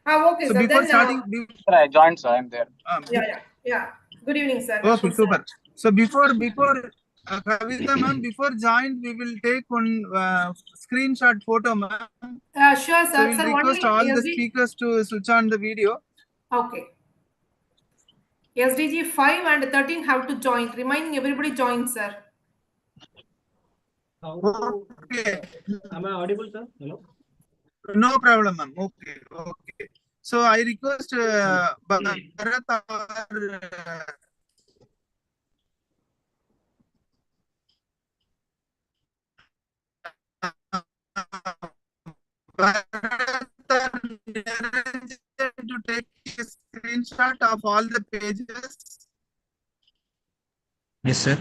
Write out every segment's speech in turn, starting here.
Okay, So sir. before Then, starting, Sir, I joined, sir. I'm there. yeah. Good evening, sir. Okay, Welcome, super. sir. So before Kavita ma'am, before join, we will take one screenshot photo, ma'am. Sure, So sir. we'll Sir, request only all the SD. speakers to switch on the video. Okay. SDG 5 and 13 have to join. Reminding everybody join, sir. Okay. Am I audible, sir? Hello? No problem, ma'am. Okay, okay. So I request Bharat or Bharat or Niranjan to take a screenshot of all the pages Yes, sir.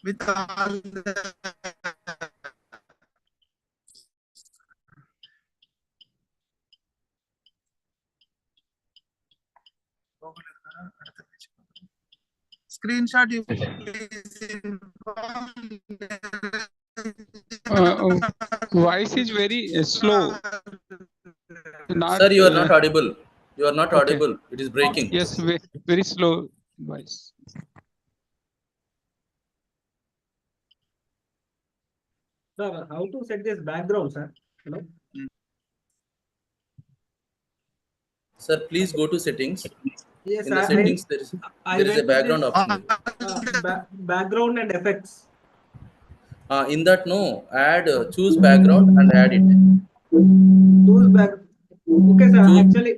with all the screenshot. You please inform Voice is very slow. Not. Sir, you are not audible. You are not Okay. audible. It is breaking. Yes, very slow voice. Sir, how to set this background, sir? Hello? Sir, please go to settings. Yes, In the settings, there is a background option. Background and effects. In that, no, add choose background and add it. Choose back. Okay, sir. Choose, Actually,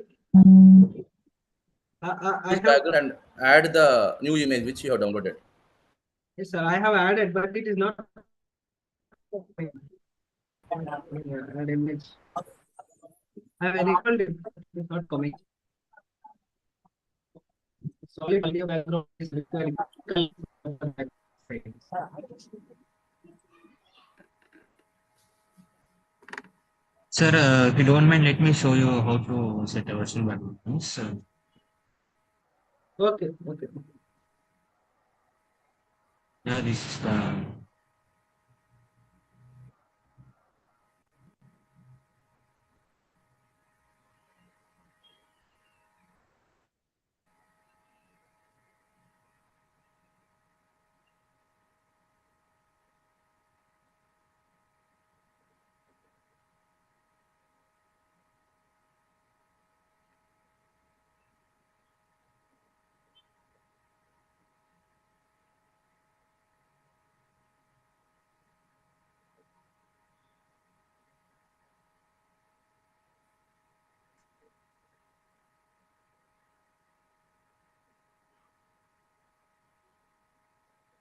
I choose have. background and add the new image which you have downloaded. Yes, sir. I have added, but it is not. Add image. I have enabled it. It is not coming. Solid audio background is required. Sir, if you don't mind, let me show you how to set a virtual background. Yes, Okay, okay. yeah, this is the.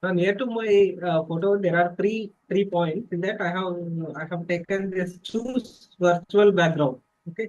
Now near to my photo, there are three points. In that, I have taken this choose virtual background. Okay.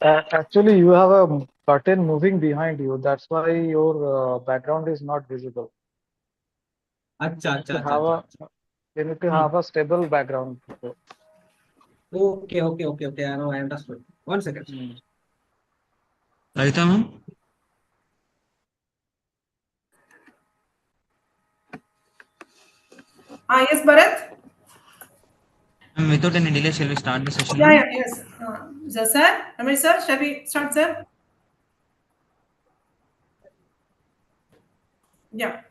Actually, you have a curtain moving behind you. That's why your background is not visible. Acha. You need to have a stable background. Okay. I know. I understood. 1 second. Kavita, ma'am? Yes, Bharat. Without any delay, shall we start the session? Yes. Sir, Ramesh sir, shall we start, sir? Yeah.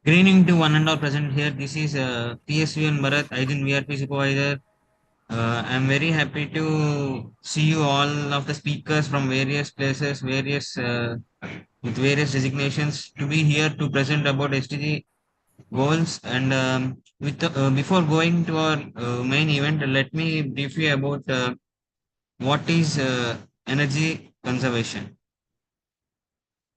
Good evening to one and all present here. This is PSV and Bharat, Aidin VRP supervisor. I'm very happy to see you all of the speakers from various places, with various designations to be here to present about SDG goals. And before going to our main event, let me brief you about what is energy conservation.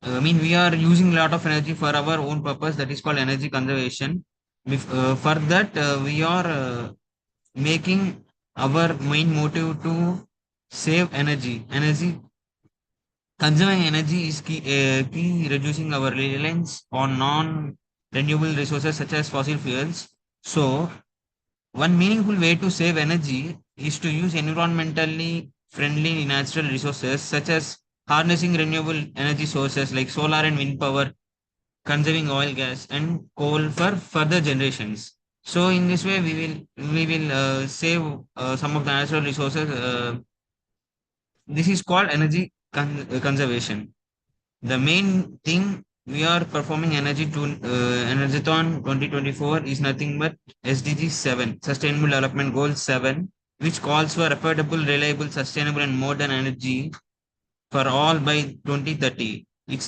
I mean, we are using a lot of energy for our own purpose. That is called energy conservation. For that, we are making our main motive to save energy. Energy conserving energy is key reducing our reliance on non-renewable resources such as fossil fuels. So, one meaningful way to save energy is to use environmentally friendly natural resources such as harnessing renewable energy sources like solar and wind power, conserving oil, gas, and coal for further generations. So in this way, we will save some of the natural resources. This is called energy conservation. The main thing we are performing Energathon 2024 is nothing but SDG 7, Sustainable Development Goal 7, which calls for affordable, reliable, sustainable, and modern energy for all by 2030. Its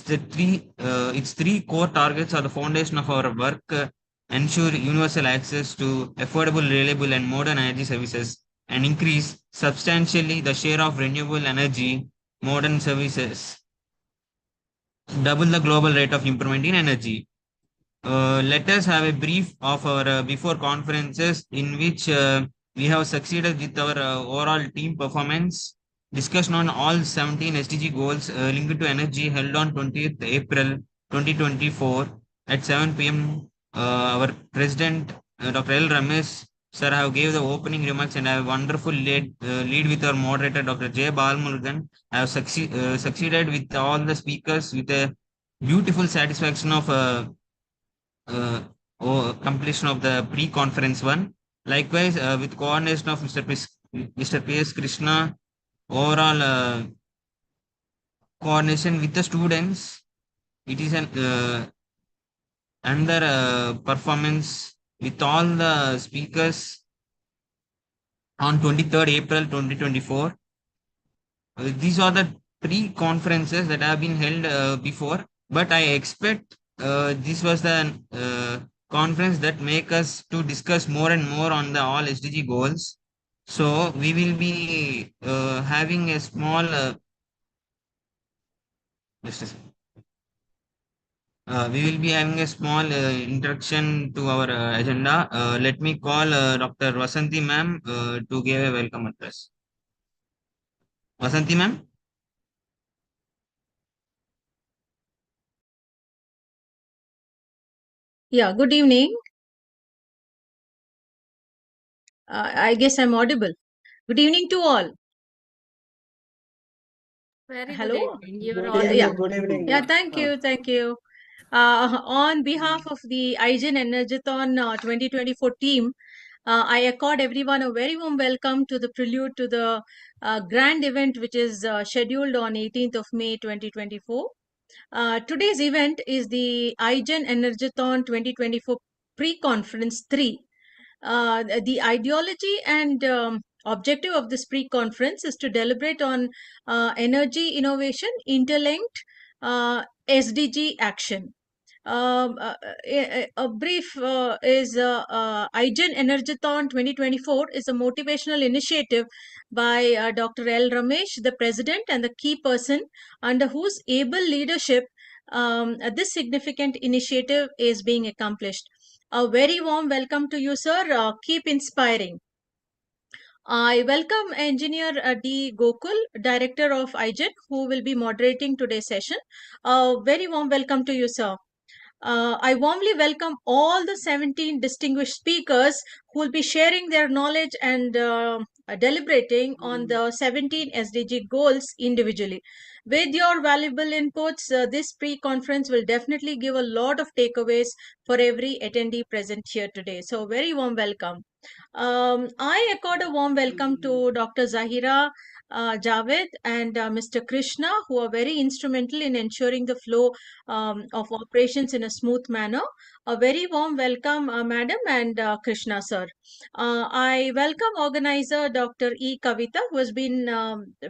three core targets are the foundation of our work. Ensure universal access to affordable, reliable, and modern energy services, and increase substantially the share of renewable energy, modern services, double the global rate of improvement in energy. Let us have a brief of our before conferences in which we have succeeded with our overall team performance. Discussion on all 17 SDG goals linked to energy held on 20th April 2024 at 7 p.m. Our president, Dr. L. Ramesh, sir, have gave the opening remarks and have wonderful lead with our moderator, Dr. J. Balmurugan. I have succeeded with all the speakers with a beautiful satisfaction of uh, completion of the pre-conference one. Likewise, with coordination of Mr. P.S. Krishna, overall coordination with the students, it is an under performance with all the speakers on 23rd April 2024. These are the three conferences that have been held before, but I expect this was the conference that make us to discuss more and more on the all SDG goals. So we will be having a small just a second. We will be having a small introduction to our agenda. Let me call Dr. Vasanti ma'am to give a welcome address. Vasanti ma'am. Yeah, good evening. I guess I'm audible. Good evening to all. Very Hello. good evening. You're Good audible. Yeah, evening, good evening. yeah. Thank you, thank you. On behalf of the IGEN Energathon 2024 team, I accord everyone a very warm welcome to the prelude to the grand event which is scheduled on 18th of May 2024. Today's event is the IGEN Energathon 2024 Pre-Conference 3. The ideology and objective of this pre-conference is to deliberate on energy innovation interlinked SDG action. A brief is IGEN Energathon 2024 is a motivational initiative by Dr. L. Ramesh, the president and the key person under whose able leadership this significant initiative is being accomplished. A very warm welcome to you, sir. Keep inspiring. I welcome Engineer D. Gokul, Director of IGEN, who will be moderating today's session. A very warm welcome to you, sir. I warmly welcome all the 17 distinguished speakers who will be sharing their knowledge and deliberating on the 17 SDG goals individually. With your valuable inputs, this pre-conference will definitely give a lot of takeaways for every attendee present here today. So very warm welcome. I accord a warm welcome to Dr. Zahira Javed and Mr. Krishna, who are very instrumental in ensuring the flow of operations in a smooth manner. A very warm welcome, Madam and Krishna, sir. I welcome organizer Dr. E. Kavita, who has been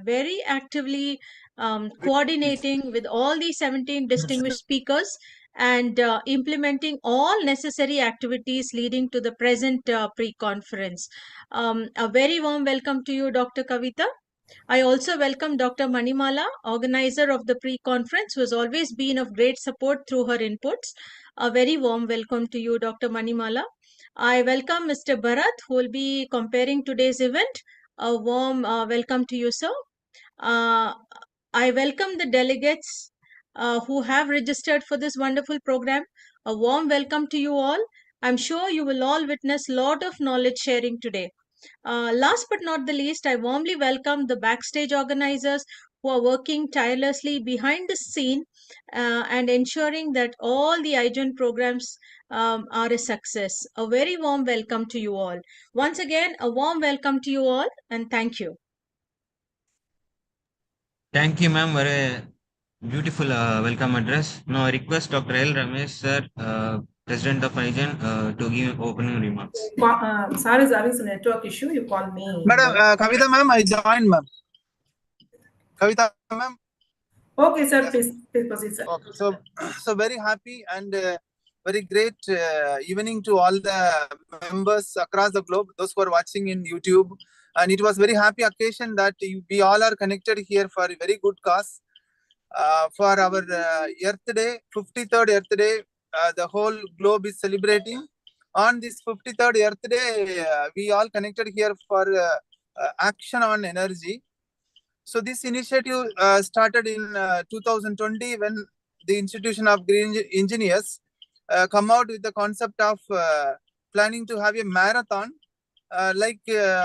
very actively coordinating with all the 17 distinguished speakers and implementing all necessary activities leading to the present pre-conference. A very warm welcome to you, Dr. Kavita. I also welcome Dr. Manimala, organizer of the pre-conference, who has always been of great support through her inputs. A very warm welcome to you, Dr. Manimala. I welcome Mr. Bharat, who will be comparing today's event. A warm welcome to you, sir. I welcome the delegates who have registered for this wonderful program. A warm welcome to you all. I'm sure you will all witness a lot of knowledge sharing today. Last but not the least, I warmly welcome the backstage organizers who are working tirelessly behind the scene and ensuring that all the iGen programs are a success. A very warm welcome to you all. Once again, a warm welcome to you all and thank you. Thank you, ma'am, for a beautiful welcome address. Now I request Dr. L. Ramesh, sir, President of IGEN, to give opening remarks. Sir is having some network issue. You call me. Madam, Kavita ma'am, I joined, ma'am. Kavita ma'am. Okay, sir. Please proceed, sir. Okay, so very happy and very great evening to all the members across the globe, those who are watching in YouTube. And it was very happy occasion that we all are connected here for a very good cause. For our Earth Day, 53rd Earth Day, the whole globe is celebrating. On this 53rd Earth Day, we all connected here for action on energy. So this initiative started in 2020 when the Institution of Green Engineers come out with the concept of planning to have a marathon. Like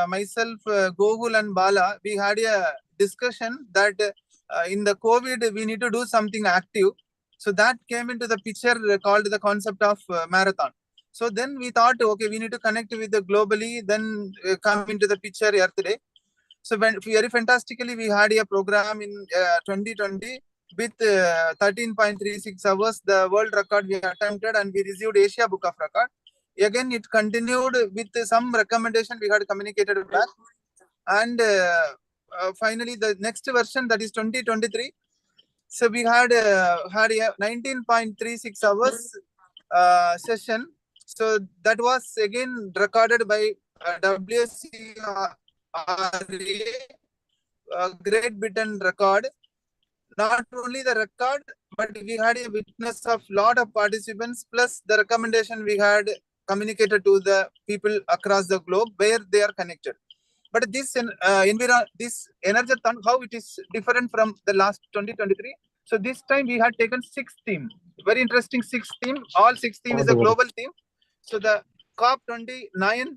myself, Gogul and Bala, we had a discussion that in the COVID, we need to do something active. So that came into the picture called the concept of marathon. So then we thought, okay, we need to connect with the globally, then come into the picture Earth Day. So when very fantastically, we had a program in 2020 with 13.36 hours, the world record we attempted, and we received Asia Book of Record. Again, it continued with some recommendation we had communicated back. And finally, the next version, that is 2023. So we had a 19.36 hours session. So that was again recorded by WSCRA, Great Britain record. Not only the record, but we had a witness of lot of participants, plus the recommendation we had communicated to the people across the globe where they are connected. But this this Energathon, how it is different from the last 2023. So this time we had taken 6 theme. Very interesting 6 theme. All 6 theme is a global theme. So the COP29,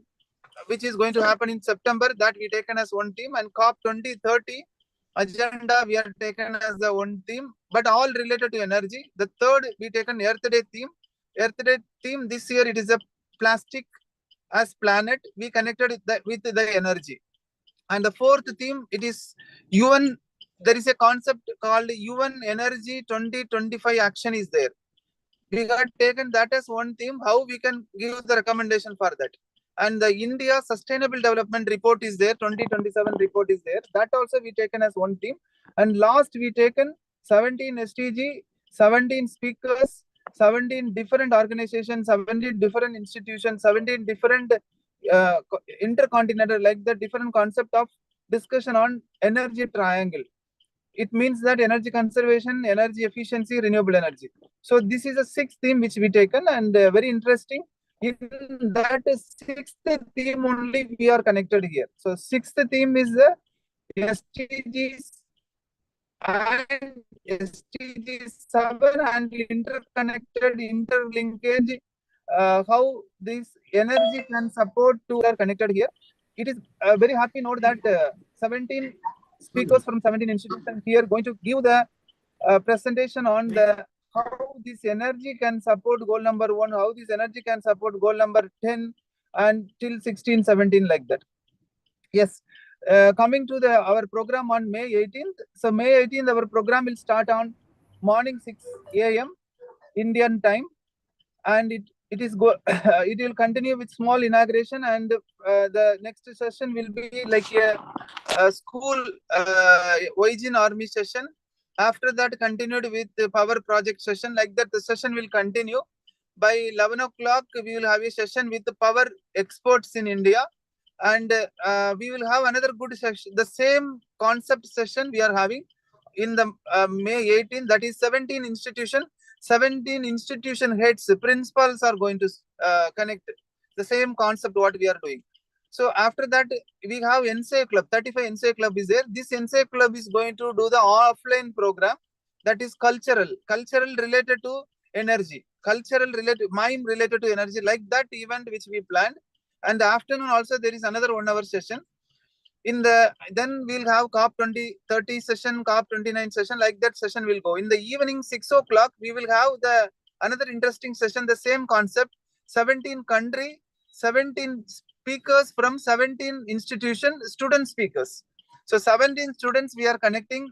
which is going to happen in September, that we taken as one theme, and COP 2030 agenda we are taken as the one theme, but all related to energy. The third we taken Earth Day theme. Earth Day theme this year, it is a plastic as planet. We connected with the energy. And the fourth theme, it is UN. There is a concept called UN Energy 2025 action is there. We got taken that as one theme, how we can give the recommendation for that. And the India Sustainable Development Report is there, 2027 report is there. That also we taken as one theme. And last we taken 17 SDG, 17 speakers, 17 different organizations, 17 different institutions, 17 different intercontinental, like the different concept of discussion on energy triangle. It means that energy conservation, energy efficiency, renewable energy. So this is a 6th theme which we taken, and very interesting. In that 6th theme only we are connected here. So 6th theme is the SDGs and SDGs 7 and interconnected, interlinkage, how this energy can support to are connected here. It is a very happy note that 17 speakers from 17 institutions here going to give the presentation on the how this energy can support goal number 1, how this energy can support goal number 10 and till 16, 17 like that. Yes. Coming to our program on May 18th. So May 18th, our program will start on morning 6 a.m. Indian time, and it will continue with small inauguration, and the next session will be like a school origin army session. After that, continued with the power project session. Like that, the session will continue. By 11 o'clock, we will have a session with the power experts in India. And we will have another good session. The same concept session we are having in the May 18th. That is 17 institution heads, principals are going to connect the same concept what we are doing. So after that, we have NSA Club. 35 NSA Club is there. This NSA Club is going to do the offline program that is cultural related to energy, cultural related, mime related to energy, like that event which we planned. And the afternoon also there is another 1 hour session. In the then we'll have COP 2030 session, COP 29 session, like that session will go. In the evening 6 o'clock, we will have the another interesting session, the same concept, 17 country, 17 speakers from 17 institution, student speakers. So 17 students we are connecting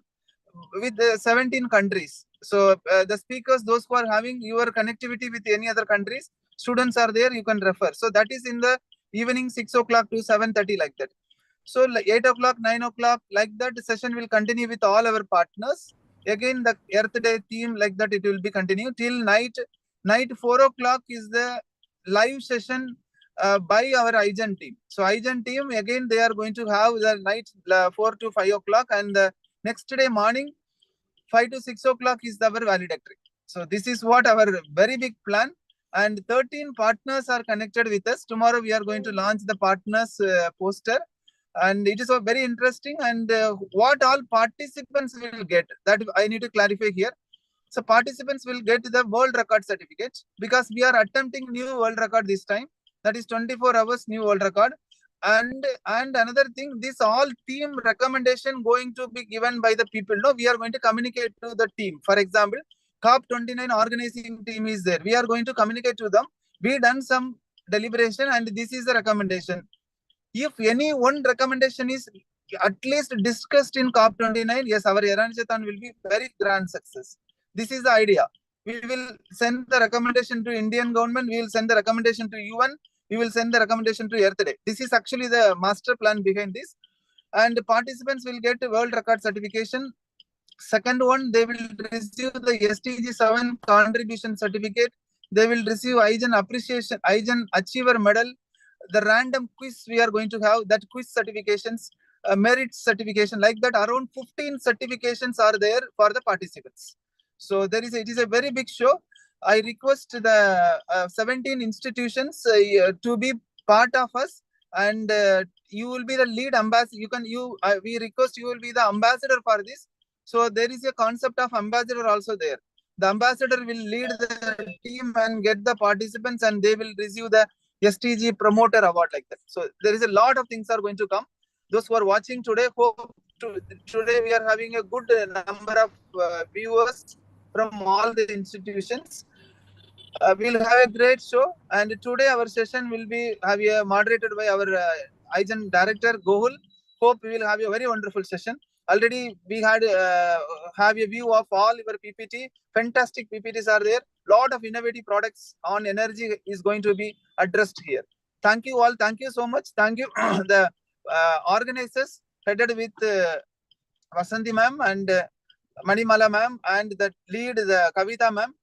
with 17 countries. So the speakers, those who are having your connectivity with any other countries, students are there, you can refer. So that is in the evening 6 o'clock to 7:30, like that. So 8 o'clock, 9 o'clock, like that session will continue with all our partners. Again, the Earth Day theme, like that, it will be continued till night. Night 4 o'clock is the live session by our iGen team. So iGen team, again, they are going to have the night 4 to 5 o'clock, and the next day morning 5 to 6 o'clock is our valedictory. So this is what our very big plan. And 13 partners are connected with us. Tomorrow we are going to launch the partners poster. And it is very interesting. And what all participants will get, that I need to clarify here. So participants will get the world record certificate, because we are attempting new world record this time. That is 24 hours new world record. And another thing, this all team recommendation going to be given by the people. No, we are going to communicate to the team. For example, COP 29 organizing team is there. We are going to communicate to them. We done some deliberation, and this is the recommendation. If any one recommendation is at least discussed in COP 29, yes, our Energathon will be very grand success. This is the idea. We will send the recommendation to Indian government. We will send the recommendation to UN. We will send the recommendation to Earth Day. This is actually the master plan behind this. And participants will get world record certification. Second one, they will receive the SDG 7 contribution certificate. They will receive iGen appreciation, iGen achiever medal. The random quiz we are going to have, that quiz certifications, merit certification, like that. Around 15 certifications are there for the participants. So it is a very big show. I request the 17 institutions to be part of us, and you will be the lead ambassador. We request you will be the ambassador for this. So there is a concept of ambassador also there. The ambassador will lead the team and get the participants, and they will receive the STG promoter award, like that. So there is a lot of things are going to come. Those who are watching today, today we are having a good number of viewers from all the institutions. We'll have a great show, and today our session will be moderated by our iGen director Gohul. Hope we will have a very wonderful session. Already we had have a view of all your PPT. Fantastic PPTs are there. Lot of innovative products on energy is going to be addressed here. Thank you all. Thank you so much. Thank you the organizers headed with Vasanthi ma'am and Manimala ma'am, and the lead, the Kavita ma'am.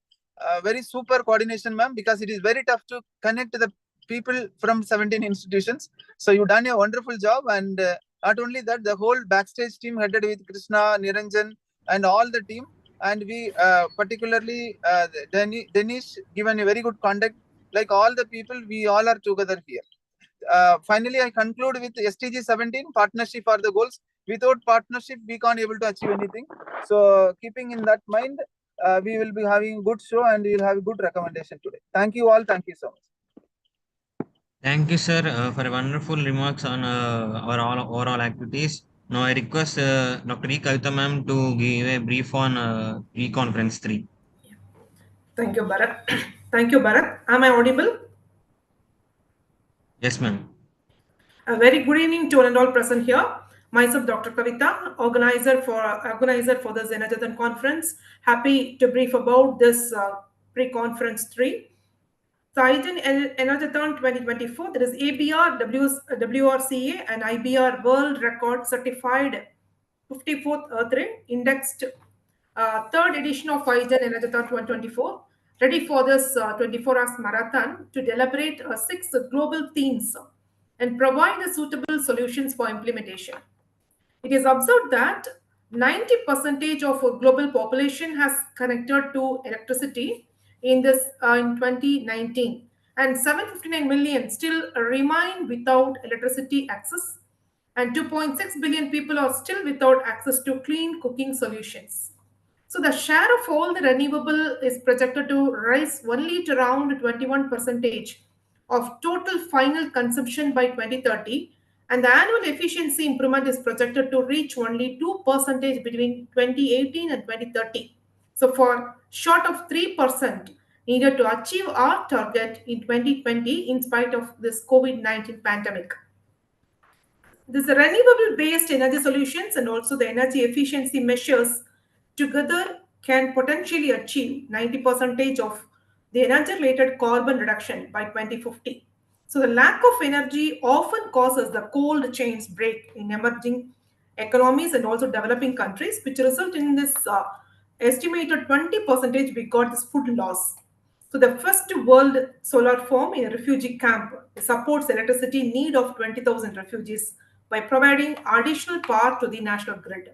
Very super coordination, ma'am, because it is very tough to connect the people from 17 institutions. So you done a wonderful job, and not only that, the whole backstage team headed with Krishna, Niranjan, and all the team. And we particularly Denish given a very good conduct. Like all the people, we all are together here. Finally, I conclude with STG 17, partnership for the goals. Without partnership, we can't able to achieve anything. So keeping in that mind, we will be having a good show, and we will have a good recommendation today. Thank you all. Thank you so much. Thank you, sir, for wonderful remarks on our overall activities. Now I request Dr. E. Kavita ma'am to give a brief on e-conference 3. Thank you, Bharat. Thank you, Bharat. Am I audible? Yes, ma'am. A very good evening to all and all present here. Myself, Dr. Kavita, organizer for the Energathon conference. Happy to brief about this pre-conference 3. So iGen Energathon 2024, there is ABR, WRCA, and IBR World Record Certified 54th Earth Day indexed third edition of iGen Energathon 2024, ready for this 24 hours marathon to deliberate 6 global themes and provide the suitable solutions for implementation. It is observed that 90% of our global population has connected to electricity in 2019, and 759 million still remain without electricity access, and 2.6 billion people are still without access to clean cooking solutions. So the share of all the renewable is projected to rise only to around 21 percentage of total final consumption by 2030, and the annual efficiency improvement is projected to reach only 2 percentage between 2018 and 2030. So for short of 3% needed to achieve our target in 2020 in spite of this COVID-19 pandemic. This renewable based energy solutions and also the energy efficiency measures together can potentially achieve 90% of the energy related carbon reduction by 2050. So the lack of energy often causes the cold chains break in emerging economies and also developing countries, which result in this estimated 20% we got this food loss. So the first world solar farm in a refugee camp supports electricity need of 20,000 refugees by providing additional power to the national grid.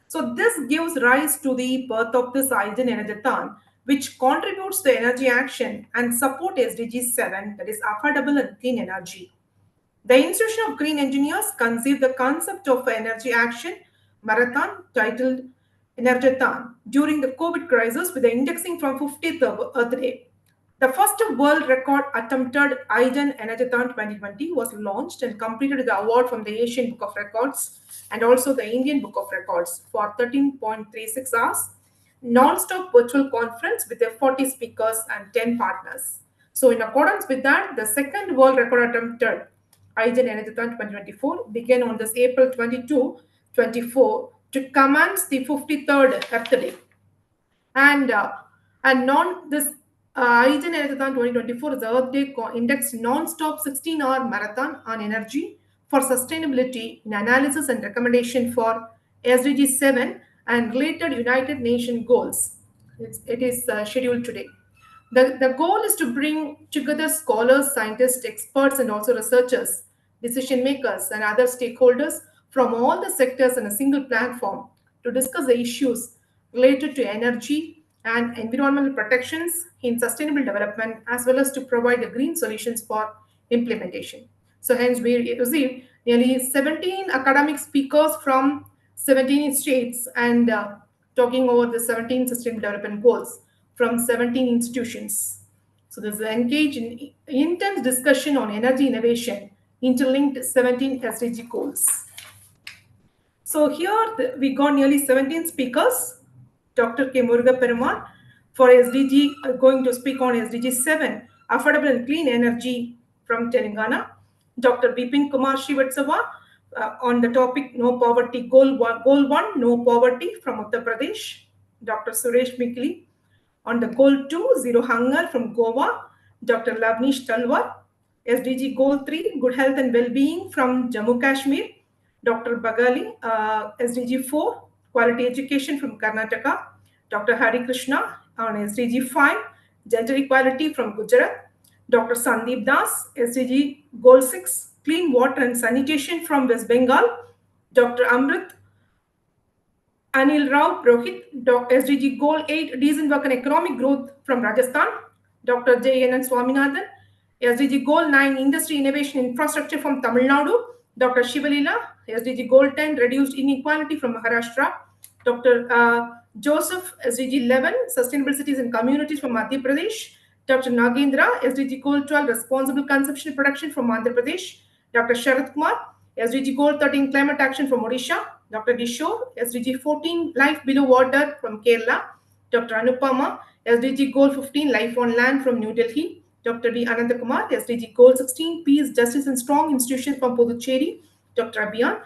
So this gives rise to the birth of this Hydrogen Energathon, which contributes to energy action and support SDG 7, that is affordable and clean energy. The Institution of Green Engineers conceived the concept of energy action marathon titled Energathon during the COVID crisis with the indexing from 50th Earth Day. The first world record attempted Hydrogen Energathon 2020 was launched and completed with the award from the Asian Book of Records and also the Indian Book of Records for 13.36 hours, non-stop virtual conference with 40 speakers and 10 partners. So in accordance with that, the second world record attempted Hydrogen Energathon 2024 began on this April 22, 24 to commence the 53rd Earth Day. And non this Hydrogen Energathon 2024 is the Earth Day indexed non-stop 16-hour marathon on energy for sustainability in analysis and recommendation for SDG 7 and related United Nations goals. It is scheduled today. The goal is to bring together scholars, scientists, experts, and also researchers, decision makers, and other stakeholders from all the sectors in a single platform to discuss the issues related to energy and environmental protections in sustainable development, as well as to provide the green solutions for implementation. So hence we received nearly 17 academic speakers from 17 states and talking over the 17 sustainable development goals from 17 institutions. So there's an engaged in intense discussion on energy innovation, interlinked 17 SDG goals. So here we got nearly 17 speakers. Dr. K. Muruga Perumal for SDG, going to speak on SDG 7, affordable and clean energy from Telangana. Dr. Bipin Kumar Shivatsava on the topic no poverty, goal 1, no poverty from Uttar Pradesh. Dr. Suresh Mikli on the goal 2, zero hunger from Goa. Dr. Lavnish Talwar. SDG goal 3, good health and well-being from Jammu Kashmir. Dr. Bagali, SDG 4, quality education from Karnataka. Dr. Hari Krishna on SDG 5, gender equality from Gujarat. Dr. Sandeep Das, SDG goal 6, clean water and sanitation from West Bengal. Dr. Amrit Anil Rao Prohit, SDG goal 8, decent work and economic growth from Rajasthan. Dr. J.N. Swaminathan, SDG goal 9, industry innovation infrastructure from Tamil Nadu. Dr. Shivalila, SDG goal 10, reduced inequality from Maharashtra. Dr. Joseph, SDG 11, sustainable cities and communities from Madhya Pradesh. Dr. Nagendra, SDG goal 12, responsible consumption and production from Andhra Pradesh. Dr. Sharath Kumar, SDG goal 13, climate action from Odisha. Dr. Dishore, SDG 14, life below water from Kerala. Dr. Anupama, SDG goal 15, life on land from New Delhi. Dr. D. Anandakumar, SDG goal 16, peace, justice and strong institutions from Puducherry. Dr. Abhiyan,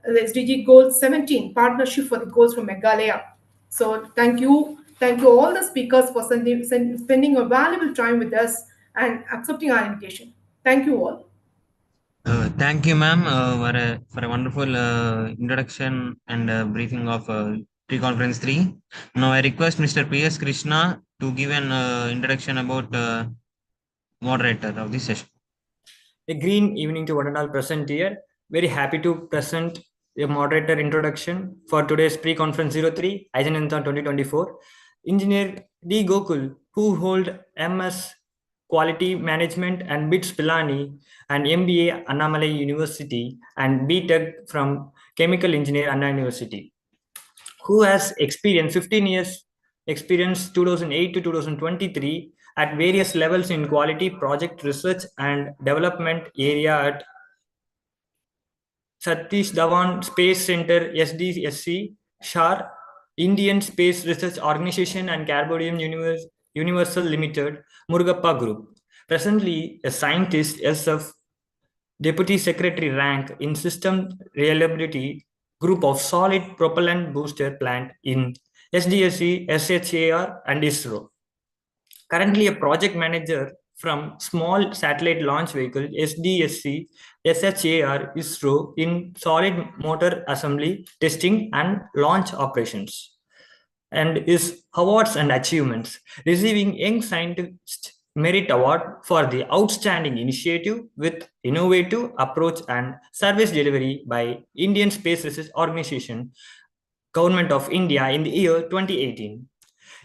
SDG goal 17, partnership for the goals from Meghalaya. So thank you all the speakers for spending a valuable time with us and accepting our invitation. Thank you all. Thank you, ma'am, for a wonderful introduction and briefing of pre-conference 3. Now I request Mr. P.S. Krishna to give an introduction about moderator of this session. A green evening to one and all present here. Very happy to present a moderator introduction for today's pre-conference 03, Eisenhower 2024. Engineer D. Gokul, who hold MS Quality Management and BITS Pilani and MBA Annamalai University and BTech from Chemical Engineer Anna University, who has experience 15 years experience 2008 to 2023 at various levels in quality project research and development area at Satish Dhawan Space Center SDSC, SHAR, Indian Space Research Organization and Carbonium Universal Limited, Murugappa Group. Presently a scientist SF Deputy Secretary rank in System Reliability Group of Solid Propellant Booster Plant in SDSC, SHAR, and ISRO. Currently a project manager from Small Satellite Launch Vehicle SDSC, SHAR, ISRO in Solid Motor Assembly, Testing, and Launch Operations. And his awards and achievements: receiving Young Scientist Merit Award for the outstanding initiative with innovative approach and service delivery by Indian Space Research Organization, Government of India in the year 2018.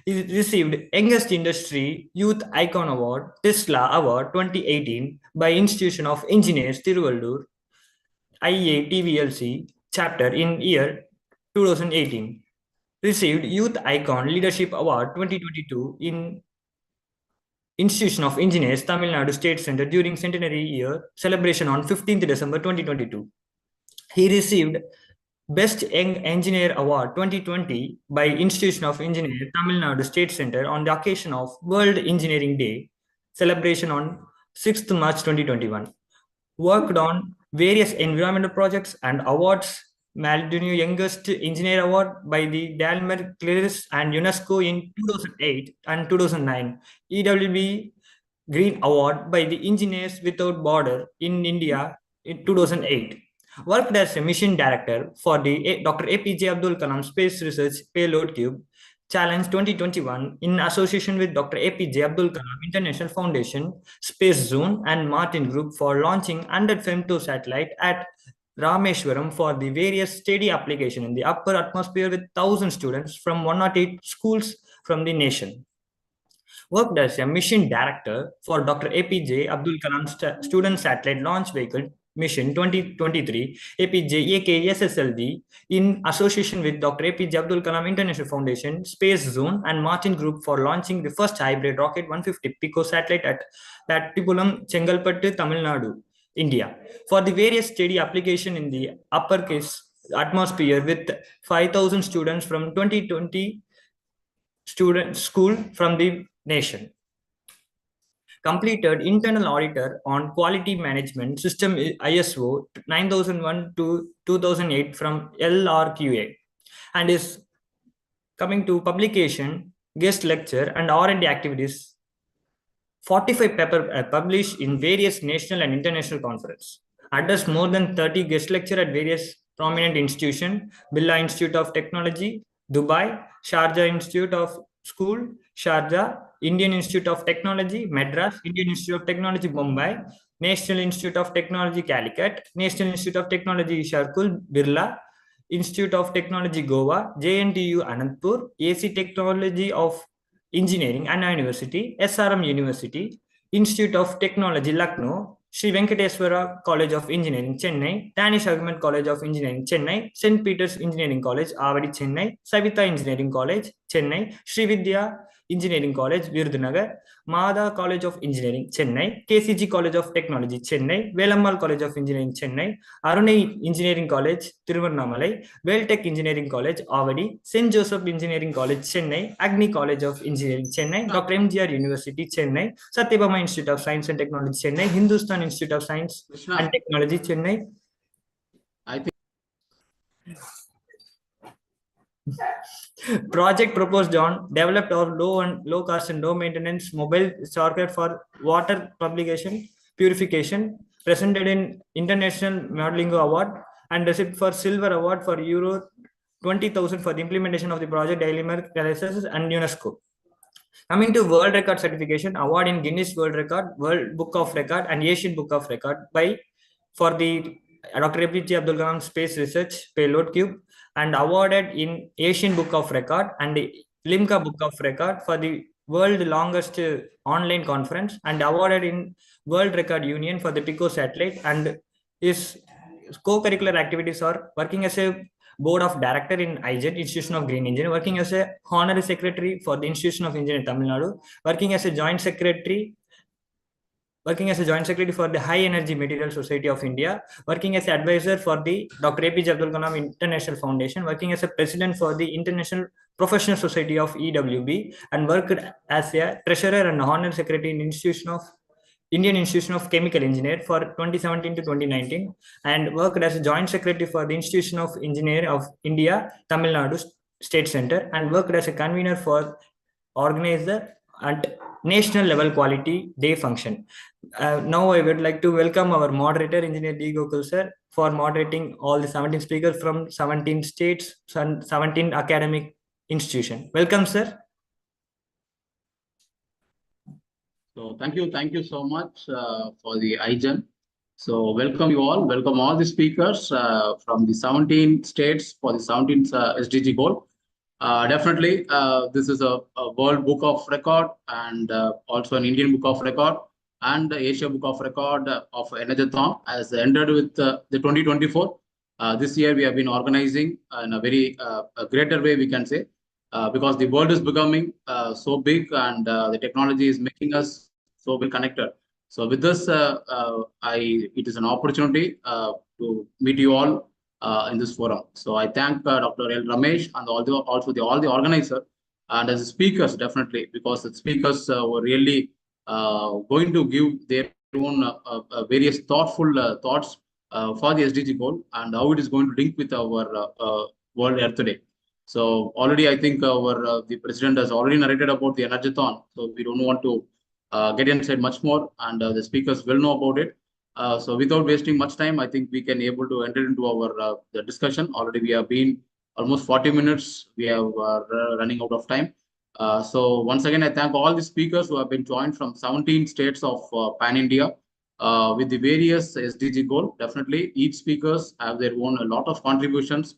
He received Youngest Industry Youth Icon Award, Tesla Award 2018 by Institution of Engineers, Tiruvallur, IATVLC chapter in year 2018. Received Youth Icon Leadership Award 2022 in Institution of Engineers, Tamil Nadu State Center during centenary year celebration on 15th December 2022. He received Best Young Engineer Award 2020 by Institution of Engineers, Tamil Nadu State Center on the occasion of World Engineering Day celebration on 6th March 2021. Worked on various environmental projects and awards. Maldini Youngest Engineer Award by the Dalmer Cleris and UNESCO in 2008 and 2009. EWB Green Award by the Engineers Without Border in India in 2008. Worked as a mission director for the Dr. APJ Abdul Kalam Space Research Payload Cube Challenge 2021 in association with Dr. APJ Abdul Kalam International Foundation, Space Zone, and Martin Group for launching 100 femto satellite at Rameshwaram for the various steady application in the upper atmosphere with 1,000 students from 108 schools from the nation. Worked as a mission director for Dr. APJ Abdul Kalam Student Satellite Launch Vehicle Mission 2023 APJ AKSSLV in association with Dr. APJ Abdul Kalam International Foundation, Space Zone, and Martin Group for launching the first hybrid rocket 150 Pico satellite at Pattipulam, Chengalpattu, Tamil Nadu, India, for the various steady application in the uppercase atmosphere with 5,000 students from 2020 student school from the nation. Completed internal auditor on quality management system ISO 9001 to 2008 from LRQA, and is coming to publication, guest lecture, and R&D activities. 45 papers published in various national and international conferences. Addressed more than 30 guest lecture at various prominent institutions: Birla Institute of Technology, Dubai; Sharjah Institute of School, Sharjah; Indian Institute of Technology, Madras; Indian Institute of Technology, Mumbai; National Institute of Technology, Calicut; National Institute of Technology, Sharkul, Birla; Institute of Technology, Goa; JNTU, Anandpur; AC Technology of Engineering, Anna University; SRM University; Institute of Technology, Lucknow; Sri Venkateswara College of Engineering, Chennai; Danish Government College of Engineering, Chennai; St. Peter's Engineering College, Avadi, Chennai; Savita Engineering College, Chennai; Sri Vidya Engineering College, Virudhunagar; Mada College of Engineering, Chennai; KCG College of Technology, Chennai; Velammal College of Engineering, Chennai; Arunai Engineering College, Tiruvannamalai; Veltech Engineering College, Avadi; St. Joseph Engineering College, Chennai; Agni College of Engineering, Chennai; Dr. MGR University, Chennai; Satyabama Institute of Science and Technology, Chennai; Hindustan Institute of Science and Technology, Chennai. Project proposed on developed or low cost and low maintenance mobile circuit for water publication purification, presented in International Modeling Award, and received for Silver Award for Euro 20,000 for the implementation of the project Daily Analysis and UNESCO. Coming to World Record certification, award in Guinness World Record, World Book of Record, and Asian Book of Record for the Dr. APJ Abdul Kalam Space Research Payload Cube, and awarded in Asian Book of Record and the Limca Book of Record for the world longest online conference, and awarded in World Record Union for the Pico satellite. And his co-curricular activities are working as a board of director in IGET, Institution of Green Engineering, working as a honorary secretary for the Institution of Engineering Tamil Nadu, working as a joint secretary for the High Energy Material Society of India, working as an advisor for the Dr. APJ Abdul Kalam International Foundation, working as a president for the International Professional Society of EWB, and worked as a treasurer and honorary secretary in Indian Institution of Chemical Engineer for 2017 to 2019, and worked as a joint secretary for the Institution of Engineer of India, Tamil Nadu State Center, and worked as a convener for organizer at national level quality day function. Now I would like to welcome our moderator, Engineer D. Gokul sir, for moderating all the 17 speakers from 17 states and 17 academic institutions. Welcome, sir. So thank you so much for the IGEN. So welcome you all, welcome all the speakers from the 17 states for the 17th SDG goal. Definitely, this is a World Book of Record and also an Indian Book of Record and the Asia Book of Record of Energathon as entered with the 2024. This year we have been organizing in a very a greater way, we can say, because the world is becoming so big and the technology is making us so well connected. So with this, it is an opportunity to meet you all in this forum. So I thank Dr. L. Ramesh and also all the organizers and as speakers, definitely, because the speakers were really going to give their own various thoughtful thoughts for the SDG goal and how it is going to link with our World Earth Day. So already, I think the president has already narrated about the Energathon. So we don't want to get inside much more, and the speakers will know about it. So without wasting much time, I think we can able to enter into our the discussion. Already we have been almost 40 minutes. We have running out of time. So once again, I thank all the speakers who have been joined from 17 states of Pan India with the various SDG goal. Definitely, each speakers have their own a lot of contributions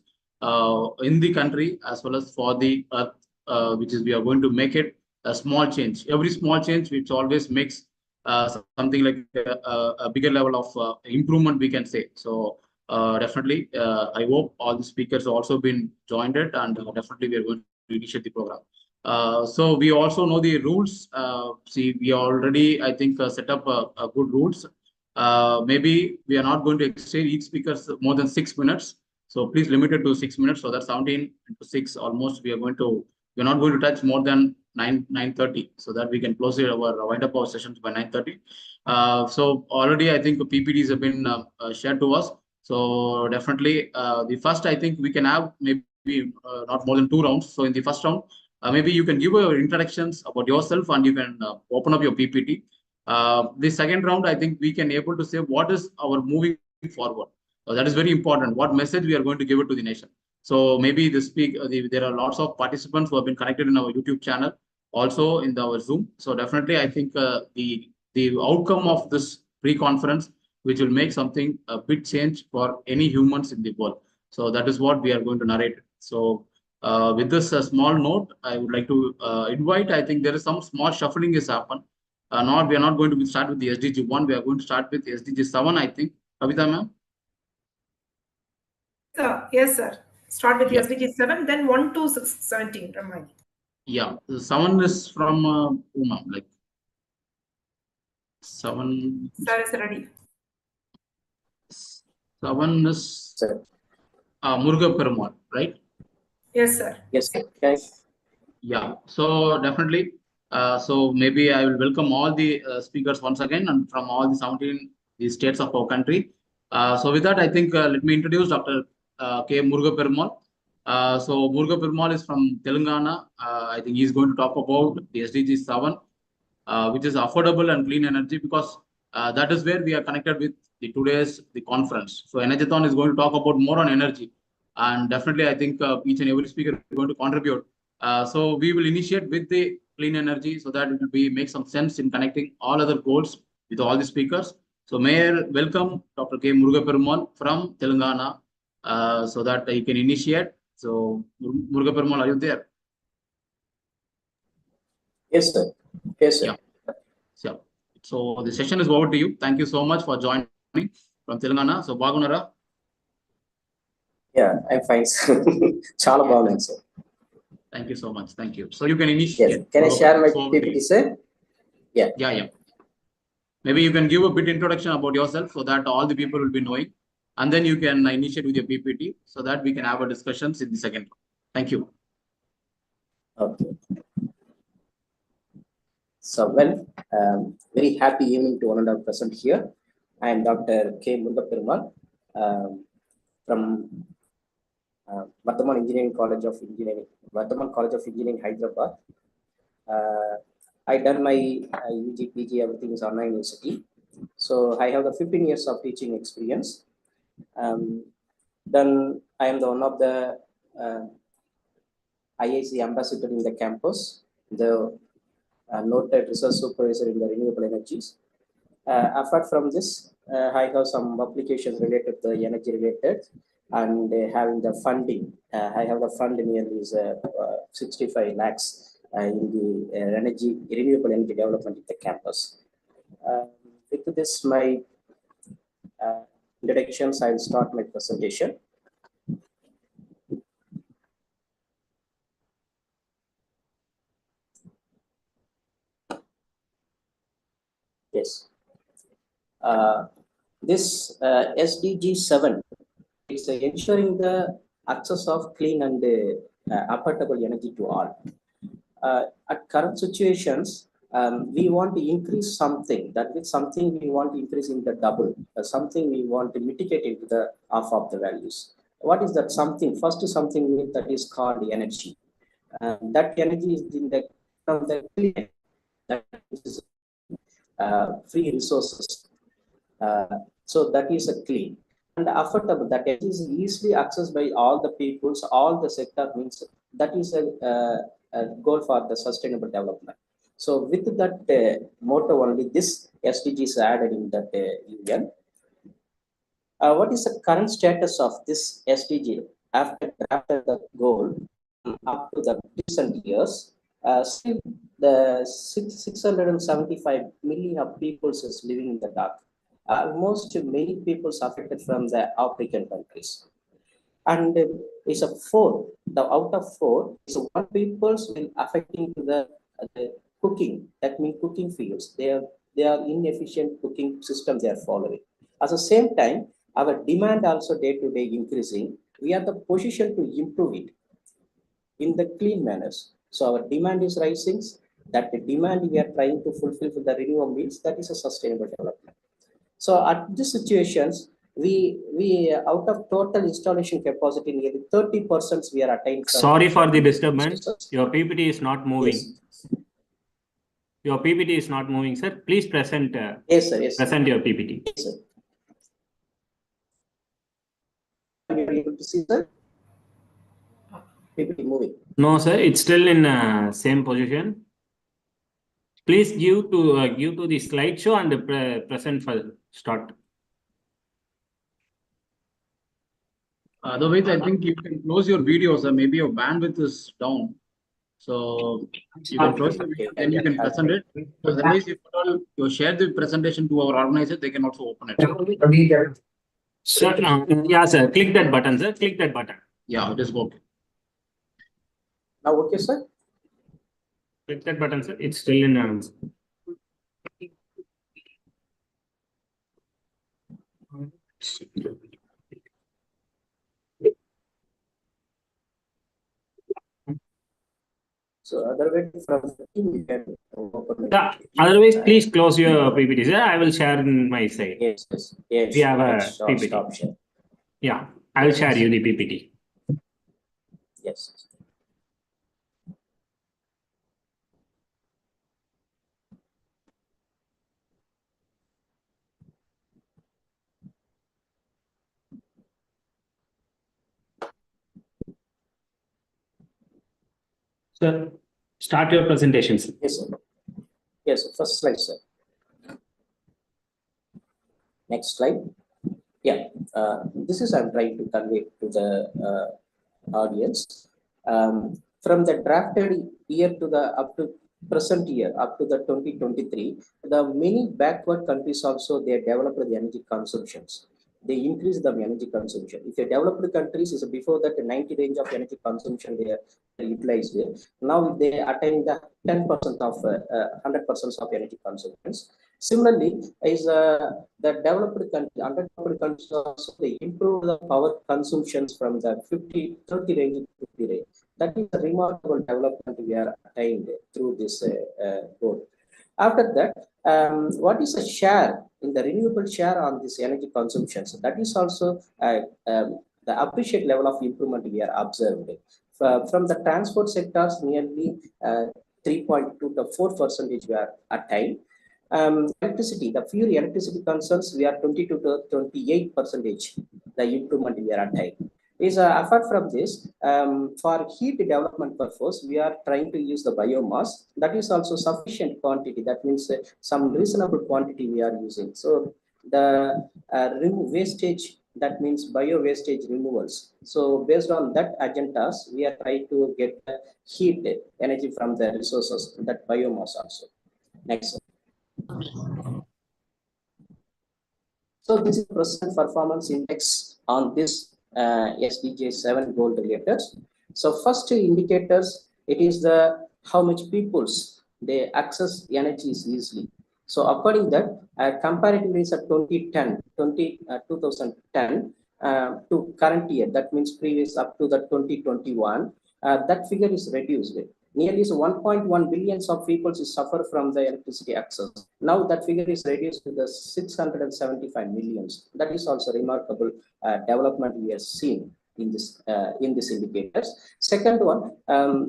in the country as well as for the earth, which is we are going to make it a small change. Every small change which always makes something like a bigger level of improvement, we can say. So definitely, I hope all the speakers have also been joined it, and definitely we are going to initiate the program. So we also know the rules. See, we already, I think, set up a good rules. Maybe we are not going to exceed each speaker more than 6 minutes. So please limit it to 6 minutes. So that's 17 into 6 almost. We're not going to touch more than 9:30, so that we can close our wind up our sessions by 9:30. So already I think PPTs have been shared to us. So definitely the first, I think we can have maybe not more than 2 rounds. So in the first round, maybe you can give your introductions about yourself and you can open up your PPT. The second round, I think we can able to say what is our moving forward. That is very important. What message we are going to give it to the nation. So maybe there are lots of participants who have been connected in our YouTube channel, also in our Zoom. So definitely, I think the outcome of this pre-conference, which will make something a big change for any humans in the world. So that is what we are going to narrate. So with this small note, I would like to invite. I think there is some small shuffling is happened. We are not going to start with the SDG 1. We are going to start with SDG 7. I think, Kavita ma'am. Yes, sir. Start with the SDG 7, then 1 to 17. Remind. Yeah, 7 is from like 7. Sir is ready. 7 is Muruga Perumal, right? Yes, sir. Yes, sir. Yes. Yeah, so definitely. So maybe I will welcome all the speakers once again and from all the 17 states of our country. So with that, I think let me introduce Dr. K. Muruga Perumal. So Muruga Perumal is from Telangana. I think he's going to talk about the SDG 7, which is affordable and clean energy, because that is where we are connected with the conference. So Energathon is going to talk about more on energy, and definitely I think each and every speaker is going to contribute. So we will initiate with the clean energy, so that it will be make some sense in connecting all other goals with all the speakers. So may I welcome Dr. K. Murugaperumal from Telangana, so that he can initiate. So Murugaperumal, are you there? Yes, sir. Yes, sir. Yeah. Yeah. So the session is over to you. Thank you so much for joining from Telangana. So Bagunara. Yeah, I'm fine, sir. Chala bagunnanu, sir. Thank you so much. Thank you. So you can Yes. initiate. Can I share my So over to PPT, you. sir? Yeah. Yeah, yeah. Maybe you can give a bit introduction about yourself so that all the people will be knowing, and then you can initiate with your PPT so that we can have a discussions in the second. Thank you. Okay. So, well, very happy evening to one and all present here. I am Dr. K. Murugaperumal from Vardhaman Engineering College of Engineering, Vardhaman College of Engineering, Hyderabad. I done my UG, PG, everything is online university. So I have the 15 years of teaching experience. Then I am the one of the IIC ambassador in the campus, the noted research supervisor in the renewable energies. Apart from this, I have some applications related to the energy related and having the funding. I have the fund nearly is 65 lakhs in the renewable energy development in the campus. With this, my introductions, I will start my presentation. Yes. This SDG 7 is ensuring the access of clean and affordable energy to all. At current situations, we want to increase something. That is something we want to increase in the double. Something we want to mitigate into the half of the values. What is that something? First is something that is called energy. That energy is in the from the clean, that is free resources. So that is a clean and affordable. That is easily accessed by all the peoples, all the sector means that is a goal for the sustainable development. So with that motto only, this SDG is added in that UN. What is the current status of this SDG after the goal up to the recent years? Still the 675 million of people is living in the dark. Almost many people affected from the African countries. And it's a four. The out of four, so one people's will affecting to the cooking. That means cooking fields. They are inefficient cooking system they are following. At the same time, our demand also day to day increasing. We are the position to improve it in the clean manners. So our demand is rising. That the demand we are trying to fulfill with the renewable means that is a sustainable development. So at these situations, we out of total installation capacity, nearly 30% we are attained. Sorry for the disturbance. Your PPT is not moving. Yes. Your PPT is not moving, sir. Please present. Yes, sir. Yes. Present your PPT. Yes, sir. Are you able to see, sir? PPT moving. No, sir. It's still in same position. Please give to the slideshow and present for start. Otherwise, I think you can close your videos. Maybe your bandwidth is down. So you can close the video, then you can present it. Otherwise, if at all you share the presentation to our organizer, they can also open it. Sir, yeah, sir. Click that button, sir. Click that button. Yeah, it is okay. Now, okay, sir. Click that button, sir. It's still in. So otherwise, from the team, you can open Yeah. Otherwise, please close your PPT, sir. I will share in my side. Yes, yes, yes. We have a stop, PPT. Stop share. Yeah, I will share you the PPT. Yes. Sir, start your presentations. Yes, sir. Yes, first slide, sir. Next slide. Yeah, this is I'm trying to convey to the audience. From the drafted year to the up to present year, up to the 2023, the many backward countries also they developed the energy consumptions. They increase the energy consumption. If a developed countries is before that 90 range of energy consumption they are utilized. Now they attain the 10% of 100% of energy consumptions. Similarly, is the developed country, underdeveloped countries also they improve the power consumptions from the 30 range to 50 range. That is a remarkable development we are attained through this goal. After that, what is the share in the renewable share on this energy consumption? So that is also the appreciate level of improvement we are observed. From the transport sectors, nearly 3.2 to 4% we are attained. Electricity, the pure electricity concerns, we are 22 to 28%, the improvement we are attained. Is apart from this, for heat development purpose, we are trying to use the biomass. That is also sufficient quantity. That means some reasonable quantity we are using. So the wastage, that means bio wastage removals. So based on that agendas, we are trying to get heat energy from the resources, that biomass also. Next. So this is present performance index on this SDG 7 goal related. So first indicators, it is the how much peoples they access energies easily. So according that, comparatively is at 2010 to current year, that means previous up to the 2021, that figure is reduced. Nearly 1.1 billions of people suffer from the electricity access. Now that figure is reduced to the 675 millions. That is also remarkable development we have seen in this indicators. Second one,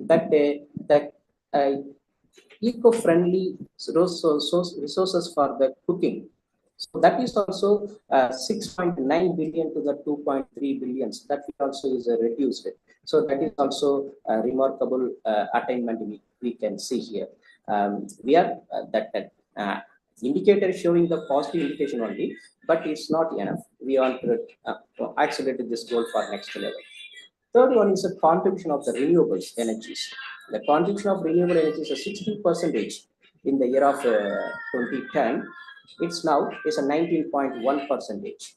that eco-friendly resources for the cooking. So that is also 6.9 billion to the 2.3 billions. That also is reduced. So that is also a remarkable attainment we can see here. We are that indicator showing the positive indication only, but it's not enough. We want to accelerate this goal for next level. Third one is a contribution of the renewables energies. The contribution of renewable energies is 60% in the year of 2010. It's now is a 19.1%.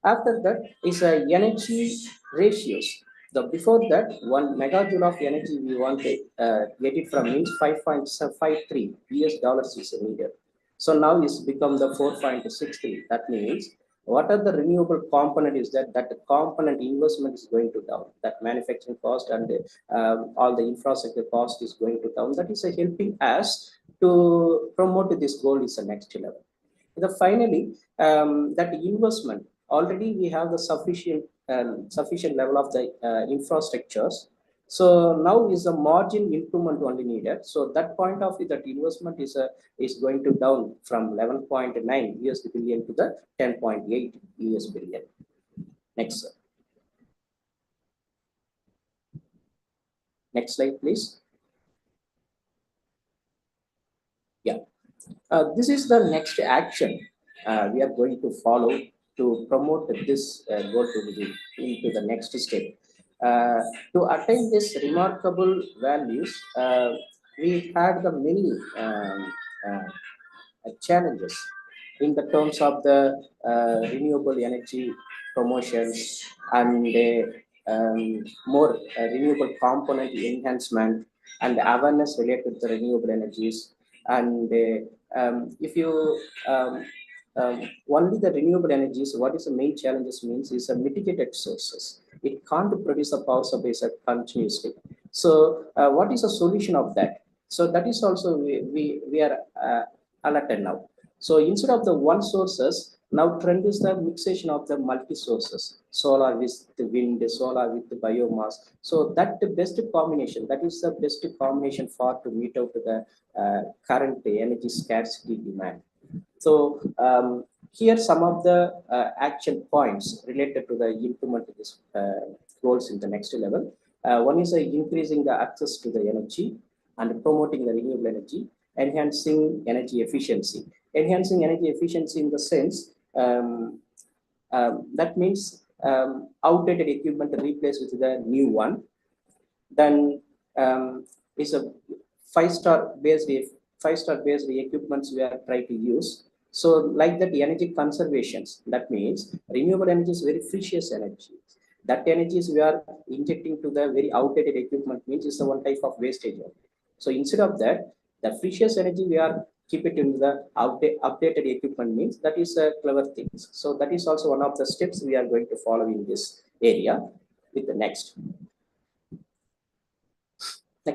After that is a energy ratios. The before that 1 megajoule of energy we want to get it from means 5.53 US dollars is needed. So now it's become the 4.63. That means what are the renewable component is that the component investment is going to down, that manufacturing cost and all the infrastructure cost is going to down. That is helping us to promote this goal is the next level. Finally, that investment already we have the sufficient level of the infrastructures. So now is a margin improvement only needed. So that point of view, that investment is going to down from 11.9 US billion to the 10.8 US billion. Next, sir. Next slide, please. Yeah. This is the next action we are going to follow to promote this goal into the next step. To attain this remarkable values, we had the many challenges in the terms of the renewable energy promotions and more renewable component enhancement and awareness related to renewable energies. And if you only the renewable energies, what is the main challenges means is a mitigated sources. It can't produce a power supply continuously. So what is the solution of that? So that is also we are alerted now. So instead of the one sources, now trend is the mixation of the multi sources, solar with the wind, solar with the biomass. So that the best combination, that is the best combination for to meet out the current energy scarcity demand. So here some of the action points related to the implement of this goals in the next level. One is increasing the access to the energy, and promoting the renewable energy, enhancing energy efficiency. Enhancing energy efficiency in the sense that means outdated equipment replaced with the new one. Then is a five-star based equipments we are trying to use. So like that, energy conservations, that means renewable energy is very precious energy. That energy we are injecting to the very outdated equipment means it's a one type of wastage. So instead of that, the precious energy we are keep it in the updated equipment means that is a clever thing. So that is also one of the steps we are going to follow in this area. With the next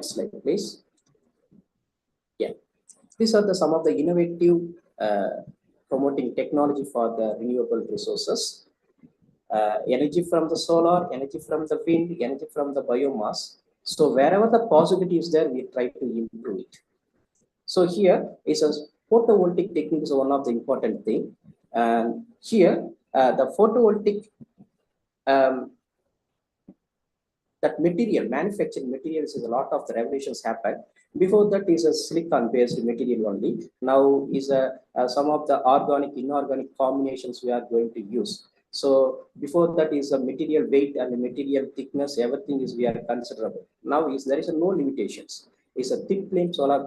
slide, please. Yeah, these are some of the innovative promoting technology for the renewable resources. Energy from the solar, energy from the wind, energy from the biomass. So wherever the possibility is there, we try to improve it. So here is a photovoltaic technique is one of the important thing. And here the photovoltaic that material, manufacturing materials, is a lot of the revolutions happened. Before that is a silicon based material only. Now is some of the organic, inorganic combinations we are going to use. So before that is a material weight and the material thickness, everything is we are considerable. Now there is no limitations. It's a thin plane, solar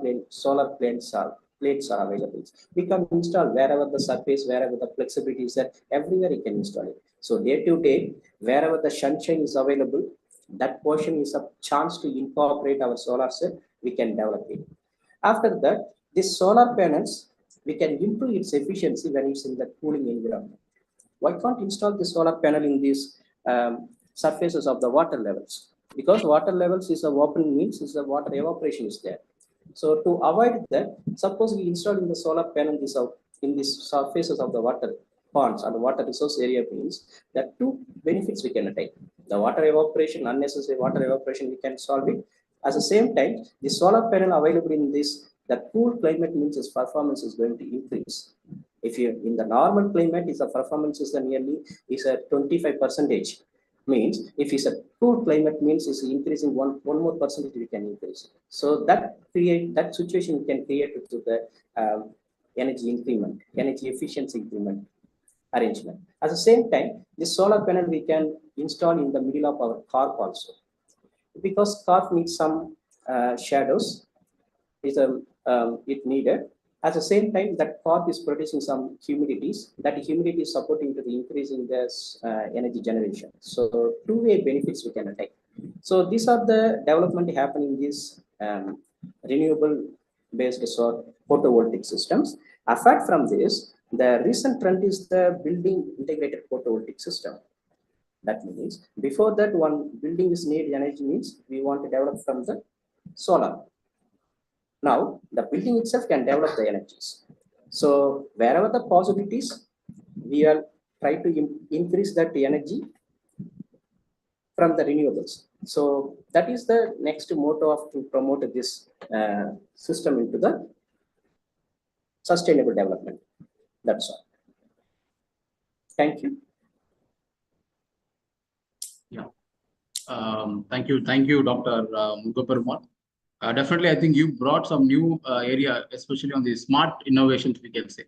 plates are available. We can install wherever the surface, wherever the flexibility is there, everywhere you can install it. So day to day, wherever the sunshine is available, that portion is a chance to incorporate our solar cell, we can develop it. After that, this solar panels, we can improve its efficiency when it's in the cooling environment. Why can't install the solar panel in these surfaces of the water levels? Because water levels is a open means is the water evaporation is there. So to avoid that, suppose we install in the solar panel in these surfaces of the water ponds and water resource area means that two benefits we can attain. The water evaporation, unnecessary water evaporation, we can solve it. At the same time, the solar panel available in this, the cool climate means its performance is going to increase. If you in the normal climate, is the performance is nearly is a 25%. Means if it's a cool climate means is increasing one more percentage we can increase. So that situation can create to the energy increment, energy efficiency increment arrangement. At the same time, this solar panel we can install in the middle of our car also, because car needs some shadows. It needed. At the same time, that car is producing some humidities. That humidity is supporting to the increase in this energy generation. So two-way benefits we can attain. So these are the development happening in these renewable-based photovoltaic systems. Apart from this, the recent trend is the building integrated photovoltaic system. That means before that, one building is need energy means we want to develop from the solar. Now the building itself can develop the energies. So wherever the possibilities, we are try to increase that energy from the renewables. So that is the next motto of to promote this system into the sustainable development. That's all. Thank you. Yeah. Thank you, Dr. Mugaperumal. Definitely, I think you brought some new area, especially on the smart innovations, we can say,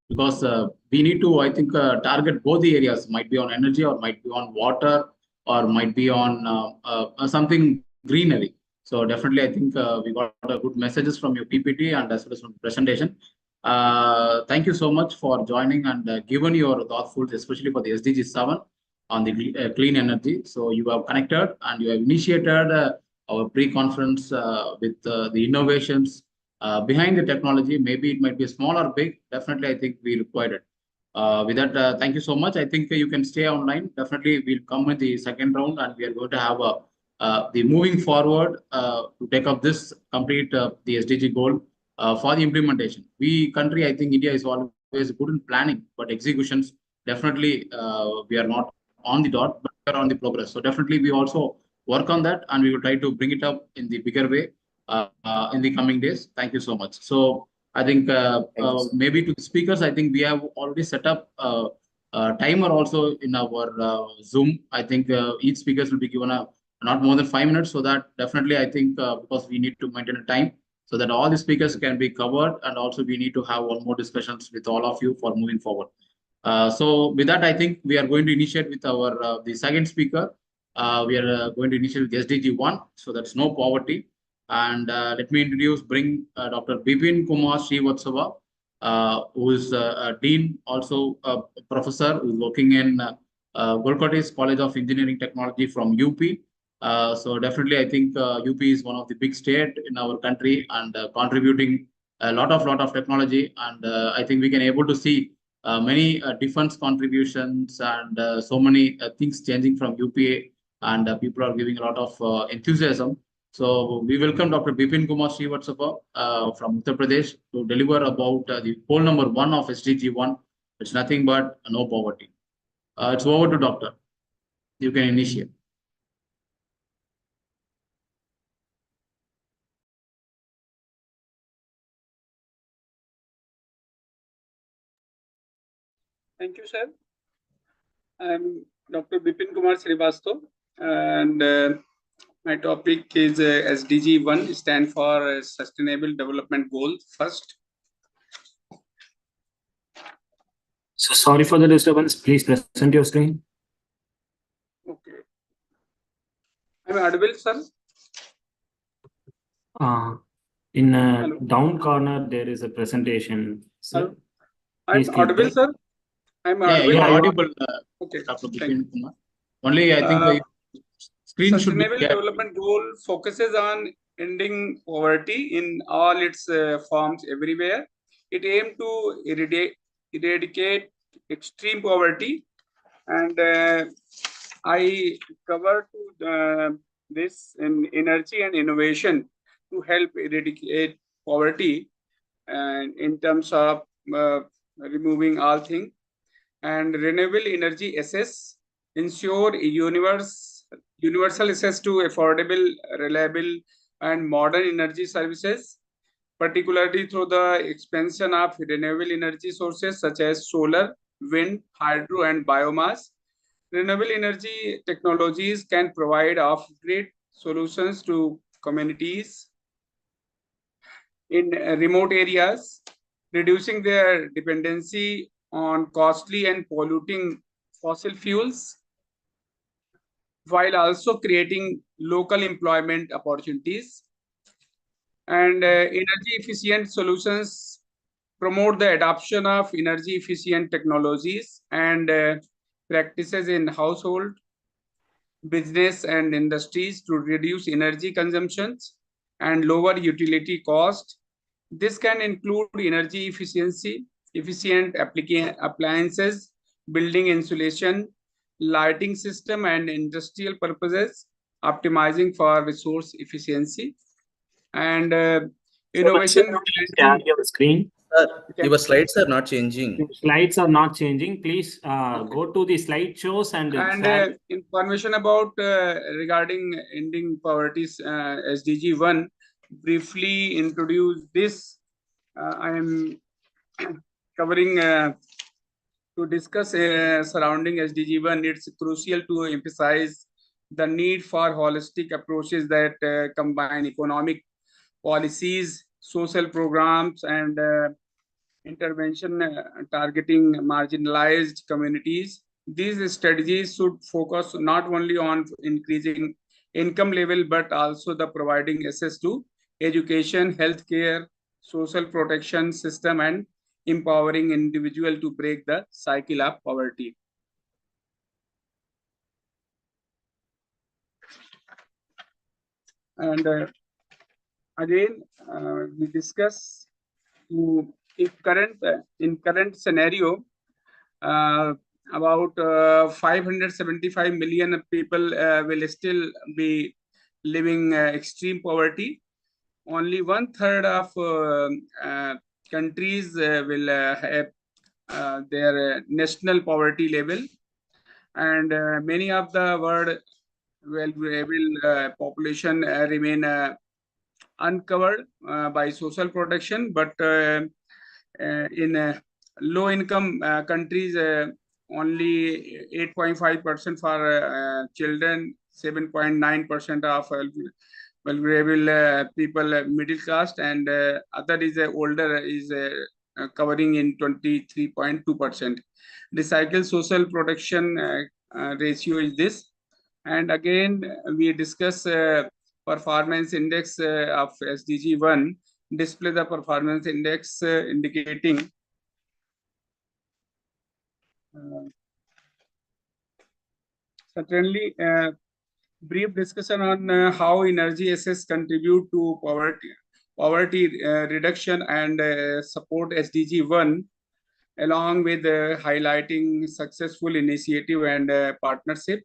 because we need to, I think, target both the areas. Might be on energy, or might be on water, or might be on something greenery. So definitely, I think we got good messages from your PPT and as well as from the presentation. Thank you so much for joining and given your thoughtful, especially for the SDG 7 on the clean energy. So you have connected and you have initiated our pre-conference with the innovations behind the technology. Maybe it might be small or big. Definitely, I think we required it. With that, thank you so much. I think you can stay online. Definitely, we'll come with the second round and we are going to have the moving forward to take up this complete the SDG goal for the implementation. Country, I think India is always good in planning, but executions, definitely we are not on the dot, but we are on the progress. So definitely we also work on that and we will try to bring it up in the bigger way in the coming days. Thank you so much. So I think maybe to the speakers, I think we have already set up a timer also in our Zoom. I think each speakers will be given a not more than 5 minutes, so that definitely I think because we need to maintain a time so that all the speakers can be covered, and also we need to have one more discussions with all of you for moving forward. So with that, I think we are going to initiate with our the second speaker. We are going to initiate with SDG 1, so that's no poverty. And let me bring Dr. Bipin Kumar Srivatsava, who is a dean, also a professor who is working in Golkottis College of Engineering Technology from UP. So definitely, I think UP is one of the big state in our country and contributing a lot of technology. And I think we can able to see many defense contributions and so many things changing from UPA, and people are giving a lot of enthusiasm. So we welcome Dr. Bipin Kumar Srivatsava from Uttar Pradesh to deliver about the goal number 1 of SDG 1. It's nothing but no poverty. It's over to Doctor. You can initiate. Thank you, sir. I'm Dr. Bipin Kumar Srivastav, and my topic is SDG 1, stand for Sustainable Development Goals first. So sorry for the disturbance. Please present your screen. Okay. I'm audible, sir? In down corner, there is a presentation. Sir, I'm audible, sir? I'm audible. Yeah, you're audible, okay. Dr. Bipin Kumar. Only I think screen should be Sustainable Development Goal focuses on ending poverty in all its forms everywhere. It aims to eradicate extreme poverty, and I cover this in energy and innovation to help eradicate poverty, and in terms of removing all things. And renewable energy access ensure universal access to affordable, reliable, and modern energy services, particularly through the expansion of renewable energy sources such as solar, wind, hydro, and biomass. Renewable energy technologies can provide off-grid solutions to communities in remote areas, reducing their dependency on costly and polluting fossil fuels, while also creating local employment opportunities. And energy efficient solutions promote the adoption of energy efficient technologies and practices in household, business, and industries to reduce energy consumptions and lower utility cost. This can include energy efficiency, efficient appliances, building insulation, lighting system, and industrial purposes, optimizing for resource efficiency. And innovation. Share your screen. Your slides are not changing. Your slides are not changing. Please go to the slideshows and information about regarding ending poverty, SDG 1, briefly introduce this. I am covering to discuss surrounding SDG 1. It's crucial to emphasize the need for holistic approaches that combine economic policies, social programs, and intervention targeting marginalized communities. These strategies should focus not only on increasing income level, but also the providing access to education, healthcare, social protection system, and empowering individual to break the cycle of poverty. And again, we discuss if in current scenario, about 575 million people will still be living extreme poverty. Only 1/3 of countries will have their national poverty level, and many of the world will population remain uncovered by social protection, but in low income countries, only 8.5% for children 7.9% of vulnerable people, middle class, and other is older is covering in 23.2%. The cycle social protection ratio is this. And again, we discuss performance index of SDG 1, display the performance index indicating certainly brief discussion on how energy assets contribute to poverty reduction and support SDG 1, along with highlighting successful initiative and partnership.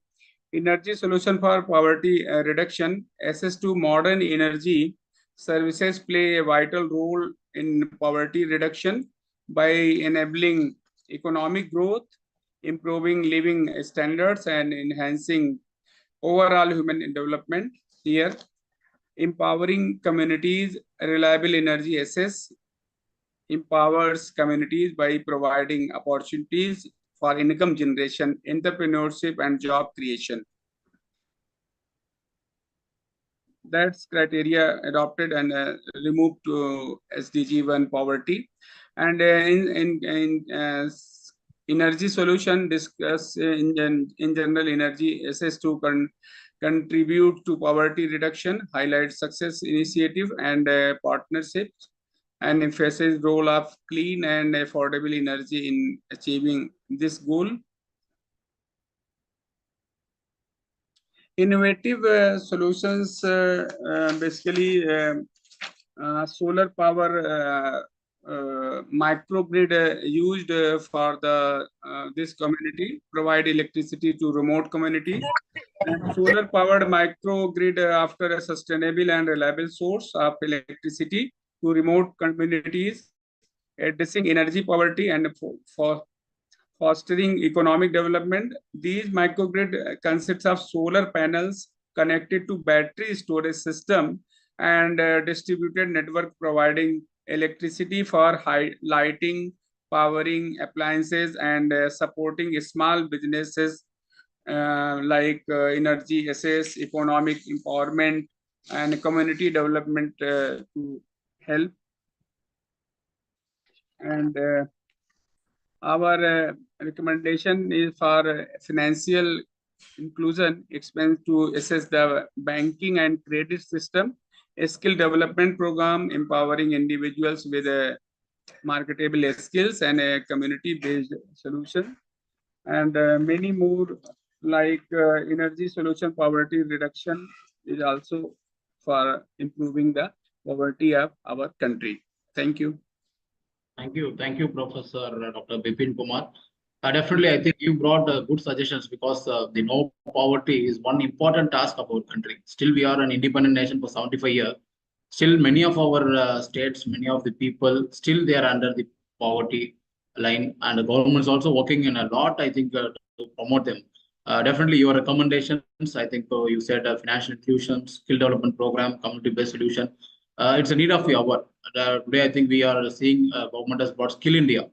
Energy solution for poverty reduction, access to modern energy services play a vital role in poverty reduction by enabling economic growth, improving living standards, and enhancing overall human development. Here, empowering communities, reliable energy access empowers communities by providing opportunities for income generation, entrepreneurship, and job creation. That's criteria adopted and removed to SDG 1 poverty. And in energy solution, discuss in general energy access to contribute to poverty reduction, highlight success initiative and partnerships, and emphasize role of clean and affordable energy in achieving this goal. Innovative solutions, basically solar power microgrid used for the this community, provide electricity to remote community. And solar powered microgrid after a sustainable and reliable source of electricity to remote communities, addressing energy poverty and for fostering economic development. These microgrid consists of solar panels connected to battery storage system and distributed network providing electricity for lighting, powering appliances, and supporting small businesses like energy access, economic empowerment, and community development to help. And our recommendation is for financial inclusion, expense to assess the banking and credit system, a skill development program empowering individuals with marketable skills and a community-based solution, and many more like energy solution poverty reduction is also for improving the poverty of our country. Thank you. Thank you, Professor Dr. Bipin Kumar. Definitely, I think you brought good suggestions because the no poverty is one important task of our country. Still, we are an independent nation for 75 years. Still, many of our states, many of the people, still they are under the poverty line, and the government is also working in a lot, I think, to promote them. Definitely, your recommendations, I think you said financial inclusion, skill development program, community-based solution. It's a need of the hour. Today, I think we are seeing government has brought Skill India.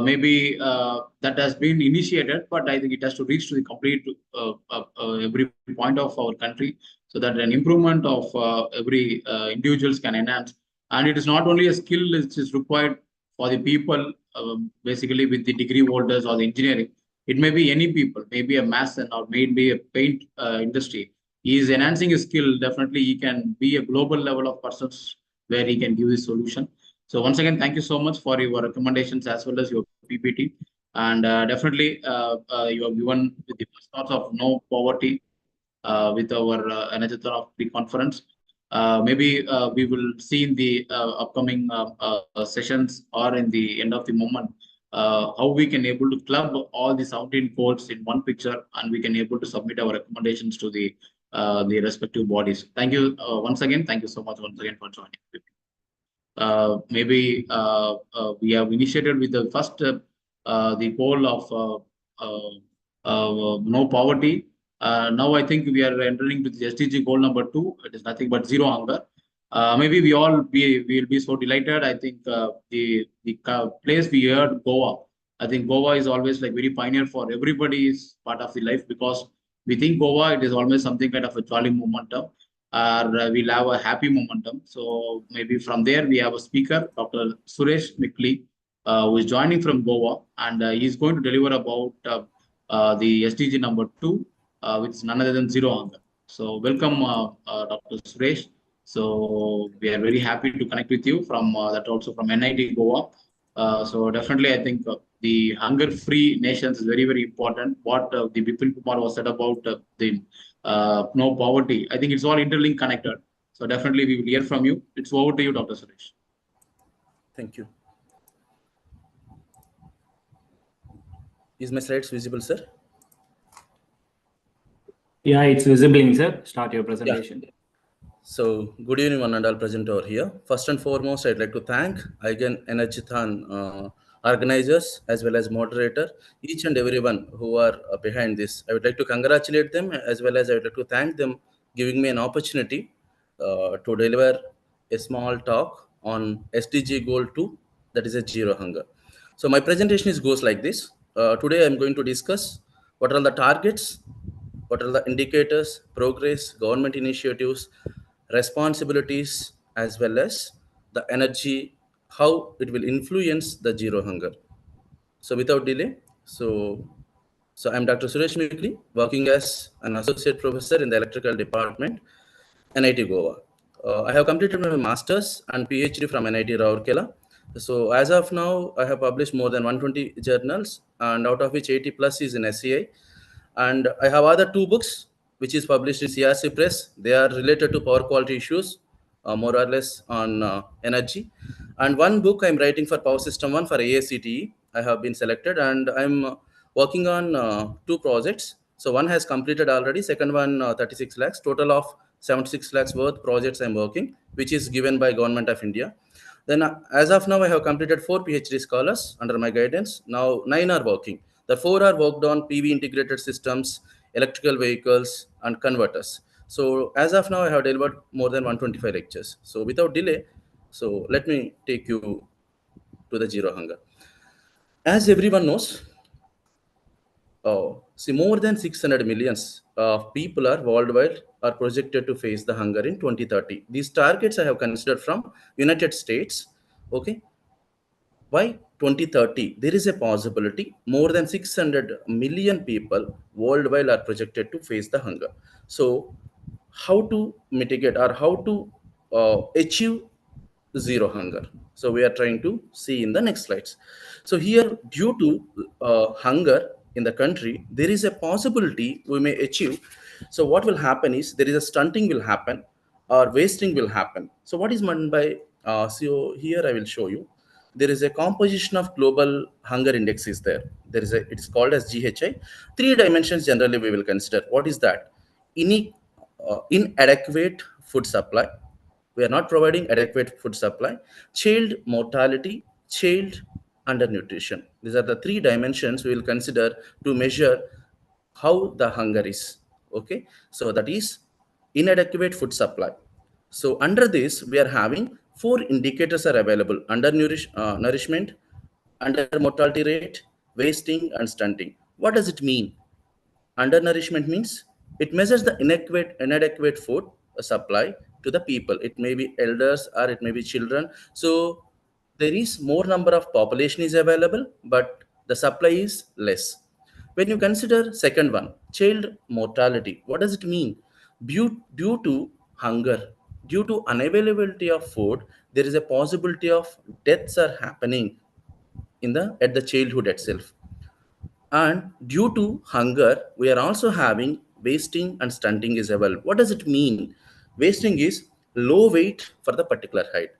Maybe that has been initiated, but I think it has to reach to the complete every point of our country, so that an improvement of every individuals can enhance. And it is not only a skill which is required for the people, basically with the degree holders or the engineering. It may be any people, maybe a mason or maybe a paint industry. He is enhancing his skill. Definitely, he can be a global level of persons where he can give his solution. So once again, thank you so much for your recommendations as well as your PPT. And definitely, you have given with the thoughts of no poverty with our Energathon of the conference. Maybe we will see in the upcoming sessions or in the end of the moment how we can able to club all the 17 codes in one picture, and we can able to submit our recommendations to the respective bodies. Thank you once again. Thank you so much once again for joining. Maybe we have initiated with the first the goal of no poverty. Now I think we are entering to the SDG goal number 2. It is nothing but zero hunger. Maybe we all will be so delighted. I think the place we heard Goa. I think Goa is always like very pioneer for everybody's part of the life, because we think Goa, it is always something kind of a jolly momentum, or we'll have a happy momentum. So maybe from there, we have a speaker, Dr. Suresh Mikli, who is joining from Goa, and he's going to deliver about the SDG number 2, which is none other than zero hunger. So welcome, Dr. Suresh. So we are very happy to connect with you from that also from NIT Goa. So definitely, I think the hunger-free nations is very, very important. What the Bipin Kumar was said about the no poverty, I think it's all interlinked connected. So definitely, we will hear from you. It's over to you, Dr. Suresh. Thank you. Is my slides visible, sir? Yeah, it's visible, sir. Start your Yeah. presentation. So, good evening, one and all present over here. First and foremost, I'd like to thank again Energathon organizers as well as moderator, each and everyone who are behind this. I would like to congratulate them as well as I would like to thank them giving me an opportunity to deliver a small talk on SDG Goal 2, that is a zero hunger. So, my presentation goes like this. Today, I'm going to discuss what are the targets, what are the indicators, progress, government initiatives, responsibilities, as well as the energy, how it will influence the zero hunger. So without delay, so I'm Dr. Suresh Mikli, working as an associate professor in the electrical department, NIT Goa. I have completed my master's and PhD from NIT Rourkela. So as of now, I have published more than 120 journals, and out of which 80 plus is in SCI. And I have other two books which is published in CRC Press. They are related to power quality issues, more or less on energy. And one book I'm writing for Power System 1 for AACTE. I have been selected, and I'm working on two projects. So one has completed already, second one 36 lakhs, total of 76 lakhs worth projects I'm working, which is given by Government of India. Then as of now, I have completed 4 PhD scholars under my guidance. Now 9 are working. The 4 are worked on PV integrated systems, electrical vehicles, and converters. So as of now, I have delivered more than 125 lectures. So without delay, so let me take you to the zero hunger. As everyone knows, see, more than 600 millions of people are worldwide are projected to face the hunger in 2030. These targets I have considered from United States. Okay, by 2030, there is a possibility more than 600 million people worldwide are projected to face the hunger. So, how to mitigate or how to achieve zero hunger? So, we are trying to see in the next slides. So, here, due to hunger in the country, there is a possibility we may achieve. So, what will happen is there is a stunting will happen or wasting will happen. So, what is meant by so here I will show you there is a composition of global hunger index is there. There is a, it's called as GHI. 3 dimensions generally we will consider. What is that? Inadequate food supply. We are not providing adequate food supply. Child mortality, child undernutrition. These are the 3 dimensions we will consider to measure how the hunger is. Okay, so that is inadequate food supply. So under this, we are having 4 indicators are available: nourishment, under mortality rate, wasting, and stunting. What does it mean? Undernourishment means it measures the inadequate food supply to the people. It may be elders or it may be children. So there is more number of population is available, but the supply is less. When you consider second one, child mortality, what does it mean? Due to hunger, due to unavailability of food, there is a possibility of deaths are happening in the at the childhood itself. And due to hunger, we are also having wasting and stunting is available. What does it mean? Wasting is low weight for the particular height.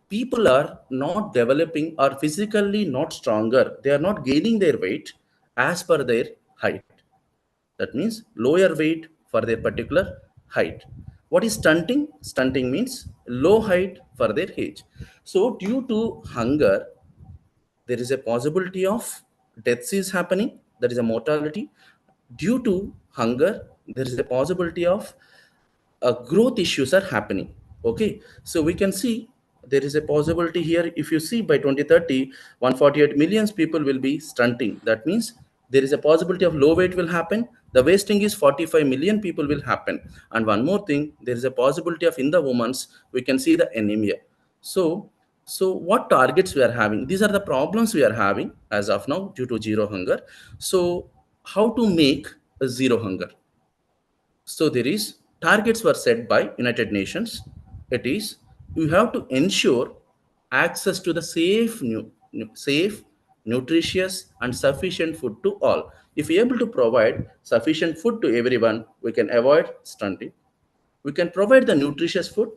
People are not developing or physically not stronger. They are not gaining their weight as per their height. That means lower weight for their particular height. What is stunting? Stunting means low height for their age. So due to hunger, there is a possibility of deaths is happening. There is a mortality. Due to hunger, there is a possibility of growth issues are happening. Okay, so we can see there is a possibility here. If you see by 2030, 148 million people will be stunting. That means there is a possibility of low weight will happen. The wasting is 45 million people will happen. And one more thing, there is a possibility of in the women's, we can see the anemia. So what targets we are having? These are the problems we are having as of now due to zero hunger. So how to make a zero hunger? So there is targets were set by United Nations. It is you have to ensure access to the safe, nutritious, and sufficient food to all. If we are able to provide sufficient food to everyone, we can avoid stunting. We can provide the nutritious food,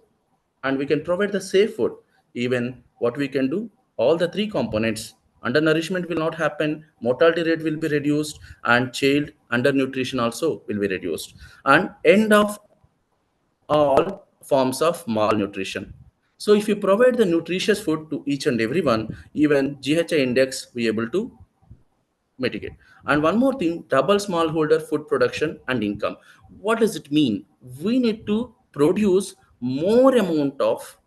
and we can provide the safe food. Even what we can do, all the three components, undernourishment will not happen, mortality rate will be reduced, and child undernutrition also will be reduced, and end of all forms of malnutrition. So if you provide the nutritious food to each and everyone, even GHI index we able to mitigate. And one more thing, double smallholder food production and income. What does it mean? We need to produce more amount of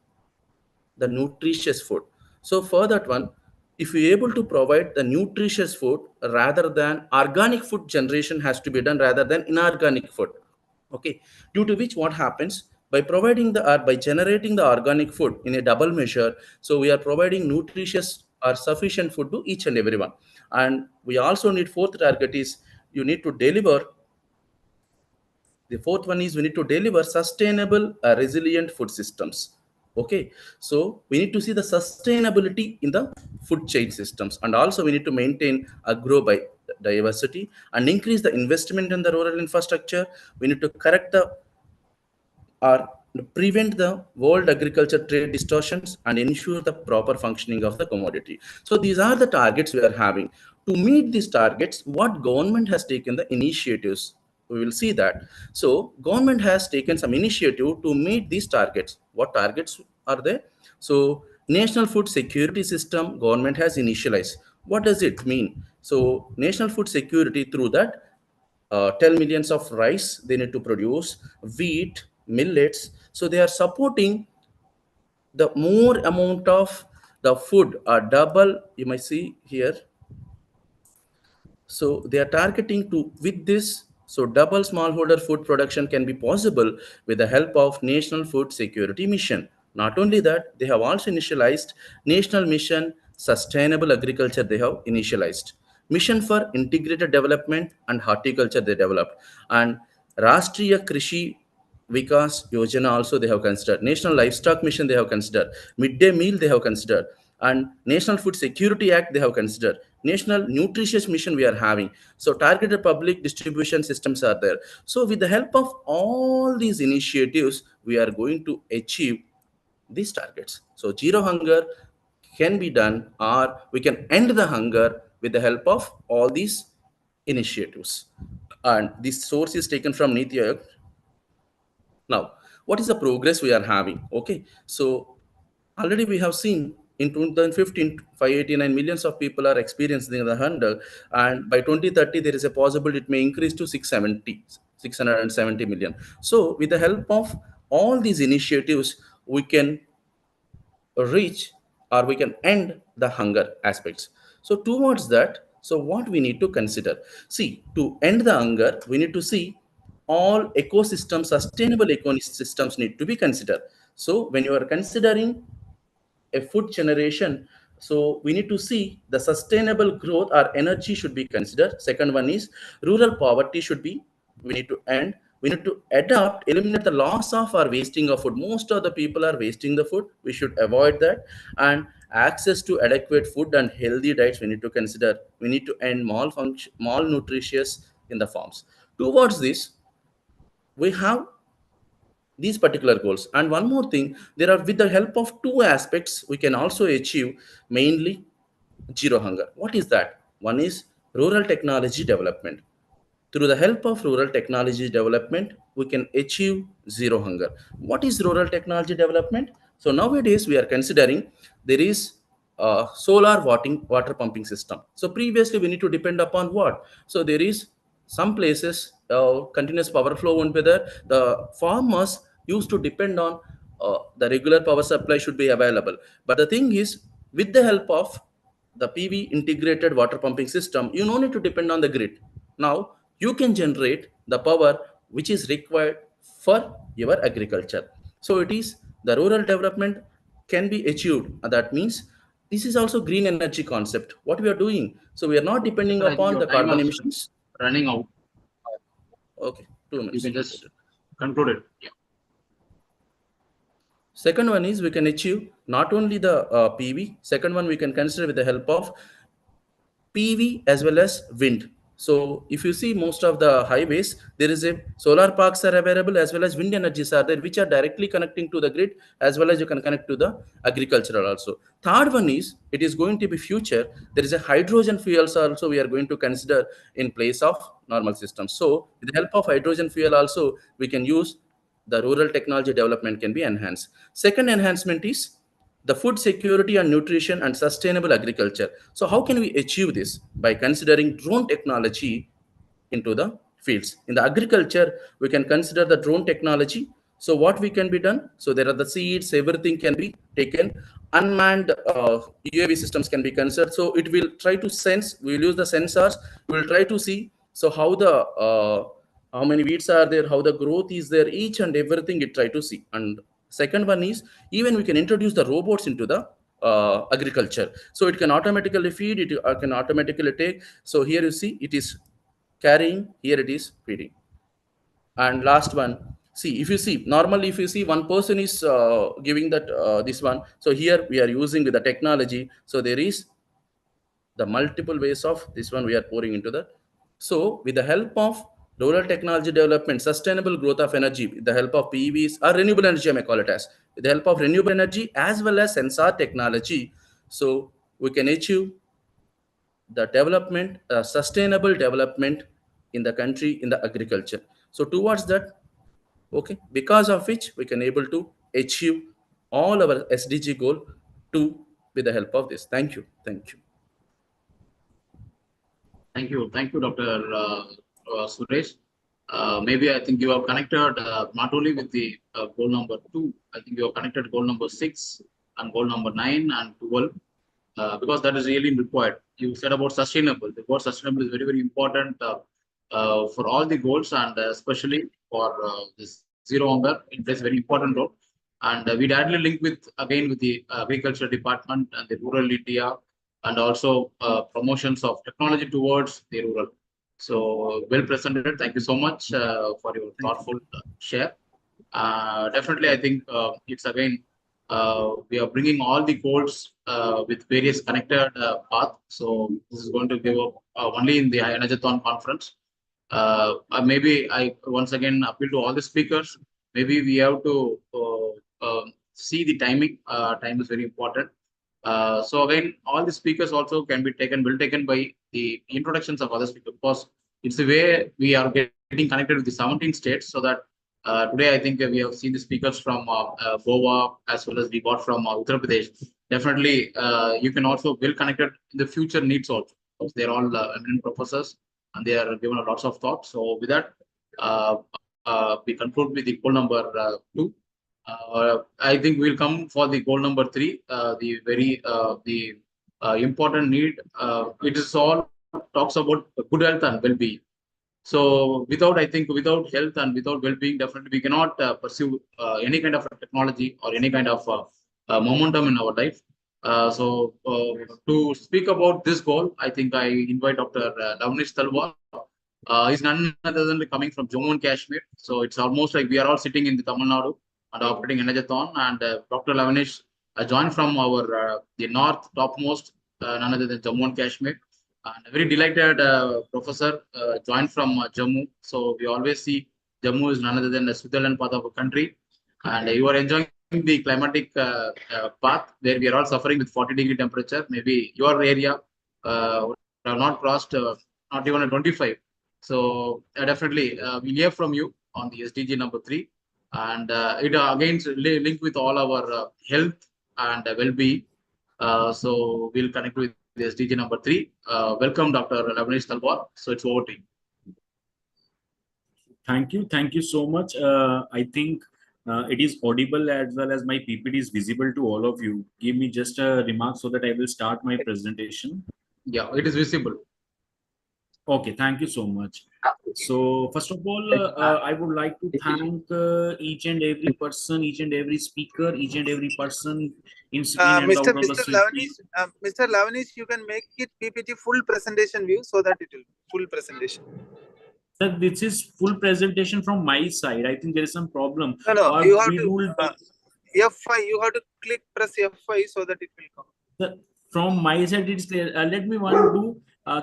the nutritious food. So for that one, if we able to provide the nutritious food rather than organic food generation has to be done rather than inorganic food. Okay, due to which what happens by providing the or by generating the organic food in a double measure, so we are providing nutritious or sufficient food to each and everyone. And we also need fourth target is you need to deliver the fourth one is we need to deliver sustainable, resilient food systems. Okay, so we need to see the sustainability in the food chain systems, and also we need to maintain agro diversity and increase the investment in the rural infrastructure. We need to correct the or prevent the world agriculture trade distortions and ensure the proper functioning of the commodity. So these are the targets we are having. To meet these targets, what government has taken the initiatives, we will see that. So government has taken some initiative to meet these targets. What targets are there? So national food security system government has initialized. What does it mean? So national food security, through that 10 millions of rice they need to produce, wheat, millets. So they are supporting the more amount of the food are double, you might see here. So they are targeting to with this. So double smallholder food production can be possible with the help of National Food Security Mission. Not only that, they have also initialized National Mission Sustainable Agriculture. They have initialized Mission for Integrated Development and Horticulture. They developed, and Rashtriya Krishi Vikas Yojana also they have considered. National Livestock Mission they have considered. Midday Meal they have considered. And National Food Security Act they have considered. National Nutritious Mission we are having. So targeted public distribution systems are there. So with the help of all these initiatives, we are going to achieve these targets. So zero hunger can be done, or we can end the hunger with the help of all these initiatives. And this source is taken from Niti Aayog. Now, what is the progress we are having? Okay, so already we have seen in 2015, 589 millions of people are experiencing the hunger, and by 2030, there is a possibility it may increase to 670 million. So, with the help of all these initiatives, we can reach or we can end the hunger aspects. So towards that, so what we need to consider, see, to end the hunger we need to see all ecosystems, sustainable ecosystems need to be considered. So when you are considering a food generation, so we need to see the sustainable growth or energy should be considered. Second one is rural poverty should be, we need to end. We need to adapt, eliminate the loss of or wasting of food. Most of the people are wasting the food, we should avoid that. And access to adequate food and healthy diets we need to consider. We need to end malnutritious in the farms. Towards this, we have these particular goals. And one more thing, there are, with the help of two aspects we can also achieve mainly zero hunger. What is that? One is rural technology development. Through the help of rural technology development, we can achieve zero hunger. What is rural technology development? So nowadays we are considering there is a solar water pumping system. So previously we need to depend upon what? So there is some places continuous power flow won't be there. The farmers used to depend on the regular power supply should be available. But the thing is, with the help of the PV integrated water pumping system, you no need to depend on the grid. Now you can generate the power which is required for your agriculture. So it is the rural development can be achieved. That means this is also green energy concept. What we are doing, so we are not depending Sir, I think upon your the time carbon is emissions. running out. Okay, 2 You minutes. can just conclude it. Yeah. Second one is we can achieve not only the PV. Second one we can consider with the help of PV as well as wind. So if you see most of the highways, there is a solar parks are available as well as wind energies are there, which are directly connecting to the grid as well as you can connect to the agricultural also. Third one is it is going to be future. There is a hydrogen fuels also we are going to consider in place of normal systems. So with the help of hydrogen fuel also we can use the rural technology development can be enhanced. Second enhancement is the food security and nutrition and sustainable agriculture. So how can we achieve this? By considering drone technology into the fields. In the agriculture, we can consider the drone technology. So what we can be done? So there are the seeds, everything can be taken. Unmanned UAV systems can be considered. So it will try to sense, we will use the sensors, we will try to see, so how many weeds are there, how the growth is there, each and everything it try to see. And second one is even we can introduce the robots into the agriculture, so it can automatically feed, it can automatically take. So here you see it is carrying, here it is feeding. And last one, see if you see normally if you see one person is giving that this one, so here we are using the technology, so there is the multiple ways of this one we are pouring into that. So with the help of rural technology development, sustainable growth of energy, with the help of PVs or renewable energy, I may call it as, with the help of renewable energy as well as sensor technology, so we can achieve the development, sustainable development in the country, in the agriculture. So towards that, okay, because of which we can able to achieve all our SDG goal to with the help of this. Thank you. Thank you. Thank you, Dr. Suresh. Maybe I think you have connected not only with the goal number 2, I think you have connected goal number 6 and goal number 9 and 12, because that is really required. You said about sustainable. The word sustainable is very, very important for all the goals, and especially for this zero hunger. It plays a very important role. And we directly link with, again, with the agriculture department and the rural India, and also promotions of technology towards the rural. So well presented. Thank you so much for your thoughtful share. Definitely, I think it's again we are bringing all the goals with various connected path. So this is going to give up only in the Energathon conference. Maybe I once again appeal to all the speakers. Maybe we have to see the timing. Time is very important. So again, all the speakers also can be taken, will taken by the introductions of other speakers, because it's the way we are getting connected with the 17 states. So that today I think we have seen the speakers from Goa as well as we got from Uttar Pradesh. Definitely, you can also well connected in the future needs also, because they're all eminent professors and they are given lots of thought. So with that, we conclude with the goal number 2. I think we'll come for the goal number 3, the very important need. It is all talks about good health and well-being. So without, I think, without health and without well-being, definitely we cannot pursue any kind of technology or any kind of momentum in our life. To speak about this goal, I think I invite Dr. Lavnish Talwar. He's none other than coming from Jammu and Kashmir. So it's almost like we are all sitting in the Tamil Nadu and operating Energathon. And Dr. Lavnish joined from our the north topmost, none other than Jammu and Kashmir. And a very delighted professor joined from Jammu. So we always see Jammu is none other than the Switzerland part of a country. And you are enjoying the climatic path where we are all suffering with 40-degree temperature. Maybe your area would have not crossed not even a 25. So definitely we'll hear from you on the SDG number 3. And it again linked with all our health and well-being. So we'll connect with the SDG number 3. Welcome, Dr. Lavnish Talwar. So it's over to you. Thank you so much. I think it is audible as well as my PPT is visible to all of you. Give me just a remark so that I will start my presentation. Yeah, it is visible. Okay, thank you so much. So first of all, I would like to thank each and every person, each and every speaker, each and every person in and Mr. out of the Mr. city. Mr. Lavanish, you can make it PPT full presentation view so that it will full presentation. Sir, this is full presentation from my side. I think there is some problem. No, Or you have we to will. F5. You have to press F5 so that it will come. Sir, from my side, it's clear. Let me one do.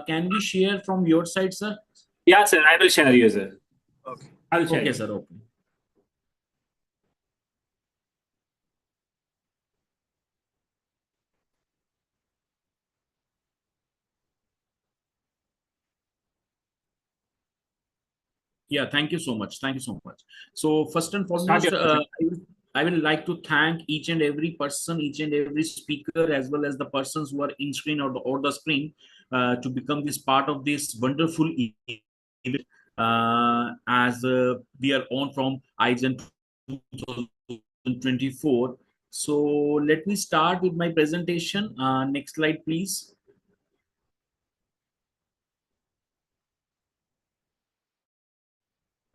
Can we share from your side, sir? Yeah, sir, I will share you, sir. Okay. I'll share Okay, you. sir. Okay. Yeah, thank you so much. Thank you so much. So first and foremost, I will like to thank each and every person, each and every speaker, as well as the persons who are in screen or the screen to become this part of this wonderful event as we are on from IGEN 2024. So let me start with my presentation. Next slide, please.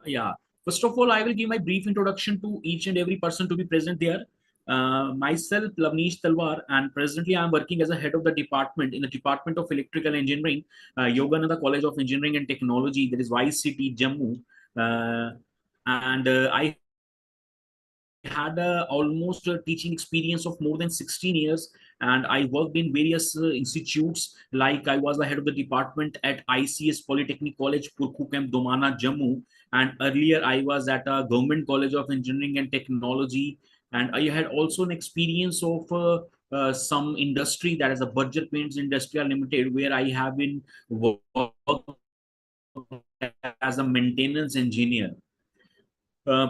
Yeah, first of all, I will give my brief introduction to each and every person to be present there. Myself, Lavnish Talwar, and presently I'm working as a head of the department in the Department of Electrical Engineering, Yogananda College of Engineering and Technology, that is YCT Jammu. And I had almost a teaching experience of more than 16 years, and I worked in various institutes. Like I was the head of the department at ICS Polytechnic College, Purku Camp, Domana, Jammu. And earlier I was at a government college of engineering and technology. And I had also an experience of some industry, that is a Berger Paints Industrial Limited, where I have been worked as a maintenance engineer.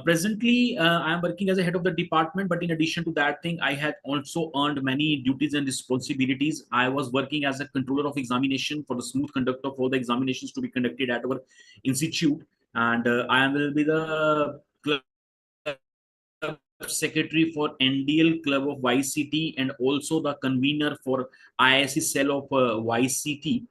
Presently, I am working as a head of the department, but in addition to that thing, I had also earned many duties and responsibilities. I was working as a controller of examination for the smooth conduct of all the examinations to be conducted at our institute, and I will be the club secretary for NDL Club of YCT and also the convener for IISc cell of YCT.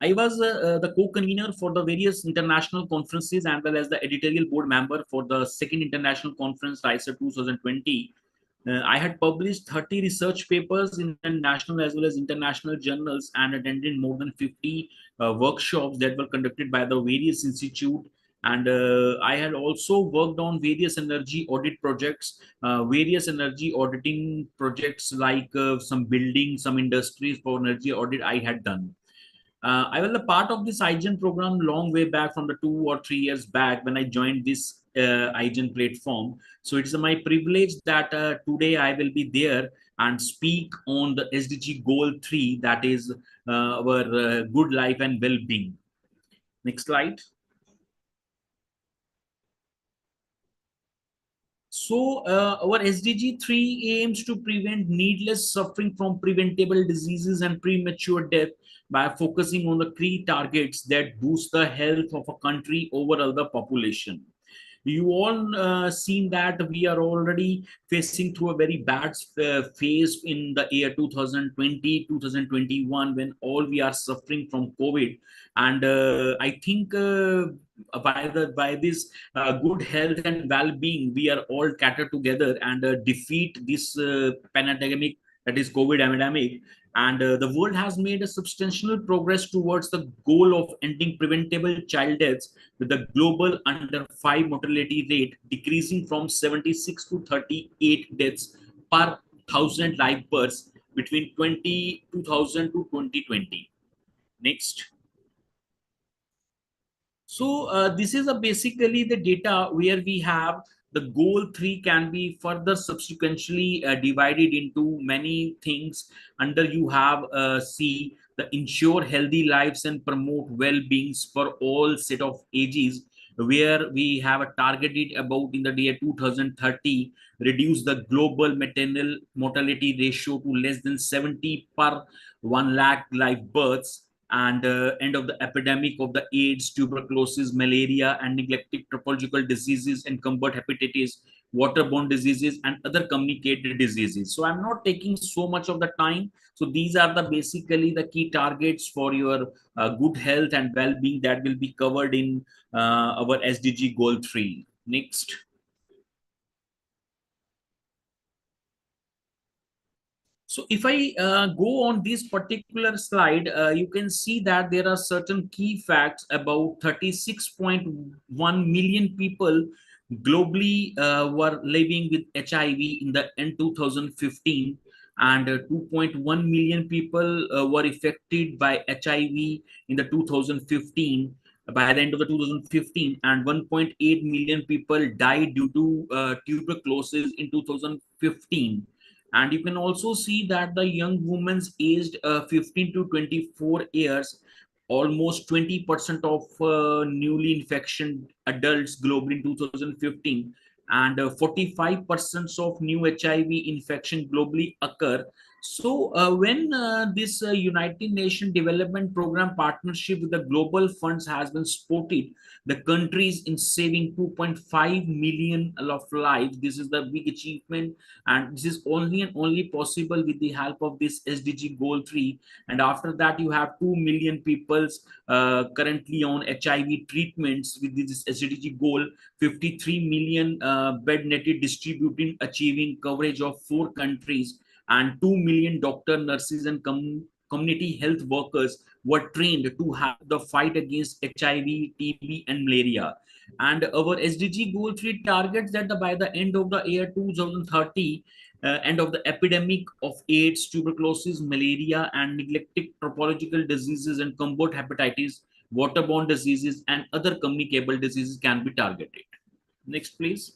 I was the co-convener for the various international conferences and well as the editorial board member for the second international conference, RISA 2020. I had published 30 research papers in national as well as international journals and attended more than 50 workshops that were conducted by the various institute. And I had also worked on various energy audit projects, various energy auditing projects like some buildings, some industries for energy audit I had done. I was a part of this IGEN program long way back from the 2 or 3 years back when I joined this IGEN platform. So it's my privilege that today I will be there and speak on the SDG Goal 3, that is our good life and well-being. Next slide. So our SDG 3 aims to prevent needless suffering from preventable diseases and premature death by focusing on the key targets that boost the health of a country overall the population. You all seen that we are already facing through a very bad phase in the year 2020 2021 when all we are suffering from COVID. And I think by this good health and well-being, we are all cater together and defeat this pandemic, that is COVID epidemic. And the world has made a substantial progress towards the goal of ending preventable child deaths, with the global under 5 mortality rate decreasing from 76 to 38 deaths per 1,000 live births between 2000 to 2020. Next. So this is basically the data where we have the goal 3 can be further subsequently divided into many things. Under you have see the ensure healthy lives and promote well-beings for all set of ages, where we have a targeted about in the year 2030 reduce the global maternal mortality ratio to less than 70 per 1 lakh live births, and end of the epidemic of the AIDS, tuberculosis, malaria, and neglected tropological diseases and combat hepatitis waterborne diseases, and other communicated diseases. So I'm not taking so much of the time. So these are the basically the key targets for your good health and well-being that will be covered in our SDG Goal 3. Next. So if I go on this particular slide, you can see that there are certain key facts about 36.1 million people globally were living with HIV in the end 2015, and 2.1 million people were affected by HIV in the 2015 by the end of the 2015, and 1.8 million people died due to tuberculosis in 2015. And you can also see that the young women aged 15 to 24 years, almost 20% of newly infected adults globally in 2015, and 45% of new HIV infection globally occur. So when this United Nations Development Program partnership with the global funds has been supported, the countries in saving 2.5 million of lives. This is the big achievement, and this is only and only possible with the help of this SDG Goal 3. And after that, you have 2 million people currently on HIV treatments with this SDG goal, 53 million bed netted distributing, achieving coverage of 4 countries, and 2 million doctor, nurses, and community health workers were trained to have the fight against HIV, TB, and malaria. And our SDG Goal 3 targets that by the end of the year 2030, end of the epidemic of AIDS, tuberculosis, malaria, and neglected tropological diseases, and combat hepatitis, waterborne diseases, and other communicable diseases can be targeted. Next, please.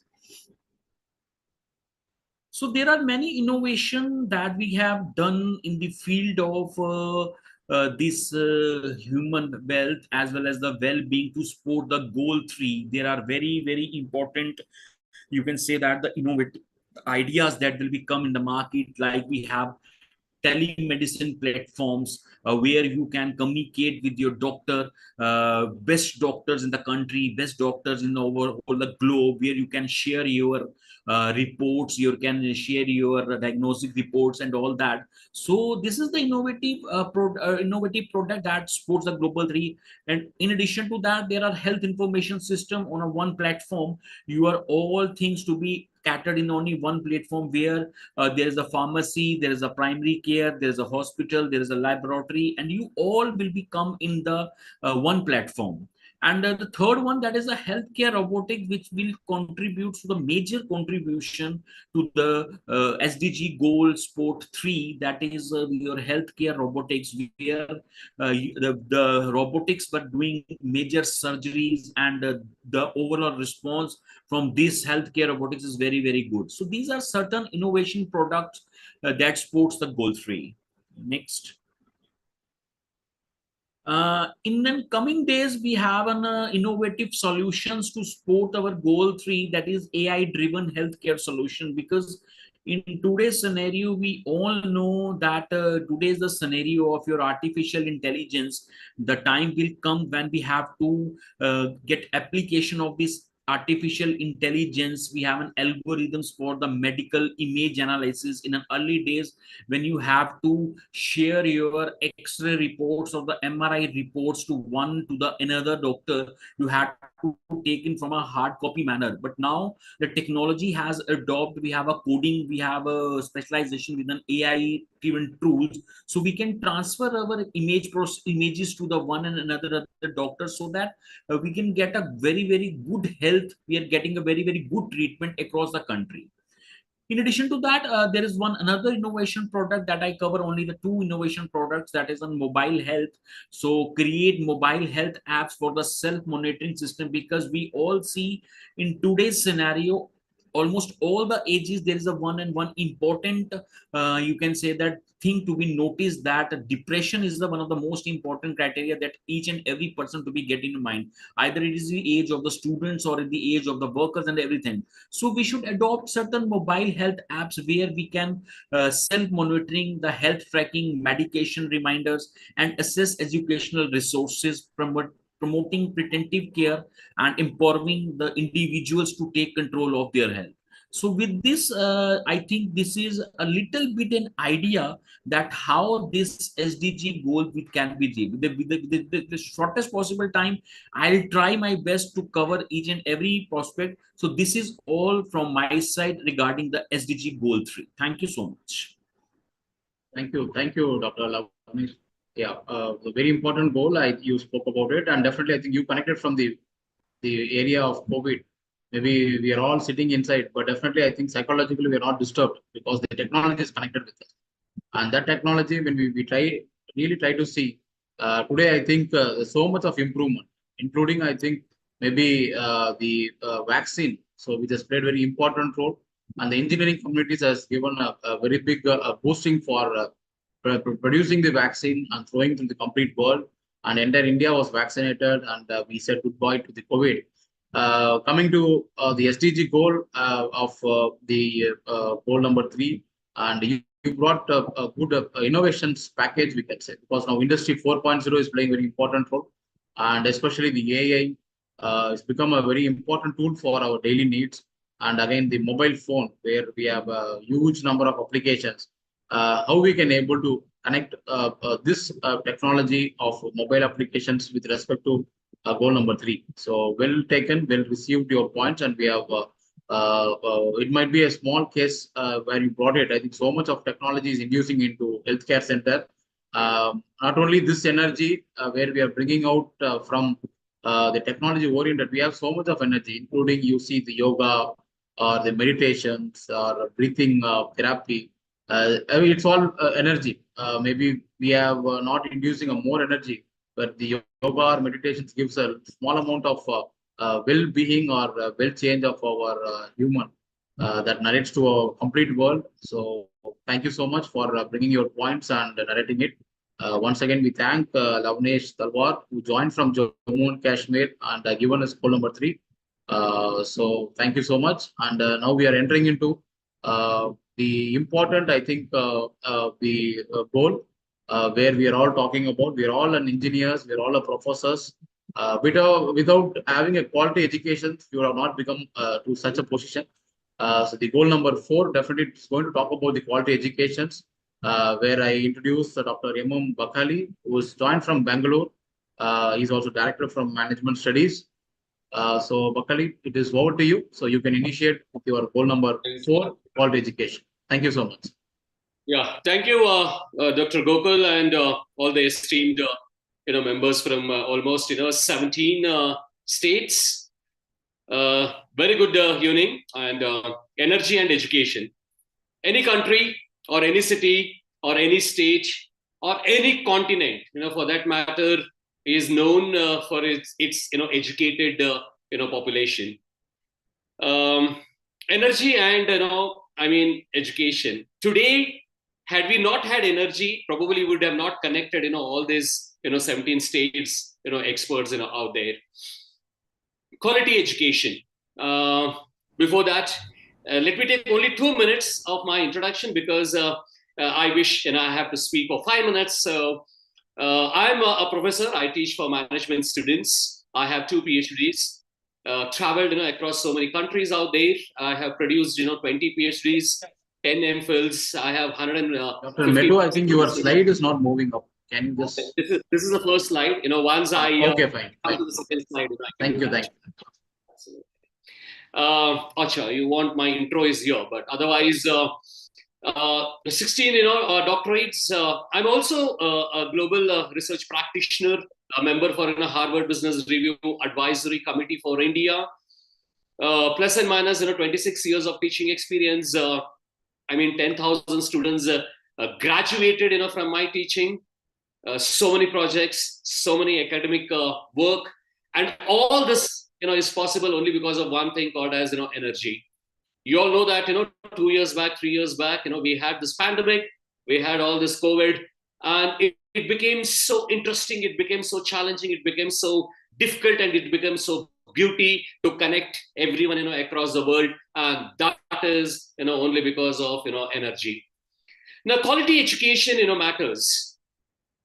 So there are many innovation that we have done in the field of this human wealth as well as the well-being to support the goal 3. There are very, very important, you can say that the innovative ideas that will become in the market, like we have telemedicine platforms where you can communicate with your doctor, best doctors in the country, best doctors in over all the globe, where you can share your reports, you can share your diagnostic reports and all that. So this is the innovative product that supports the global 3. And in addition to that, there are health information system on a one platform. You are all things to be catered in only one platform, where there is a pharmacy, there is a primary care, there is a hospital, there is a laboratory, and you all will become in the one platform. And the third one, that is a healthcare robotic, which will contribute to the major contribution to the SDG goal sport 3, that is your healthcare robotics, where the robotics but doing major surgeries, and the overall response from this healthcare robotics is very, very good. So these are certain innovation products that supports the goal 3. Next. In the coming days, we have an innovative solutions to support our goal 3, that is AI driven healthcare solution. Because in today's scenario, we all know that today is the scenario of your artificial intelligence. The time will come when we have to get application of this artificial intelligence. We have an algorithms for the medical image analysis. In an early days, when you have to share your x-ray reports or the MRI reports to one to the another doctor, you had to take in from a hard copy manner. But now the technology has adopted, we have a coding, we have a specialization with an AI driven tools, so we can transfer our images to the one and another doctor, so that we can get a very, very good health. We are getting a very, very good treatment across the country. In addition to that, there is one another innovation product that I cover, only the 2 innovation products, that is on mobile health. So create mobile health apps for the self-monitoring system, because we all see in today's scenario, almost all the ages, there is a one important, you can say that thing to be noticed, that depression is the one of the most important criteria that each and every person to be getting in mind. Either it is the age of the students or the age of the workers and everything. So we should adopt certain mobile health apps where we can self-monitoring the health tracking, medication reminders, and assess educational resources, promoting preventive care and empowering the individuals to take control of their health. So with this, I think this is a little bit an idea that how this SDG goal can be achieved. The shortest possible time, I'll try my best to cover each and every prospect. So this is all from my side regarding the SDG goal 3. Thank you so much. Thank you, Dr. Lavnish. Yeah, a very important goal. You spoke about it, and definitely, I think you connected from the area of COVID. Maybe we are all sitting inside, but definitely, I think psychologically we are not disturbed because the technology is connected with us. And that technology, when we really try to see today, I think there's so much of improvement, including I think maybe the vaccine, so which has played a very important role, and the engineering communities has given a very big boosting for producing the vaccine and throwing to the complete world. And entire India was vaccinated, and we said goodbye to the COVID. Coming to the SDG goal of the goal number 3, and you brought a good innovations package, we can say, because now Industry 4.0 is playing a very important role, and especially the AI has become a very important tool for our daily needs. And again, the mobile phone, where we have a huge number of applications, how we can able to connect this technology of mobile applications with respect to goal number 3. So well taken, well received your points, and we have it might be a small case where you brought it. I think so much of technology is inducing into healthcare center. Not only this energy where we are bringing out from the technology oriented, we have so much of energy, including you see the yoga or the meditations or breathing therapy. I mean, it's all energy. Maybe we have not inducing a more energy, but the yoga or meditations gives a small amount of well-being or well-change of our human that narrates to a complete world. So thank you so much for bringing your points and narrating it. Once again, we thank Lavnesh Talwar, who joined from Jammu and Kashmir and given us goal number 3. So thank you so much. And now we are entering into the important, I think, the goal where we are all talking about. We are all an engineers, we are all a professors. Without having a quality education, you have not become to such a position. So the goal number 4 definitely is going to talk about the quality educations, where I introduced Dr. M. Bakali, who is joined from Bangalore. He's also director from management studies. So Bakali, it is over to you. So you can initiate with your goal number 4, quality education. Thank you so much. Yeah, thank you, Dr. Gokul, and all the esteemed members from almost 17 states. Very good evening, and energy and education. Any country or any city or any state or any continent, for that matter, is known for its educated population. Energy and education. Today, had we not had energy, probably would have not connected all these 17 states experts out there. Quality education. Before that, let me take only 2 minutes of my introduction, because I wish I have to speak for 5 minutes. So I'm a professor. I teach for management students. I have 2 PhDs. Traveled across so many countries out there. I have produced 20 PhDs, 10 MPhils. I have 150. Dr. Metu, I think your slide is not moving up. Can you just? This is the first slide. Once I okay, fine. come to the second slide. Thank you. Acha, you want my intro is here, but otherwise, 16 doctorates. I'm also a global research practitioner, a member for Harvard Business Review Advisory Committee for India. Plus and minus 26 years of teaching experience. 10,000 students graduated from my teaching. So many projects, so many academic work, and all this is possible only because of one thing called as energy. You all know that 2 years back, 3 years back, we had this pandemic, we had all this COVID, and it became so interesting, it became so challenging, it became so difficult, and it became so beauty to connect everyone across the world, and that is only because of energy. Now, quality education matters.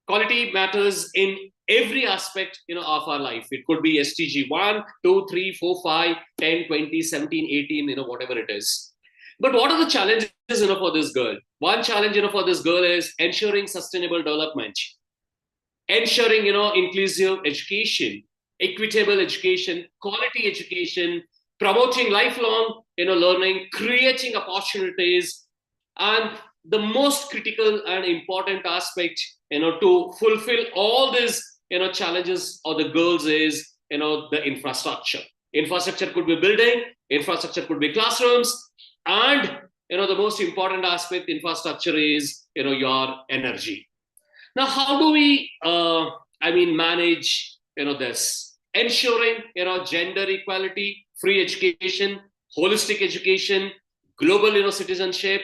Quality matters in every aspect of our life. It could be SDG 1, 2, 3, 4, 5, 10, 20, 17, 18, whatever it is. But what are the challenges, for this girl? One challenge, for this girl is ensuring sustainable development, ensuring, inclusive education, equitable education, quality education, promoting lifelong, learning, creating opportunities, and the most critical and important aspect, to fulfill all these, challenges or the goals is, the infrastructure. Infrastructure could be building, infrastructure could be classrooms, and, the most important aspect, infrastructure is, your energy. Now, how do we, manage, this? Ensuring, gender equality, free education, holistic education, global, citizenship.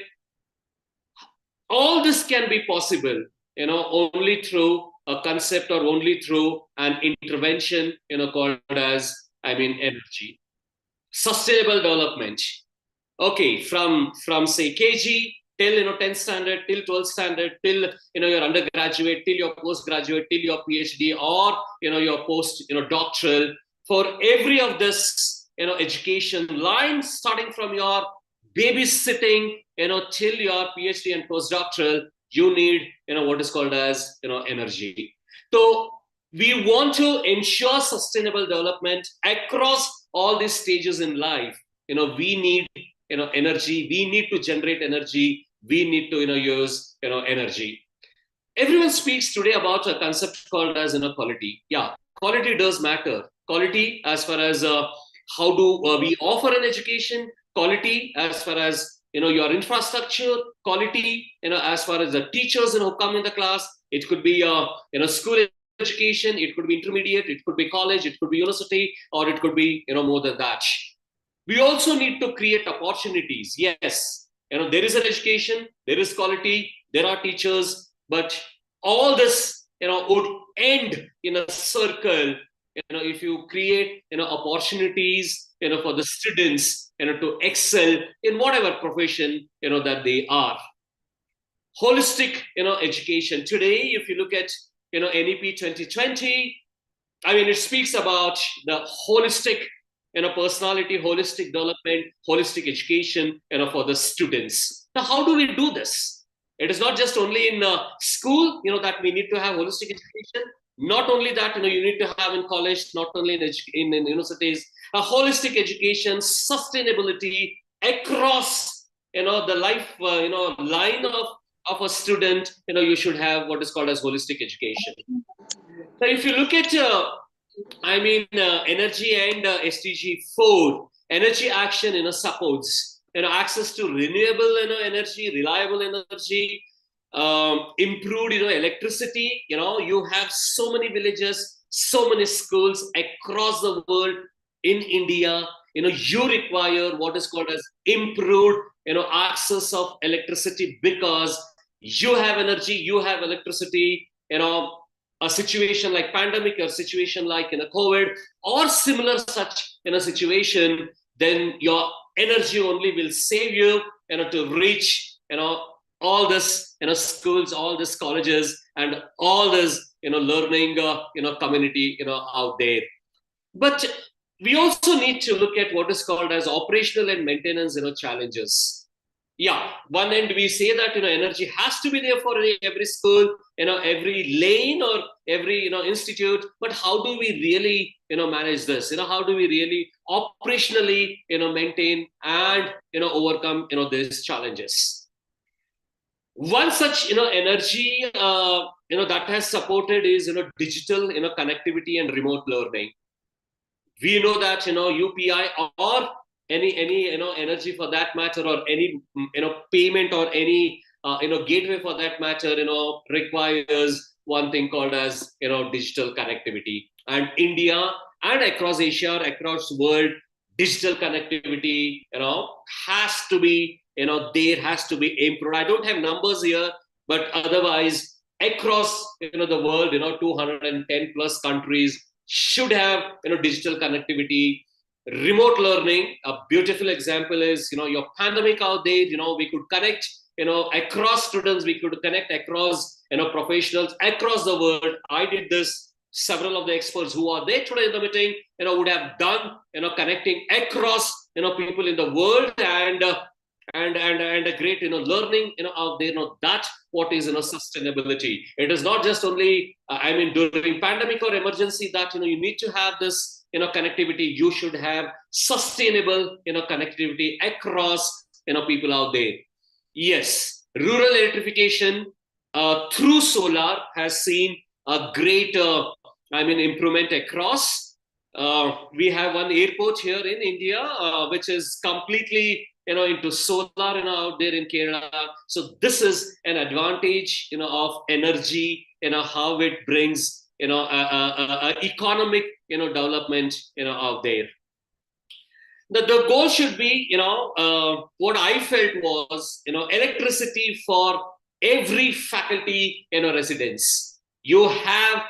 All this can be possible, only through a concept or only through an intervention, called as, energy. Sustainable development. Okay, from say KG till 10th standard, till 12th standard, till your undergraduate, till your postgraduate, till your PhD, or your post doctoral. For every of this education line, starting from your babysitting till your PhD and postdoctoral, you need what is called as energy. So we want to ensure sustainable development across all these stages in life. We need energy. We need to generate energy. We need to use energy. Everyone speaks today about a concept called as quality. Yeah, quality does matter. Quality as far as how do we offer an education, quality as far as your infrastructure, quality as far as the teachers who come in the class. It could be school education, it could be intermediate, it could be college, it could be university, or it could be more than that. We also need to create opportunities. Yes, there is an education, there is quality, there are teachers, but all this would end in a circle if you create opportunities for the students to excel in whatever profession that they are. Holistic education. Today, if you look at NEP 2020, it speaks about the holistic personality, holistic development, holistic education for the students. Now, how do we do this? It is not just only in school that we need to have holistic education. Not only that, you need to have in college, not only in universities, a holistic education, sustainability across the life line of a student. You should have what is called as holistic education. So if you look at energy and SDG 4, energy action supports access to renewable energy, reliable energy, improved electricity. You have so many villages, so many schools across the world. In India, you require what is called as improved access of electricity, because you have energy, you have electricity. A situation like pandemic, or situation like COVID, or similar such situation, then your energy only will save you to reach all this schools, all these colleges, and all this learning community out there. But we also need to look at what is called as operational and maintenance challenges. Yeah, one end we say that energy has to be there for every school, every lane, or every institute. But how do we really manage this? How do we really operationally maintain and overcome these challenges? One such energy that has supported is digital connectivity and remote learning. We know that UPI or any energy for that matter, or any payment, or any gateway for that matter requires one thing called as digital connectivity. And India and across Asia, across the world, digital connectivity has to be there has to be improved. I don't have numbers here, but otherwise across the world 210 plus countries should have digital connectivity. Remote learning, a beautiful example is your pandemic out there. We could connect across students, we could connect across professionals across the world. I did this. Several of the experts who are there today in the meeting would have done connecting across people in the world, and and a great learning out there, that what is sustainability. It is not just only I mean during pandemic or emergency that you need to have this connectivity. You should have sustainable connectivity across people out there. Yes, rural electrification through solar has seen a great improvement across. We have one airport here in India which is completely into solar out there in Kerala. So this is an advantage of energy, how it brings economic development out there. The goal should be, what I felt was, electricity for every faculty, residence. You have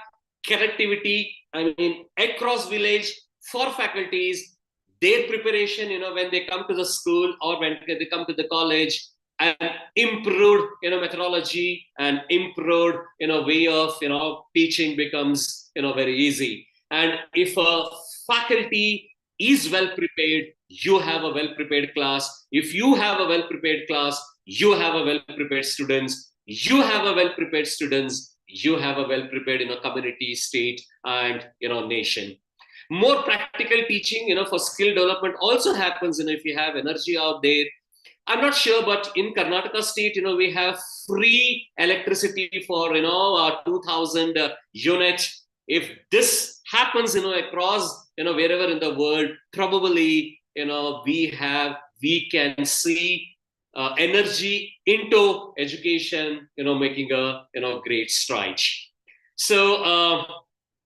connectivity, I mean, across village for faculties, their preparation, when they come to the school or when they come to the college, and improved, methodology and improved, way of, teaching becomes, very easy. And if a faculty is well prepared, you have a well prepared class. If you have a well prepared class, you have a well prepared students. You have a well prepared students. You have a well prepared community, state, and nation. More practical teaching for skill development also happens if you have energy out there. I'm not sure, but in Karnataka state, we have free electricity for 2,000 units. If this happens, across wherever in the world, probably we can see energy into education, making a great stride. So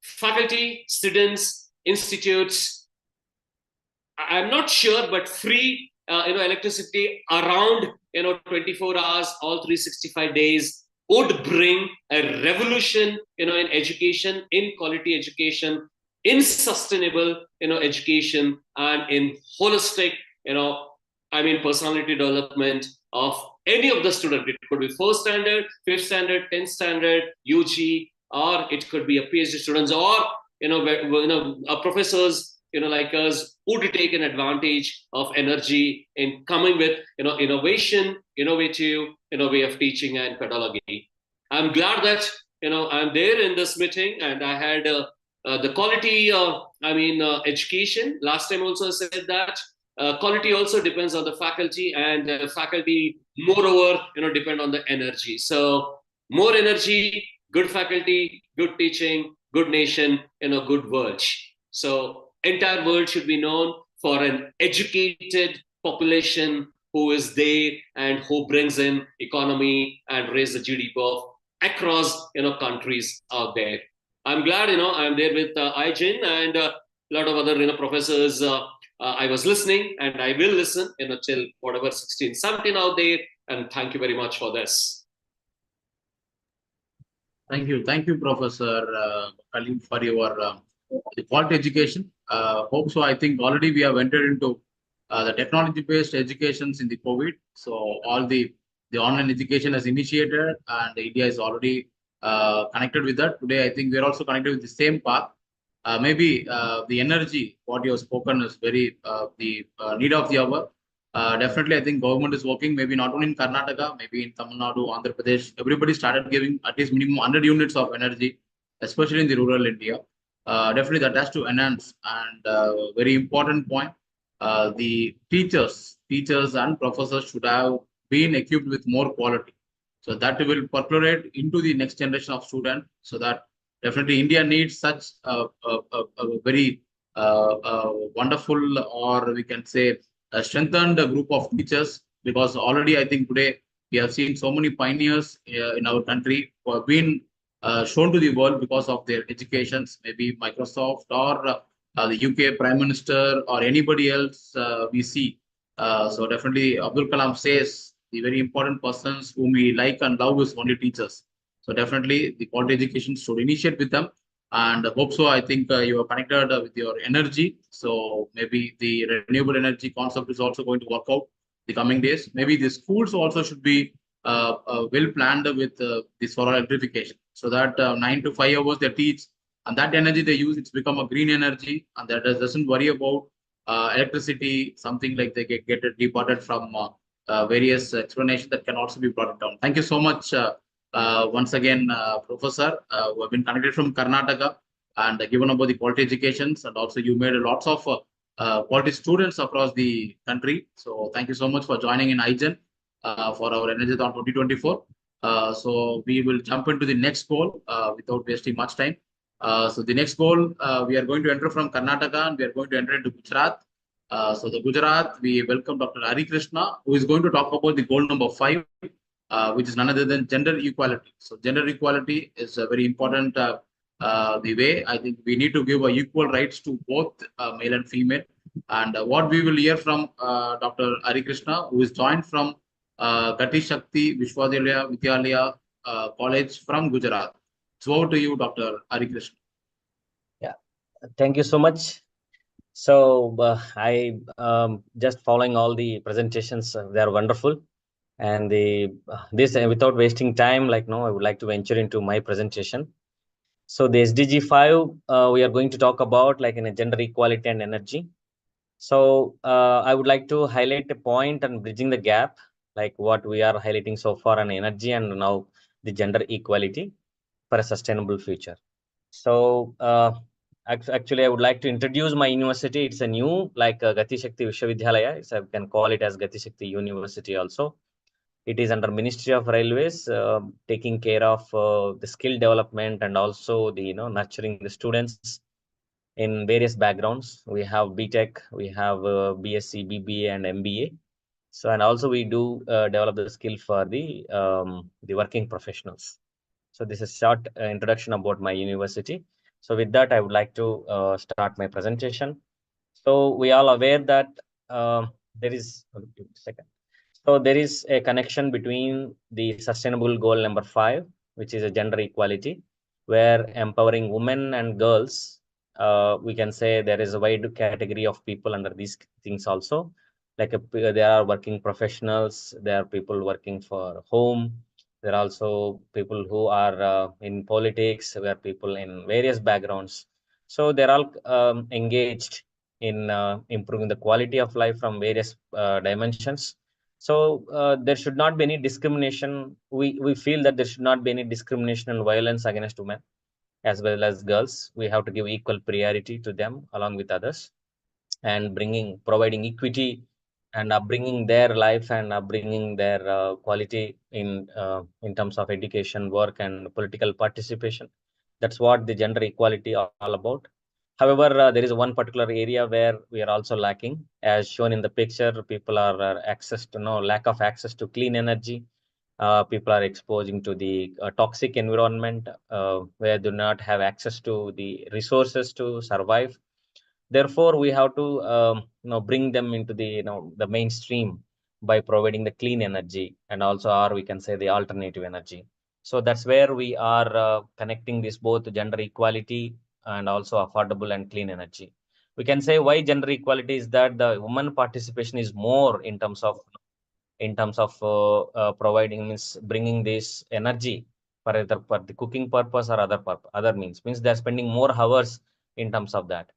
faculty, students, institutes, I'm not sure, but free electricity around 24 hours, all 365 days would bring a revolution in education, in quality education, in sustainable education, and in holistic personality development of any of the student. It could be 4th standard, 5th standard, 10th standard, UG, or it could be a PhD students, or professors like us would take an advantage of energy in coming with innovation, innovative way of teaching and pedagogy. I'm glad that I'm there in this meeting, and I had the quality education. Last time also I said that quality also depends on the faculty, and faculty moreover depend on the energy. So more energy, good faculty, good teaching, good nation, good world. So entire world should be known for an educated population who is there and who brings in economy and raise the GDP of across countries out there. I'm glad I'm there with Aijin and a lot of other professors. I was listening, and I will listen till whatever 16, 17 out there. And thank you very much for this. Thank you, Professor Khalil, for your quality education. Hope so. I think already we have entered into the technology-based educations in the COVID. So all the online education has initiated, and India is already connected with that. Today, I think we are also connected with the same path. Maybe the energy, what you have spoken, is very the need of the hour. Definitely, I think government is working, maybe not only in Karnataka, maybe in Tamil Nadu, Andhra Pradesh. Everybody started giving at least minimum 100 units of energy, especially in the rural India. Definitely that has to enhance. And very important point, the teachers and professors should have been equipped with more quality. So that will percolate into the next generation of students, so that definitely India needs such a very wonderful, or we can say a strengthened group of teachers, because already I think today we have seen so many pioneers in our country who have been shown to the world because of their educations, maybe Microsoft or the UK Prime Minister or anybody else we see. So definitely Abdul Kalam says the very important persons whom we like and love is only teachers. So definitely the quality education should initiate with them. And hope so. I think you are connected with your energy. So maybe the renewable energy concept is also going to work out the coming days. Maybe the schools also should be well planned with the solar electrification, so that 9 to 5 hours they teach, and that energy they use, it's become a green energy, and that doesn't worry about electricity, something like they get it departed from various explanations that can also be brought down. Thank you so much once again, Professor, who have been connected from Karnataka and given about the quality educations, and also you made lots of quality students across the country. So thank you so much for joining in IGEN for our Energathon 2024. So we will jump into the next goal without wasting much time. So the next goal, we are going to enter from Karnataka and we are going to enter into Gujarat. So the Gujarat, we welcome Dr. Hari Krishna, who is going to talk about the goal number 5, which is none other than gender equality. So gender equality is very important. The way I think we need to give equal rights to both male and female. And what we will hear from Dr. Hari Krishna, who is joined from Gati Shakti Vidyalaya College from Gujarat. So over to you, Dr. Hari Krishna. Yeah, thank you so much. So I just following all the presentations. They are wonderful, and this without wasting time, I would like to venture into my presentation. So the SDG 5, we are going to talk about in a gender equality and energy. So I would like to highlight a point on bridging the gap, like what we are highlighting so far on energy and now the gender equality for a sustainable future. So actually, I would like to introduce my university. It's a new, Gati Shakti Vishwavidyalaya. So I can call it as Gati Shakti University also. It is under Ministry of Railways, taking care of the skill development and also the nurturing the students in various backgrounds. We have BTech, we have BSc, BBA, and MBA. So and also we do develop the skill for the working professionals. So this is short introduction about my university. So with that, I would like to start my presentation. So we all aware that there is second. So there is a connection between the sustainable goal number 5, which is a gender equality, where empowering women and girls, we can say there is a wide category of people under these things also. There are working professionals, there are people working for home, there are also people who are in politics, there are people in various backgrounds. So they're all engaged in improving the quality of life from various dimensions. So there should not be any discrimination. We feel that there should not be any discrimination and violence against women as well as girls. We have to give equal priority to them along with others, and providing equity and upbringing their life and upbringing their quality in terms of education, work, and political participation. That's what the gender equality are all about. However, there is one particular area where we are also lacking. As shown in the picture, people are lack of access to clean energy. People are exposing to the toxic environment where do not have access to the resources to survive. Therefore, we have to bring them into the mainstream by providing the clean energy and also, or we can say, the alternative energy. So that's where we are connecting this both gender equality and also affordable and clean energy. We can say why gender equality is that the woman participation is more in terms of providing, means bringing this energy for either for the cooking purpose or other means they're spending more hours in terms of that.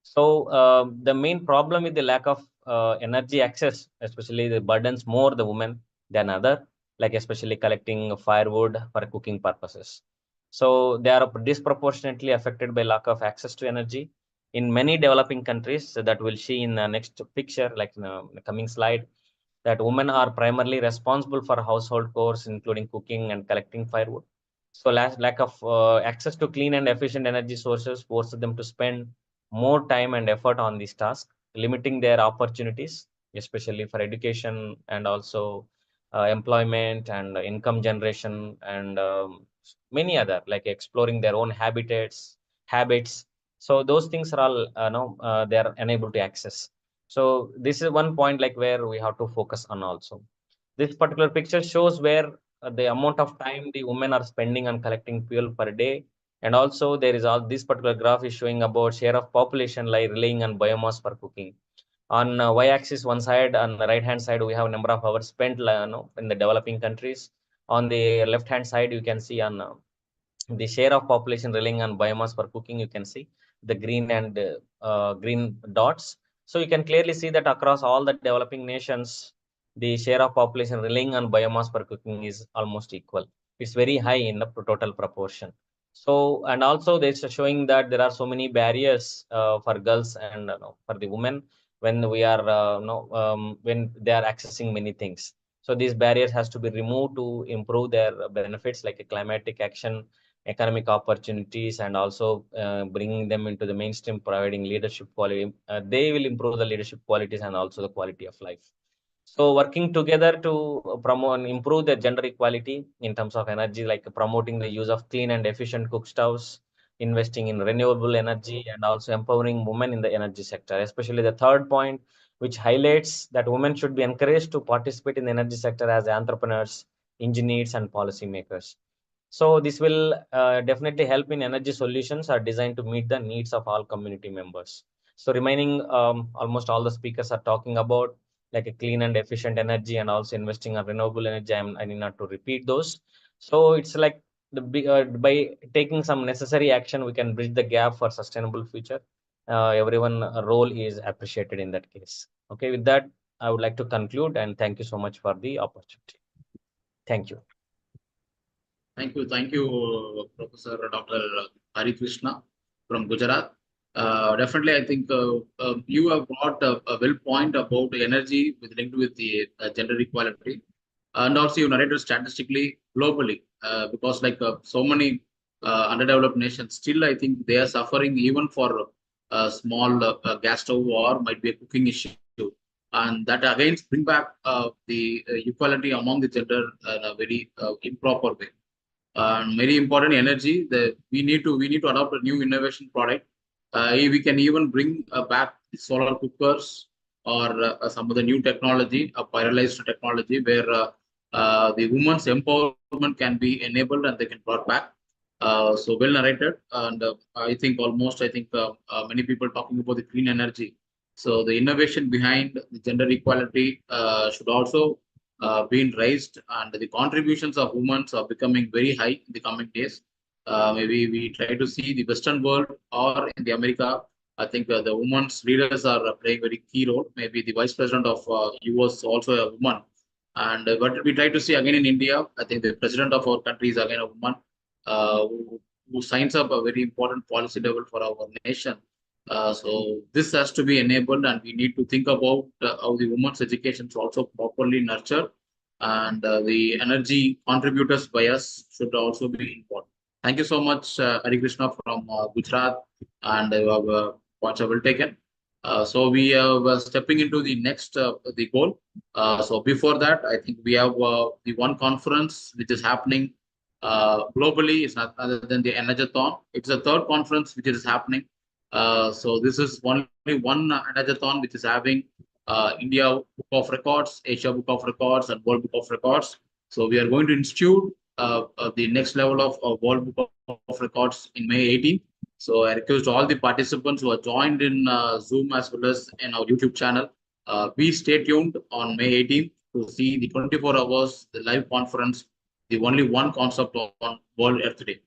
So the main problem with the lack of energy access, especially the burdens more the women than other, like especially collecting firewood for cooking purposes. So they are disproportionately affected by lack of access to energy. In many developing countries, that we'll see in the next picture, like in the coming slide, that women are primarily responsible for household chores, including cooking and collecting firewood. So lack of access to clean and efficient energy sources forces them to spend more time and effort on this task, limiting their opportunities, especially for education and also employment and income generation and many other, like exploring their own habits. So those things are all they are unable to access. So this is one point where we have to focus on also. This particular picture shows where the amount of time the women are spending on collecting fuel per day. And also there is this particular graph is showing about share of population relying on biomass for cooking. On y-axis one side, on the right hand side, we have number of hours spent in the developing countries. On the left hand side, you can see on the share of population relying on biomass for cooking. You can see the green and green dots. So you can clearly see that across all the developing nations, the share of population relying on biomass for cooking is almost equal. It's very high in the total proportion. So, and also it's showing that there are so many barriers for girls and for the women when we are when they are accessing many things. So these barriers has to be removed to improve their benefits like a climatic action, economic opportunities, and also bringing them into the mainstream, providing leadership quality. They will improve the leadership qualities and also the quality of life. So working together to promote and improve the gender equality in terms of energy, like promoting the use of clean and efficient cook stoves, investing in renewable energy, and also empowering women in the energy sector. Especially the third point, which highlights that women should be encouraged to participate in the energy sector as entrepreneurs, engineers, and policymakers. So this will definitely help in energy solutions are designed to meet the needs of all community members. So remaining, almost all the speakers are talking about like a clean and efficient energy and also investing on renewable energy. I need not to repeat those. So it's like by taking some necessary action, we can bridge the gap for sustainable future. Everyone role is appreciated in that case. Okay, with that, I would like to conclude and thank you so much for the opportunity. Thank you. Thank you, Professor Dr. Hari Krishna from Gujarat. Definitely, I think you have brought a well point about the energy with linked with the gender equality, and also you narrated statistically globally because like so many underdeveloped nations still I think they are suffering even for a small gas stove or might be a cooking issue, and that again bring back the equality among the gender in a very improper way. And very important energy that we need to adopt a new innovation product. We can even bring back the solar cookers or some of the new technology, a pyrolyzed technology where the women's empowerment can be enabled and they can brought back. So well narrated, and I think many people talking about the clean energy. So the innovation behind the gender equality should also been raised, and the contributions of women are becoming very high in the coming days. Maybe we try to see the Western world or in the America. I think the women's leaders are playing very key role. Maybe the vice president of US also a woman, and but we try to see again in India. I think the president of our country is again a woman who signs up a very important policy level for our nation. So this has to be enabled, and we need to think about how the women's education should also properly nurtured, and the energy contributors by us should also be important. Thank you so much, Hari Krishna from Gujarat, and you have points well taken. So we are stepping into the next the goal. So before that, I think we have the one conference which is happening globally. It's not other than the Energathon. It's the third conference which is happening. So this is only one Energathon which is having India Book of Records, Asia Book of Records, and World Book of Records. So we are going to institute the next level of World Book of Records in May 18th. So I request all the participants who are joined in Zoom as well as in our YouTube channel, please stay tuned on May 18th to see the 24 hours, the live conference, the only one concept on World Earth Day.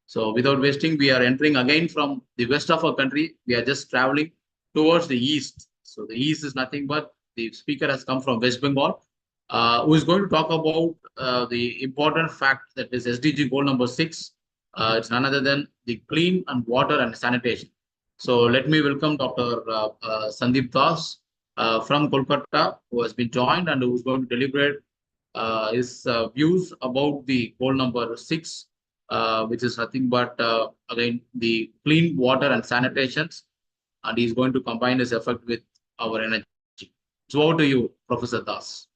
So without wasting, we are entering again from the west of our country. We are just traveling towards the east. So the east is nothing but the speaker has come from West Bengal, who is going to talk about the important fact that is SDG goal number 6. It's none other than the clean and water and sanitation. So let me welcome Dr. Sandeep Das from Kolkata, who has been joined and who is going to deliberate his views about the goal number 6, which is nothing but again the clean water and sanitations, and he's going to combine his effect with our energy. So over to you, Professor Das.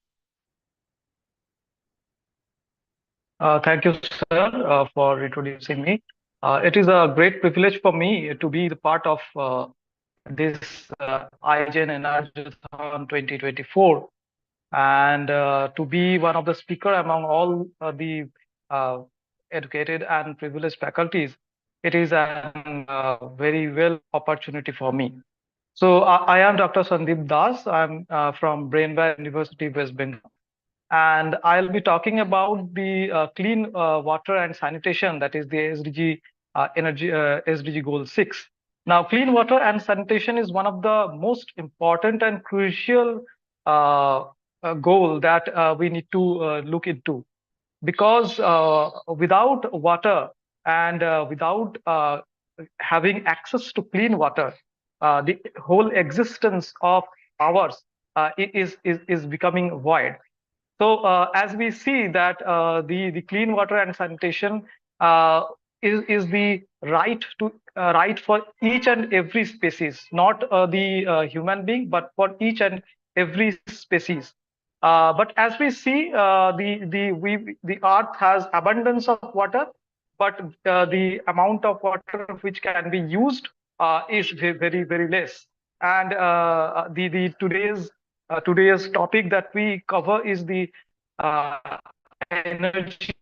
Thank you, sir, for introducing me. It is a great privilege for me to be the part of this iGen Energathon 2024, and to be one of the speaker among all the educated and privileged faculties. It is a very well opportunity for me. So I am Dr. Sandeep Das. I'm from Brainware University, West Bengal. And I'll be talking about the clean water and sanitation, that is the SDG goal 6. Now, clean water and sanitation is one of the most important and crucial goal that we need to look into, because without water and without having access to clean water, the whole existence of ours is becoming void. So as we see that the clean water and sanitation is the right for each and every species, not the human being, but for each and every species. But as we see, the earth has abundance of water, but the amount of water which can be used is very less. And the today's topic that we cover is the energy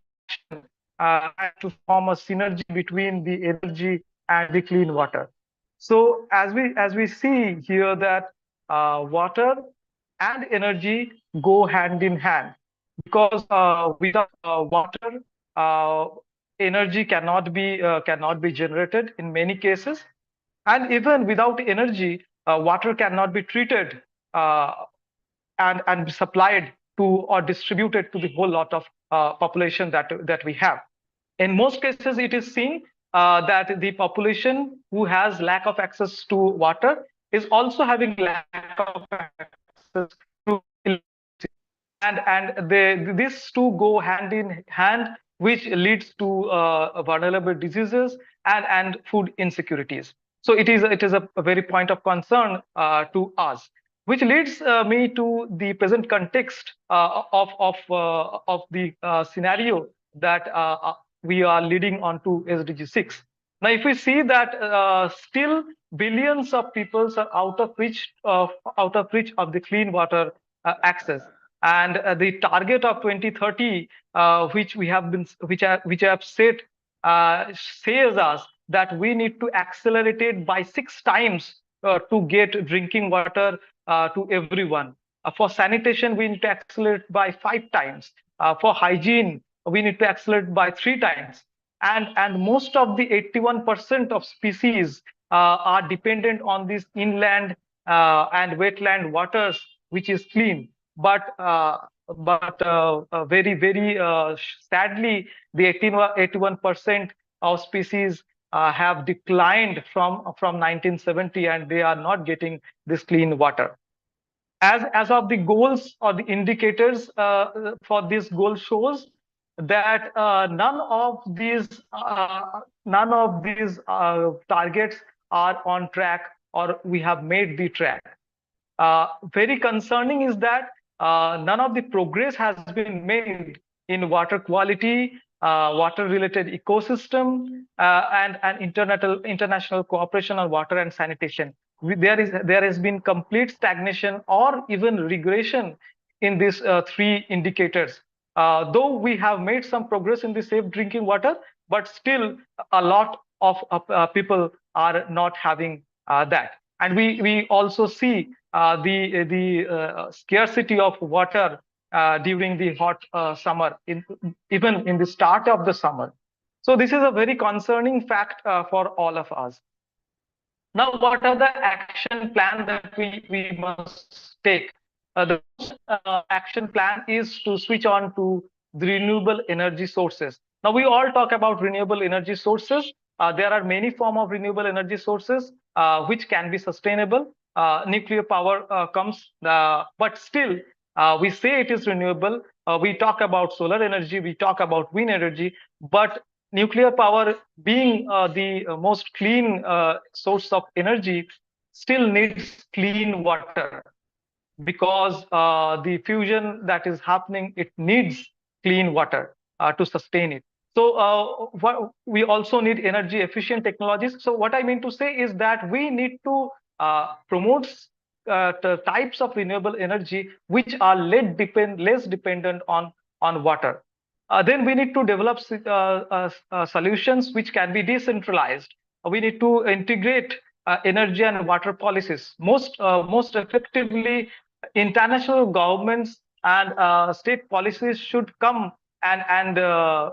and to form a synergy between the energy and the clean water. So as we see here that water and energy go hand in hand, because without water, uh, energy cannot be generated in many cases, and even without energy, water cannot be treated uh, and supplied to or distributed to the whole lot of population that we have. In most cases, it is seen that the population who has lack of access to water is also having lack of access to electricity, and these two go hand in hand, which leads to vulnerable diseases and food insecurities. So it is a very point of concern to us, which leads me to the present context of the scenario that we are leading on to SDG 6. Now, if we see that still billions of people are out of reach of the clean water access, and the target of 2030, which I have set, says us that we need to accelerate it by 6 times to get drinking water to everyone. For sanitation, we need to accelerate by 5 times. For hygiene, we need to accelerate by 3 times. And most of the 81% of species are dependent on these inland and wetland waters, which is clean. But very sadly, the 81% of species have declined from 1970, and they are not getting this clean water. As of the goals or the indicators for this goal shows that none of these targets are on track, or we have made the track. Very concerning is that none of the progress has been made in water quality, water-related ecosystem, and international cooperation on water and sanitation. There has been complete stagnation or even regression in these 3 indicators. Though we have made some progress in the safe drinking water, but still a lot of people are not having that. And we also see the scarcity of water during the hot summer, even in the start of the summer. So this is a very concerning fact for all of us. Now, what are the action plan that we must take? The first action plan is to switch on to the renewable energy sources. Now, we all talk about renewable energy sources. There are many forms of renewable energy sources which can be sustainable. Nuclear power comes, but still we say it is renewable. We talk about solar energy, we talk about wind energy, but nuclear power, being the most clean source of energy, still needs clean water, because the fusion that is happening, it needs clean water to sustain it. So we also need energy efficient technologies. So what I mean to say is that we need to promote the types of renewable energy which are less dependent on water. Then we need to develop solutions which can be decentralized. We need to integrate energy and water policies. Most effectively, international governments and state policies should come and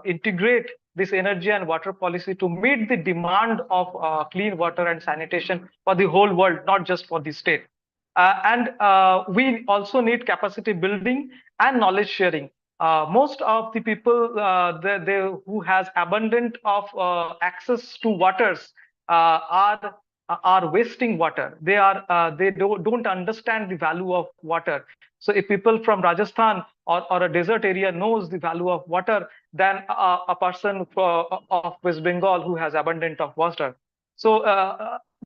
integrate this energy and water policy to meet the demand of clean water and sanitation for the whole world, not just for the state. And we also need capacity building and knowledge sharing. Most of the people who has abundant of access to waters are wasting water. They don't understand the value of water. So if people from Rajasthan or a desert area knows the value of water than a person of West Bengal who has abundant of water. So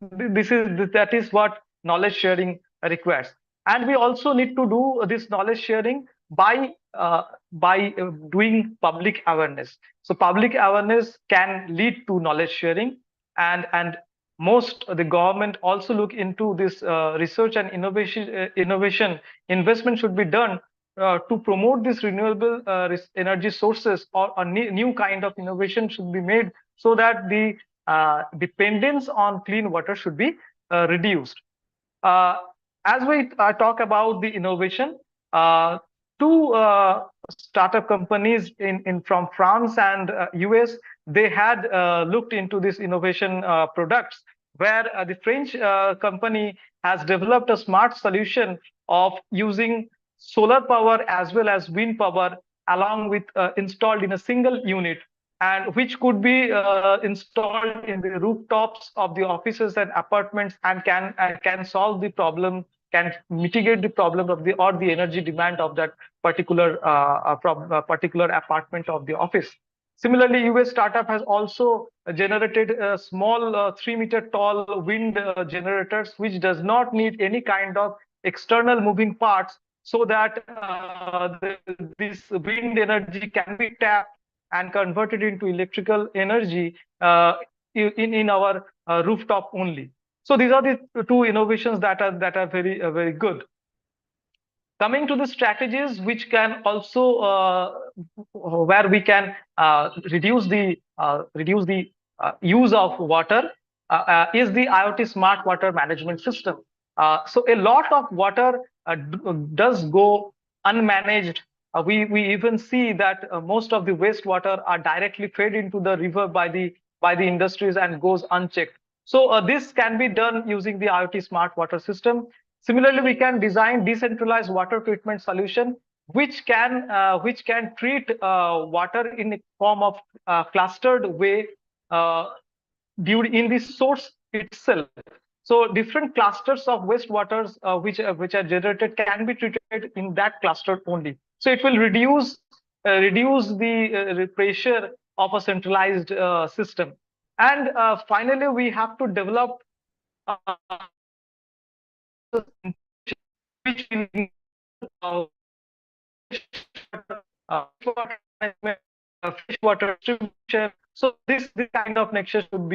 that is what knowledge sharing requires. And we also need to do this knowledge sharing by doing public awareness. So public awareness can lead to knowledge sharing, and most the government also look into this research and innovation investment should be done to promote this renewable energy sources, or a new kind of innovation should be made so that the dependence on clean water should be reduced. Uh, as we talk about the innovation, two startup companies in from France and US, they had looked into this innovation products, where the French company has developed a smart solution of using solar power as well as wind power along with installed in a single unit, and which could be installed in the rooftops of the offices and apartments, and can solve the problem, can mitigate the problem of the energy demand of that particular apartment of the office. Similarly, US startup has also generated a small 3-meter tall wind generators, which does not need any kind of external moving parts, so that this wind energy can be tapped and converted into electrical energy in our rooftop only. So these are the two innovations that are very good. Coming to the strategies which can also where we can reduce the use of water is the IoT smart water management system. So a lot of water does go unmanaged. We even see that most of the wastewater are directly fed into the river by the industries and goes unchecked. So this can be done using the IoT smart water system. Similarly, we can design decentralized water treatment solution which can treat water in a form of clustered way in the source itself. So different clusters of wastewaters which are generated can be treated in that cluster only. So it will reduce the pressure of a centralized system. And finally, we have to develop which will uh, fish water distribution. So this kind of nexus should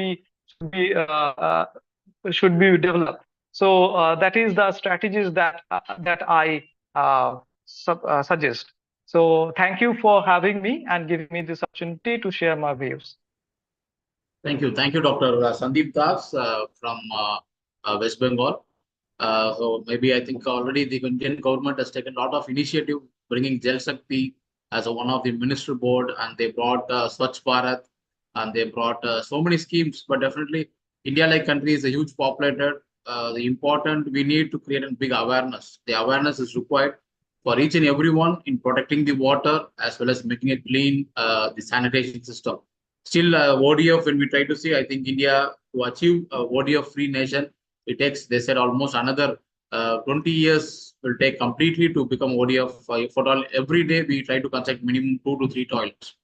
be developed. So that is the strategies that I suggest. So thank you for having me and giving me this opportunity to share my views. Thank you, Dr. Sandeep Das from West Bengal. So maybe I think already the Indian government has taken a lot of initiative bringing Jal Shakti as one of the ministry board, and they brought Swachh Bharat, and they brought so many schemes. But definitely, India like country is a huge populated. The important, we need to create a big awareness. The awareness is required for each and everyone in protecting the water as well as making it clean, the sanitation system. Still, ODF, when we try to see, I think India to achieve a ODF free nation, it takes, they said, almost another 20 years will take completely to become ODF. If at all, every day we try to construct minimum 2 to 3 toilets.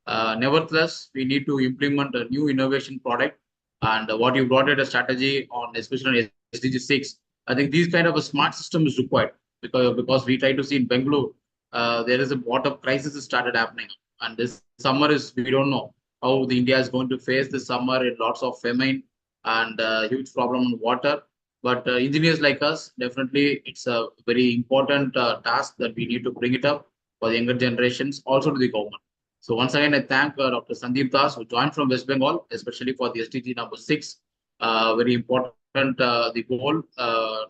Nevertheless, we need to implement a new innovation product. And what you brought it a strategy on, especially on SDG 6, I think these kind of a smart system is required, because we try to see in Bangalore, there is a water crisis started happening. And this summer is, we don't know how the India is going to face this summer, in lots of famine and huge problem on water. But engineers like us, definitely it's a very important task that we need to bring it up for the younger generations, also to the government. So once again, I thank Dr. Sandeep Das, who joined from West Bengal, especially for the SDG number 6. Very important, the goal,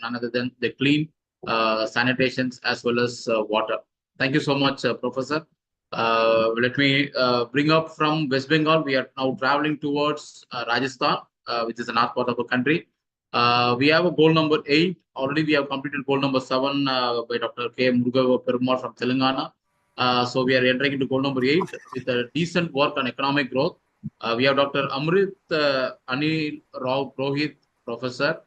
none other than the clean sanitations as well as water. Thank you so much, Professor. Let me bring up from West Bengal. We are now traveling towards Rajasthan, which is the north part of the country. We have a goal number 8. Already we have completed goal number 7 by Dr. K. Muruga Perumal from Telangana. So we are entering into goal number 8 with a decent work on economic growth. We have Dr. Amrit Anil Rao Prohit, Professor.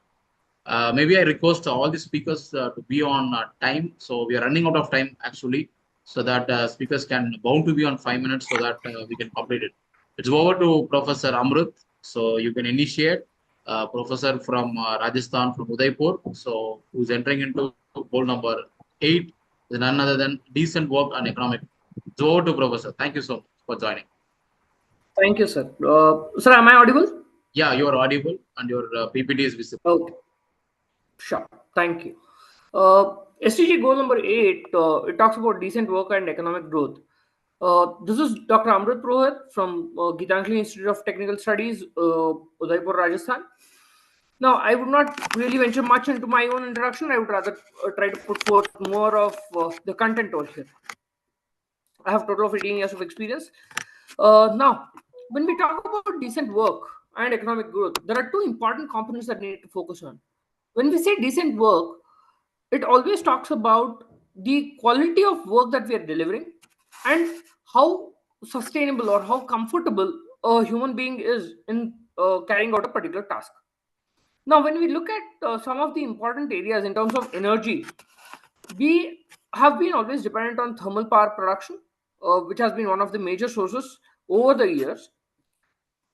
Maybe I request all the speakers to be on time. So we are running out of time actually, so that speakers can bound to be on 5 minutes so that we can complete it. It's over to Professor Amrit. So you can initiate. Professor from Rajasthan, from Udaipur. So who's entering into goal number 8 is none other than decent work on economic. So over to Professor. Thank you so much for joining. Thank you, sir. Sir, am I audible? Yeah, you are audible and your PPT is visible. Okay. Sure. Thank you. SDG goal number 8, it talks about decent work and economic growth. This is Dr. Amrit Prohit from Gitanjali Institute of Technical Studies, Udaipur, Rajasthan. Now, I would not really venture much into my own introduction. I would rather try to put forth more of the content over here. I have a total of 18 years of experience. Now, when we talk about decent work and economic growth, there are two important components that we need to focus on. When we say decent work, it always talks about the quality of work that we are delivering and how sustainable or how comfortable a human being is in carrying out a particular task. Now, when we look at some of the important areas in terms of energy, we have been always dependent on thermal power production, which has been one of the major sources over the years.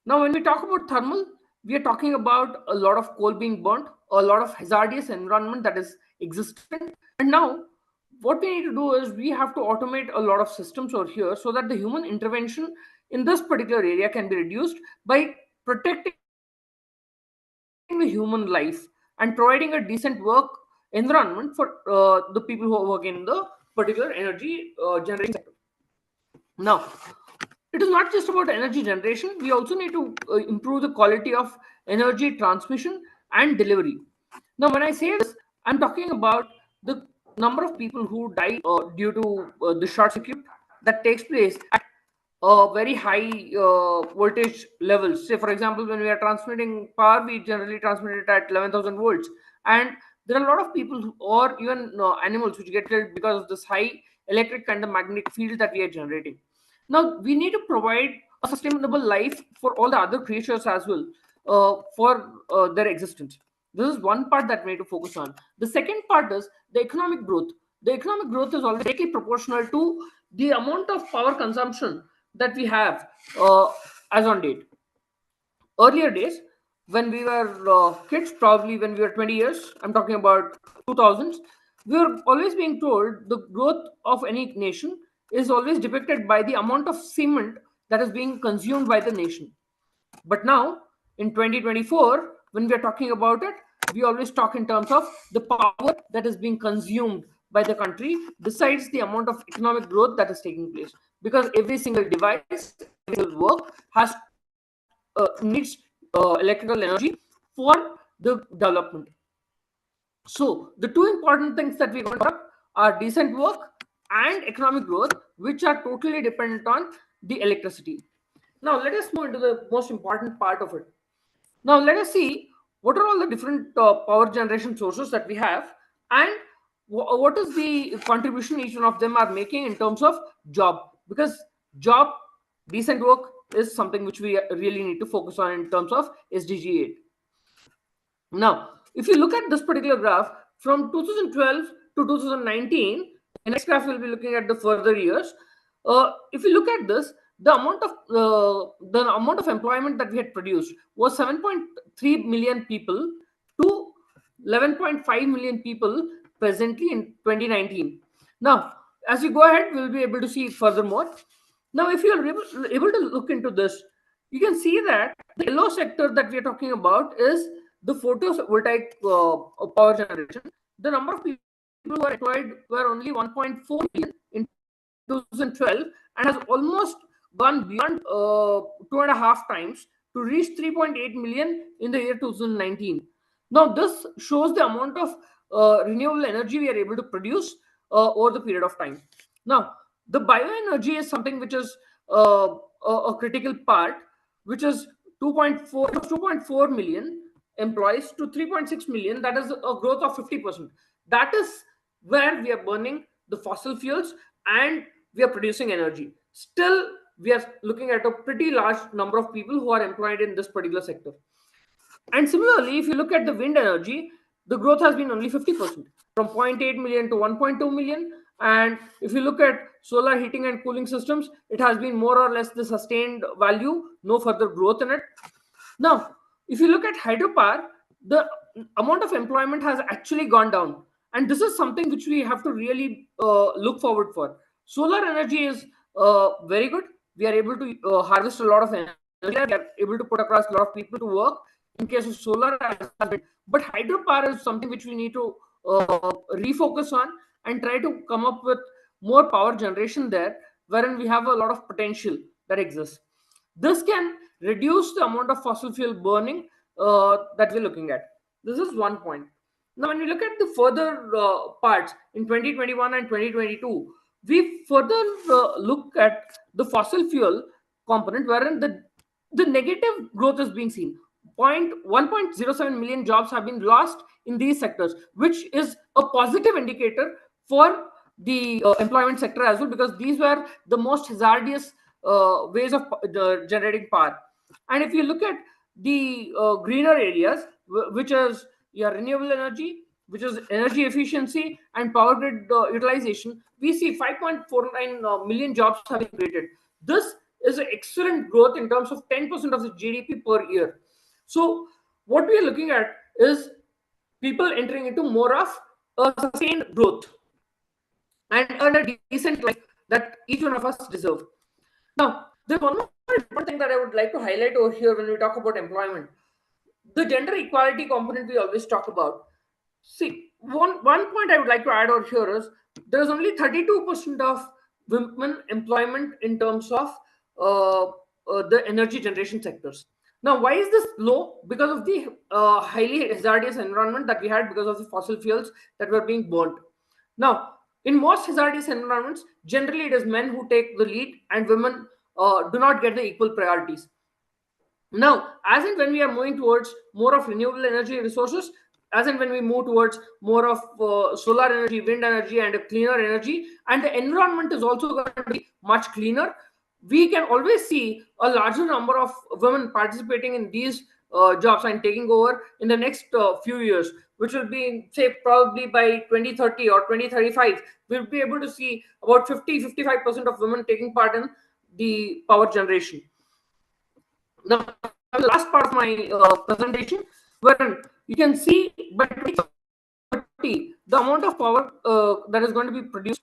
Now, when we talk about thermal, we are talking about a lot of coal being burnt, a lot of hazardous environment that is existing. And now, what we need to do is we have to automate a lot of systems over here so that the human intervention in this particular area can be reduced by protecting the human life and providing a decent work environment for the people who work in the particular energy generating sector. Now, it is not just about energy generation. We also need to improve the quality of energy transmission and delivery. Now, when I say this, I'm talking about the number of people who die due to the short circuit that takes place at very high voltage levels. Say, for example, when we are transmitting power, we generally transmit it at 11,000 volts. And there are a lot of people or even animals which get killed because of this high electric and the magnetic field that we are generating. Now, we need to provide a sustainable life for all the other creatures as well for their existence. This is one part that we need to focus on. The second part is the economic growth. The economic growth is always directly proportional to the amount of power consumption that we have as on date. Earlier days, when we were kids, probably when we were 20 years, I'm talking about 2000s, we were always being told the growth of any nation is always depicted by the amount of cement that is being consumed by the nation. But now, in 2024, when we are talking about it, we always talk in terms of the power that is being consumed by the country besides the amount of economic growth that is taking place. Because every single device, every single work has needs electrical energy for the development. So the two important things that we are going to talk are decent work and economic growth, which are totally dependent on the electricity. Now let us move into the most important part of it. Now let us see what are all the different power generation sources that we have and what is the contribution each one of them are making in terms of job, because job, decent work is something which we really need to focus on in terms of SDG 8. Now, if you look at this particular graph from 2012 to 2019, the next graph we'll be looking at the further years. If you look at this, the amount of employment that we had produced was 7.3 million people to 11.5 million people presently in 2019. Now, as you go ahead, we'll be able to see furthermore. Now, if you are able to look into this, you can see that the yellow sector that we are talking about is the photovoltaic power generation. The number of people who are employed were only 1.4 million in 2012 and has almost gone beyond 2.5 times to reach 3.8 million in the year 2019. Now, this shows the amount of renewable energy we are able to produce over the period of time. Now, the bioenergy is something which is a critical part, which is 2.4 million employees to 3.6 million. That is a growth of 50%. That is where we are burning the fossil fuels and we are producing energy. Still, we are looking at a pretty large number of people who are employed in this particular sector. And similarly, if you look at the wind energy, the growth has been only 50%, from 0.8 million to 1.2 million. And if you look at solar heating and cooling systems, it has been more or less the sustained value, no further growth in it. Now, if you look at hydropower, the amount of employment has actually gone down. And this is something which we have to really look forward for. Solar energy is very good. We are able to harvest a lot of energy. We are able to put across a lot of people to work in case of solar. But hydropower is something which we need to refocus on and try to come up with more power generation there, wherein we have a lot of potential that exists. This can reduce the amount of fossil fuel burning that we're looking at. This is one point. Now, when we look at the further parts in 2021 and 2022, we further look at the fossil fuel component, wherein the negative growth is being seen. 1.07 million jobs have been lost in these sectors, which is a positive indicator for the employment sector as well, because these were the most hazardous ways of generating power. And if you look at the greener areas, which is your renewable energy, which is energy efficiency and power grid utilization, we see 5.49 million jobs have been created. This is an excellent growth in terms of 10% of the GDP per year. So what we are looking at is people entering into more of a sustained growth and earn a decent life that each one of us deserve. Now, there's one more important thing that I would like to highlight over here when we talk about employment. The gender equality component we always talk about. See, one point I would like to add over here is there's only 32% of women employment in terms of the energy generation sectors. Now, why is this low? Because of the highly hazardous environment that we had because of the fossil fuels that were being burnt. Now, in most hazardous environments, generally it is men who take the lead and women do not get the equal priorities. Now, as and when we are moving towards more of renewable energy resources, as and when we move towards more of solar energy, wind energy, and a cleaner energy, and the environment is also going to be much cleaner, we can always see a larger number of women participating in these jobs and taking over in the next few years, which will be, say, probably by 2030 or 2035, we'll be able to see about 50-55% of women taking part in the power generation. Now, the last part of my presentation, where you can see by 2030, the amount of power that is going to be produced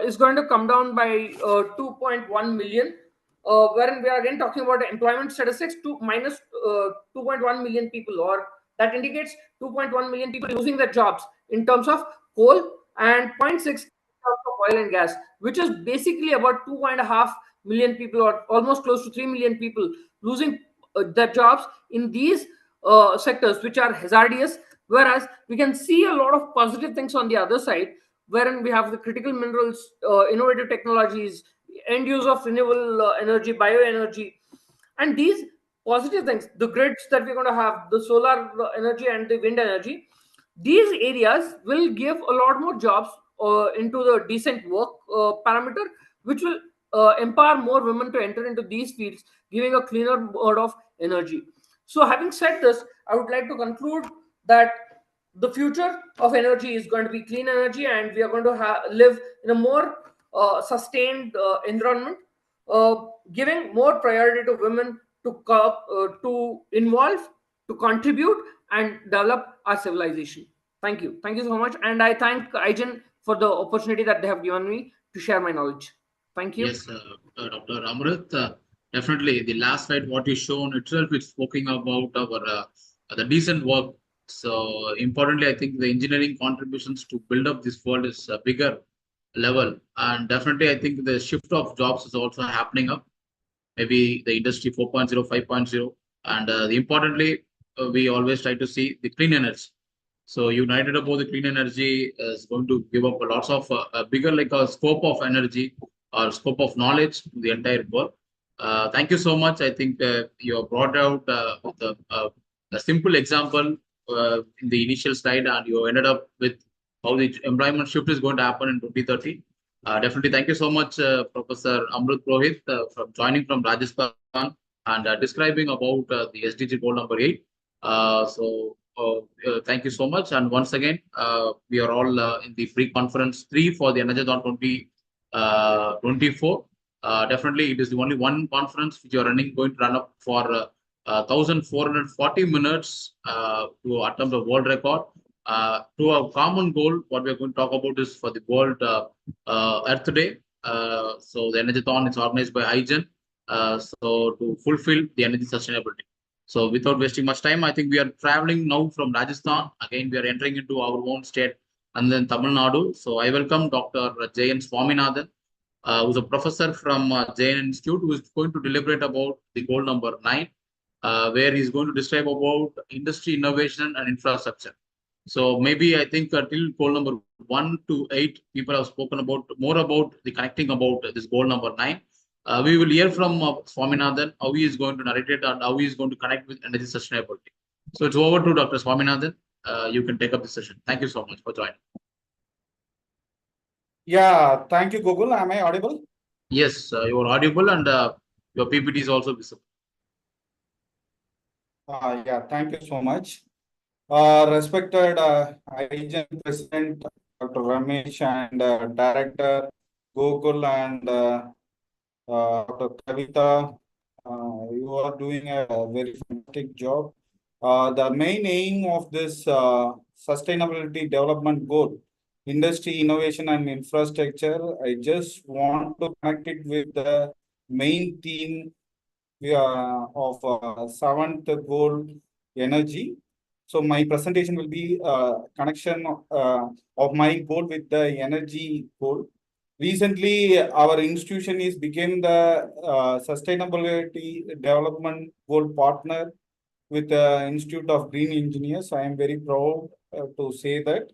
is going to come down by 2.1 million, wherein we are again talking about employment statistics to minus 2.1 million people, or that indicates 2.1 million people losing their jobs in terms of coal, and 0.6 in terms of oil and gas, which is basically about 2.5 million people, or almost close to 3 million people losing their jobs in these sectors which are hazardous. Whereas we can see a lot of positive things on the other side, wherein we have the critical minerals, innovative technologies, end use of renewable energy, bioenergy, and these positive things, the grids that we're going to have, the solar energy and the wind energy, these areas will give a lot more jobs into the decent work parameter, which will empower more women to enter into these fields, giving a cleaner mode of energy. So having said this, I would like to conclude that the future of energy is going to be clean energy, and we are going to live in a more sustained environment, giving more priority to women to involve, to contribute, and develop our civilization. Thank you. Thank you so much. And I thank IGEN for the opportunity that they have given me to share my knowledge. Thank you. Yes, Dr. Amrit, definitely the last slide, what is shown itself, is speaking about our the decent work. So importantly, I think the engineering contributions to build up this world is a bigger level, and definitely I think the shift of jobs is also happening up. Maybe the industry 4.0, 5.0, and importantly, we always try to see the clean energy. So united about the clean energy is going to give up a lots of a bigger like a scope of energy or scope of knowledge to the entire world. Thank you so much. I think you have brought out the a simple example in the initial slide, and you ended up with how the employment shift is going to happen in 2030. Definitely, thank you so much, Professor Amrut Purohit, from joining from Rajasthan and describing about the SDG goal number 8. Thank you so much. And once again, we are all in the pre-conference 3 for the Energathon 2024. Definitely, it is the only one conference which you are going to run up for 1,440 minutes to attempt a world record. To a common goal, what we are going to talk about is for the World Earth Day. So the Energathon is organized by IGEN. So to fulfill the energy sustainability. So without wasting much time, I think we are traveling now from Rajasthan. Again, we are entering into our own state and then Tamil Nadu. So I welcome Dr. J.N. Swaminathan, who's a professor from J.N. Institute, who is going to deliberate about the goal number 9, where he's going to describe about industry innovation and infrastructure. So maybe I think till goal number 1 to 8, people have spoken about more about the connecting about this goal number 9. We will hear from Swaminathan how he is going to narrate it and how he is going to connect with energy sustainability. So it's over to Dr. Swaminathan. You can take up the session. Thank you so much for joining. Yeah, thank you, Google. Am I audible? Yes, you are audible, and your PPT is also visible. Yeah, thank you so much. Respected IGEN President Dr. Ramesh and Director Google and Dr. Kavita, you are doing a very fantastic job. The main aim of this sustainability development goal, industry innovation and infrastructure, I just want to connect it with the main theme of 7th goal, energy. So my presentation will be connection of my goal with the energy goal. Recently, our institution is became the sustainability development goal partner with the Institute of Green Engineers. I am very proud to say that.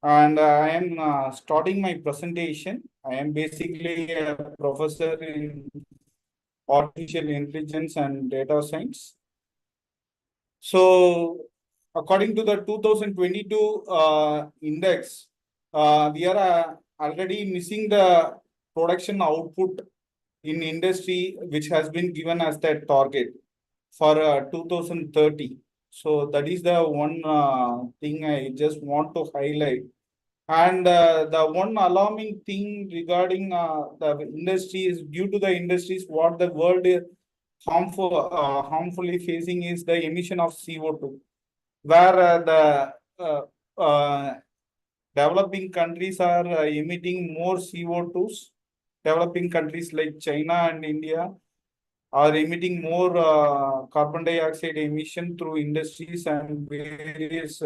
And I am starting my presentation. I am basically a professor in artificial intelligence and data science. So according to the 2022 index, we are already missing the production output in industry, which has been given as the target for 2030. So that is the one thing I just want to highlight. And the one alarming thing regarding the industry is due to the industries, what the world is harmfully facing is the emission of CO2, where the developing countries are emitting more CO2s. Developing countries like China and India are emitting more carbon dioxide emission through industries and various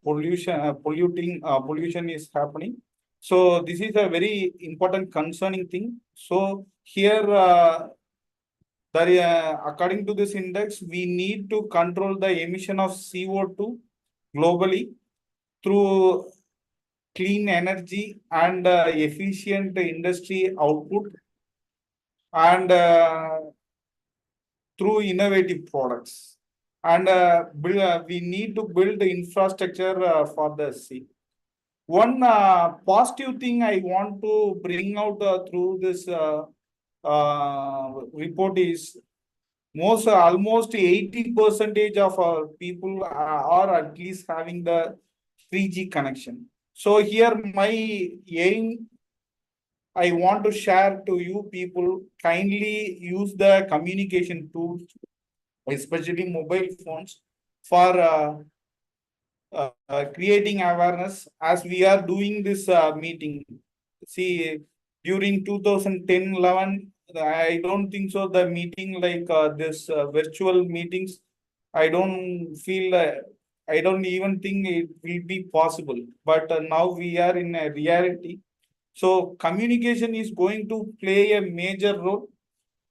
pollution is happening. So this is a very important concerning thing. So here, according to this index, we need to control the emission of CO2 globally through clean energy and efficient industry output and through innovative products. And we need to build the infrastructure for the sea. One positive thing I want to bring out through this report is almost 80% of our people are at least having the 3G connection. So here my aim, I want to share to you people, kindly use the communication tools, especially mobile phones, for creating awareness as we are doing this meeting. See, during 2010-11, I don't think so. The meeting like this virtual meetings, I don't feel, I don't even think it will be possible. But now we are in a reality. So communication is going to play a major role,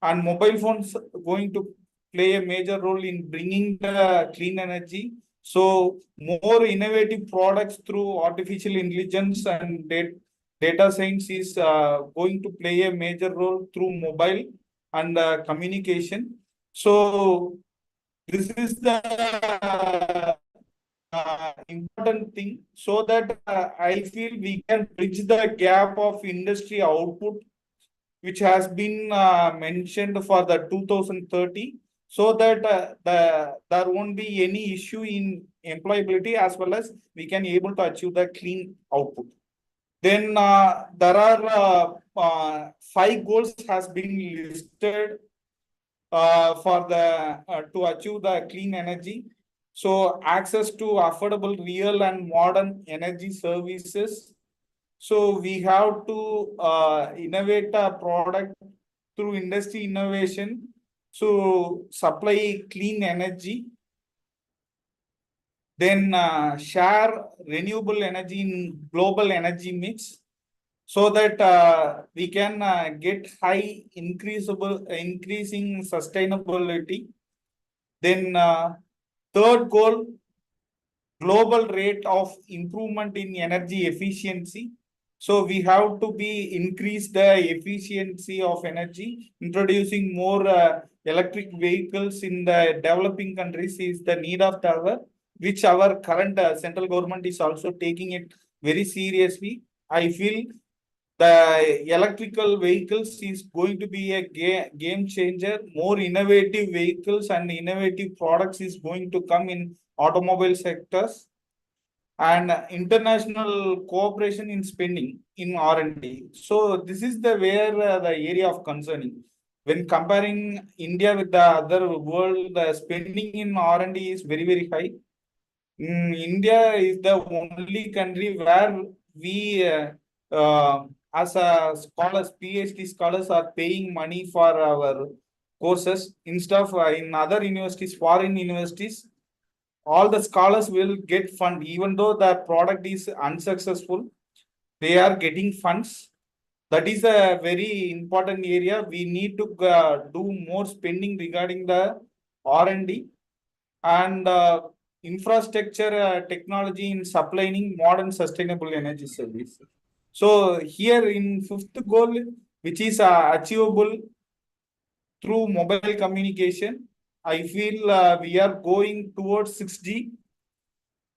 and mobile phones going to play a major role in bringing the clean energy. So more innovative products through artificial intelligence and data science is going to play a major role through mobile and communication. So This is the important thing, so that I feel we can bridge the gap of industry output, which has been mentioned for the 2030, so that there won't be any issue in employability, as well as we can able to achieve the clean output. Then there are 5 goals has been listed for the to achieve the clean energy. So access to affordable, real and modern energy services. So we have to innovate a product through industry innovation. So supply clean energy. Then share renewable energy in global energy mix, so that we can get high increasing sustainability. Then third goal, global rate of improvement in energy efficiency. So we have to be increase the efficiency of energy. Introducing more electric vehicles in the developing countries is the need of the hour, which our current central government is also taking it very seriously. I feel the electrical vehicles is going to be a game changer. More innovative vehicles and innovative products is going to come in automobile sectors, and international cooperation in spending in R&D. So this is the where the area of concerning. When comparing India with the other world, the spending in R&D is very high. India is the only country where we, as a scholars, PhD scholars, are paying money for our courses instead of in other universities, foreign universities. All the scholars will get fund, even though the product is unsuccessful. They are getting funds. That is a very important area. We need to do more spending regarding the R&D and infrastructure technology in supplying modern sustainable energy service. So here in fifth goal, which is achievable through mobile communication, I feel we are going towards 6G.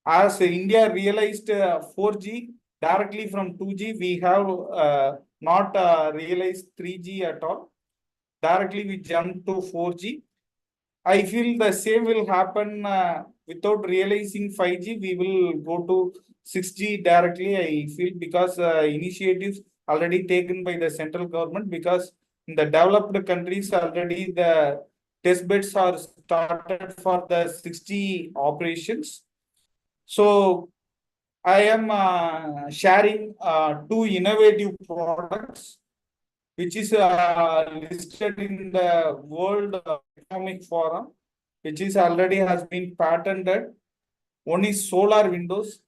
As India realized 4G directly from 2G, we have not realized 3G at all. Directly we jump to 4G. I feel the same will happen without realizing 5G. We will go to 6G directly, I feel, because initiatives already taken by the central government, because in the developed countries already the test beds are started for the 6G operations. So I am sharing 2 innovative products, which is listed in the World Economic Forum, which is already has been patented. One is solar windows.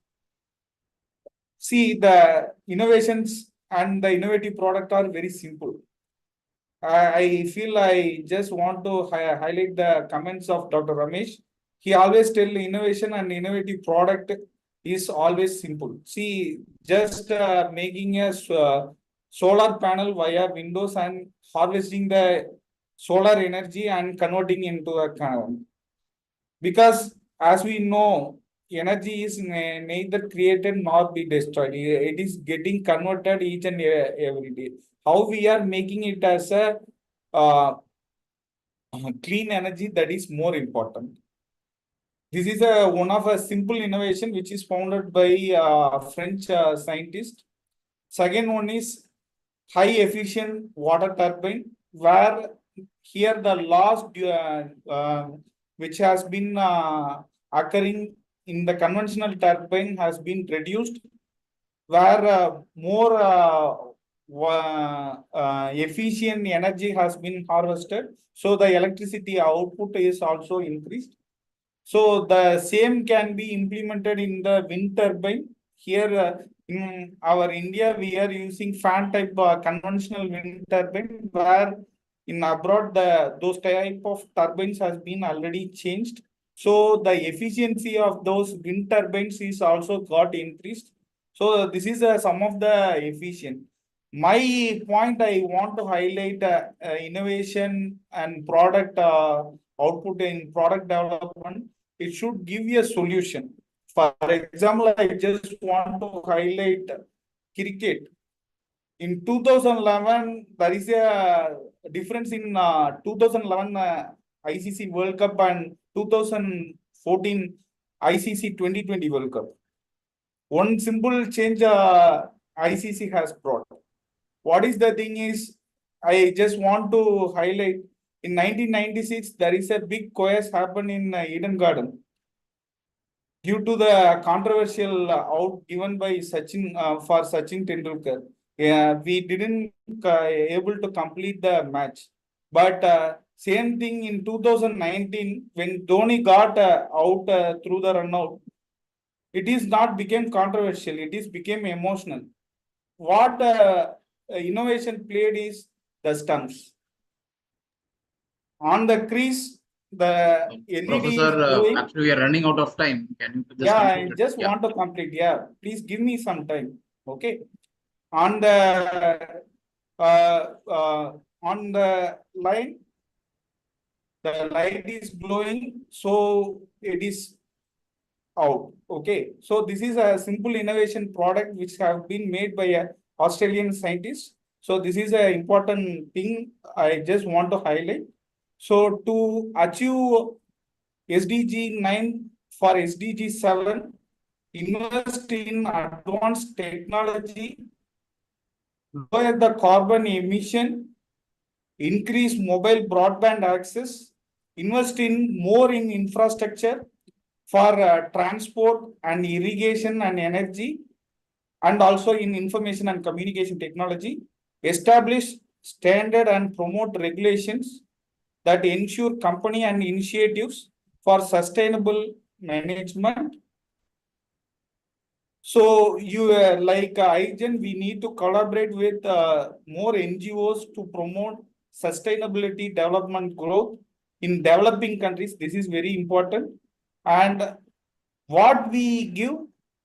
See, the innovations and the innovative product are very simple. I feel I just want to highlight the comments of Dr. Ramesh. He always tell innovation and innovative product is always simple. See, just making a solar panel via windows and harvesting the solar energy and converting into a because as we know, energy is neither created nor be destroyed. It is getting converted each and every day. How we are making it as a uh, clean energy, that is more important. This is one of a simple innovation which is founded by French scientist. Second one is high efficient water turbine, where here the loss which has been occurring in the conventional turbine has been reduced, where more efficient energy has been harvested. So the electricity output is also increased. So the same can be implemented in the wind turbine. Here in our India, we are using fan type conventional wind turbine, where in abroad those type of turbines has been already changed. So the efficiency of those wind turbines is also got increased. So this is some of the efficient. My point I want to highlight innovation and product output in product development, it should give you a solution. For example, I just want to highlight cricket. In 2011, there is a difference in 2011 ICC World Cup and 2014 ICC 2020 World Cup. One simple change ICC has brought. What is the thing is, I just want to highlight, in 1996, there is a big chaos happened in Eden Garden due to the controversial out given by Sachin for Sachin Tendulkar. We didn't able to complete the match. But same thing in 2019, when Dhoni got out through the run out, it is not became controversial, it is became emotional. What innovation played is the stumps. On the crease, the LED Professor, is glowing. actually we are running out of time. Can you just Yeah, conclude I it? just Yeah. want to complete. Yeah, please give me some time. Okay. On the line, the light is glowing, so it is out. Okay. So this is a simple innovation product which have been made by a Australian scientist. So this is an important thing I just want to highlight. So to achieve SDG 9 for SDG 7, invest in advanced technology, lower the carbon emission, increase mobile broadband access, invest in more in infrastructure for transport and irrigation and energy, and also in information and communication technology, establish standard and promote regulations that ensure company and initiatives for sustainable management. So you like IGEN, we need to collaborate with more NGOs to promote sustainability development growth in developing countries. This is very important. And what we give,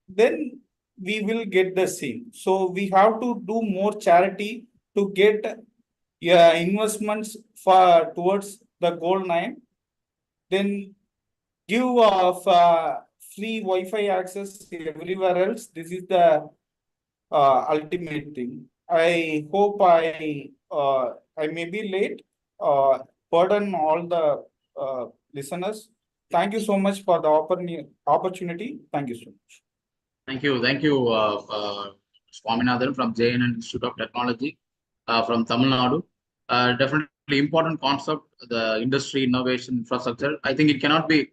then we will get the same. So we have to do more charity to get investments for towards the goal 9. Then give free Wi-Fi access everywhere else. This is the ultimate thing. I hope I may be late. Pardon all the listeners. Thank you so much for the opportunity. Thank you so much. Thank you, Swaminathan from JNN Institute of Technology from Tamil Nadu. Definitely important concept, the industry innovation infrastructure. I think it cannot be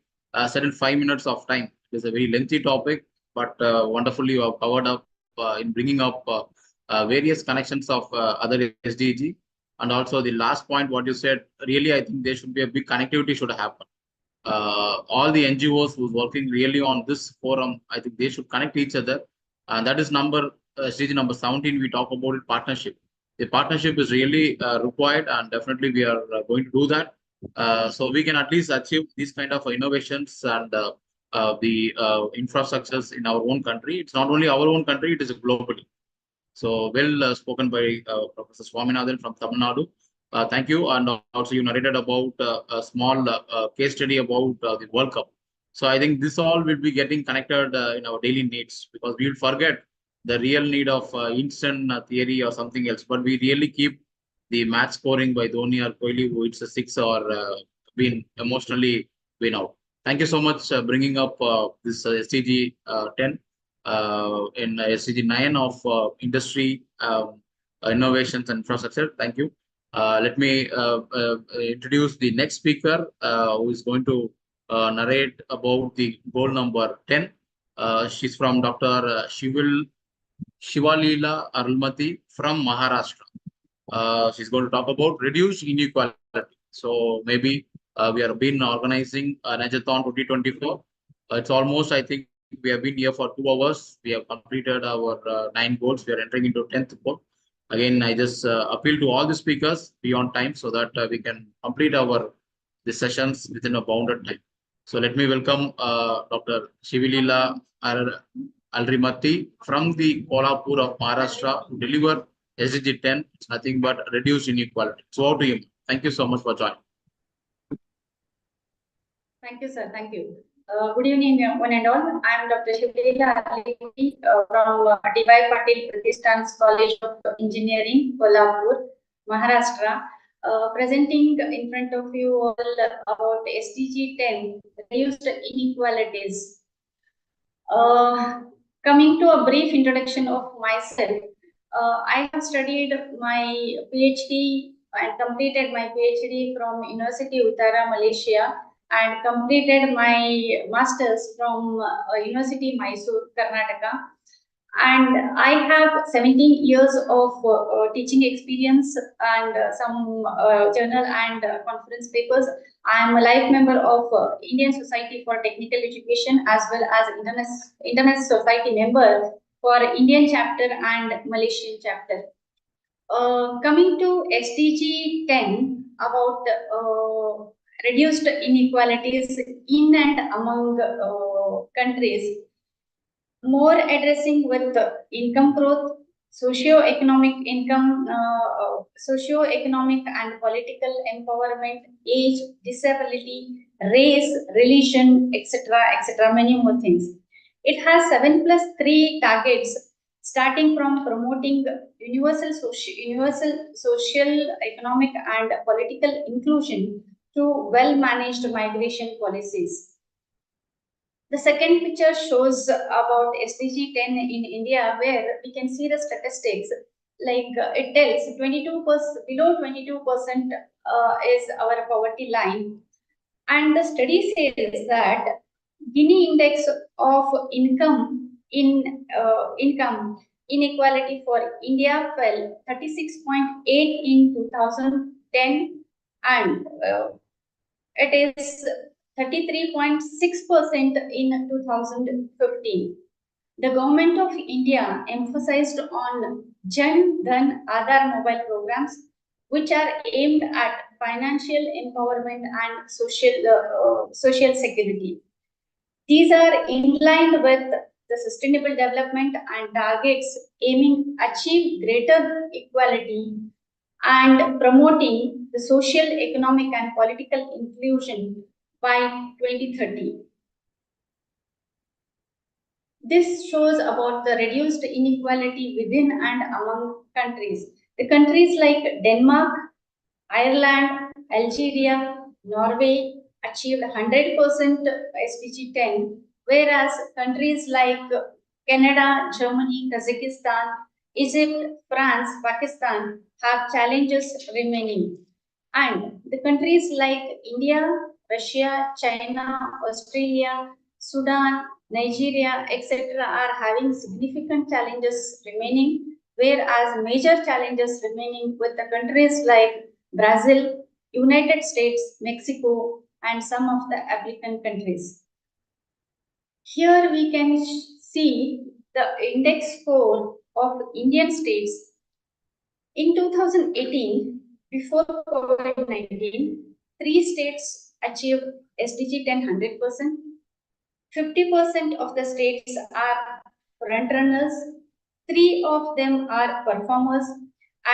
said in 5 minutes of time. It is a very lengthy topic, but wonderfully you have covered up in bringing up various connections of other SDG. And also the last point, what you said, really, I think there should be a big connectivity should happen. All the NGOs who's working really on this forum, I think they should connect each other. And that is SDG number 17, we talk about it, partnership. The partnership is really required, and definitely we are going to do that. So we can at least achieve these kind of innovations and the infrastructures in our own country. It's not only our own country, it is globally. So well spoken by Professor Swaminathan from Tamil Nadu. Thank you. And also you narrated about a small case study about the World Cup. So I think this all will be getting connected in our daily needs, because we will forget the real need of instant theory or something else. But we really keep the match scoring by Dhoni or Kohli, who it's a six or been emotionally win out. Thank you so much bringing up this SDG 10 in SDG 9 of industry innovations and infrastructure. Thank you. Let me introduce the next speaker who is going to narrate about the goal number 10. She's from Dr. Shivalila Arulmati from Maharashtra. She's going to talk about reduced inequality. So maybe we have been organizing Energathon 2024. It's almost, I think, we have been here for 2 hours. We have completed our 9 goals. We are entering into 10th goal. Again, I just appeal to all the speakers beyond time so that we can complete the sessions within a bounded time. So let me welcome Dr. Shivalila Alrimati from the Kolhapur of Maharashtra to deliver SDG 10. It's nothing but reduced inequality. So over to you. Thank you so much for joining. Thank you, sir. Thank you. Good evening, one and all. I am Dr. Shivlila Alivi from D.Y. Patil Pratishthan's College of Engineering, Kolhapur, Maharashtra, presenting in front of you all about SDG 10, reduced inequalities. Coming to a brief introduction of myself, I have studied my PhD and completed my PhD from University Uttara, Malaysia, and completed my masters from University Mysore, Karnataka. And I have 17 years of teaching experience and some journal and conference papers. I am a life member of Indian Society for Technical Education as well as Internet Society member for Indian chapter and Malaysian chapter. Coming to SDG 10 about reduced inequalities in and among countries, more addressing with income growth, socio-economic and political empowerment, age, disability, race, religion, etc., many more things. It has 7+3 targets, starting from promoting universal social, economic, and political inclusion to well-managed migration policies. The second picture shows about SDG 10 in India, where we can see the statistics. Like it tells 22%, below 22% is our poverty line. And the study says that Gini index of income inequality for India fell 36.8 in 2010, and it is 33.6% in 2015. The government of India emphasized on Jan Dhan Aadhaar mobile programs, which are aimed at financial empowerment and social security. These are in line with the sustainable development and targets aiming achieve greater equality and promoting the social, economic, and political inclusion by 2030. This shows about the reduced inequality within and among countries. The countries like Denmark, Ireland, Algeria, Norway achieved 100% SDG 10, whereas countries like Canada, Germany, Kazakhstan, Egypt, France, Pakistan have challenges remaining. And the countries like India, Russia, China, Australia, Sudan, Nigeria, etc. are having significant challenges remaining, whereas major challenges remaining with the countries like Brazil, United States, Mexico, and some of the African countries. Here we can see the index score of Indian states. In 2018, before COVID-19, 3 states achieved SDG 10 100%. 50% of the states are frontrunners, 3 of them are performers,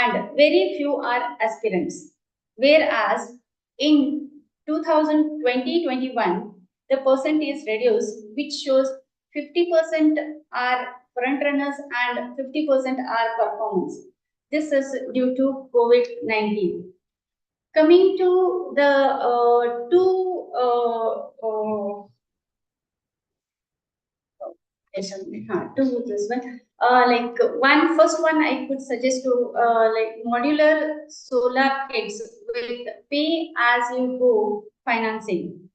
and very few are aspirants. Whereas in 2020-21, the percent is reduced, which shows 50% are frontrunners and 50% are performers. This is due to COVID-19. Coming to the first one I could suggest to like modular solar kits with pay as you go financing.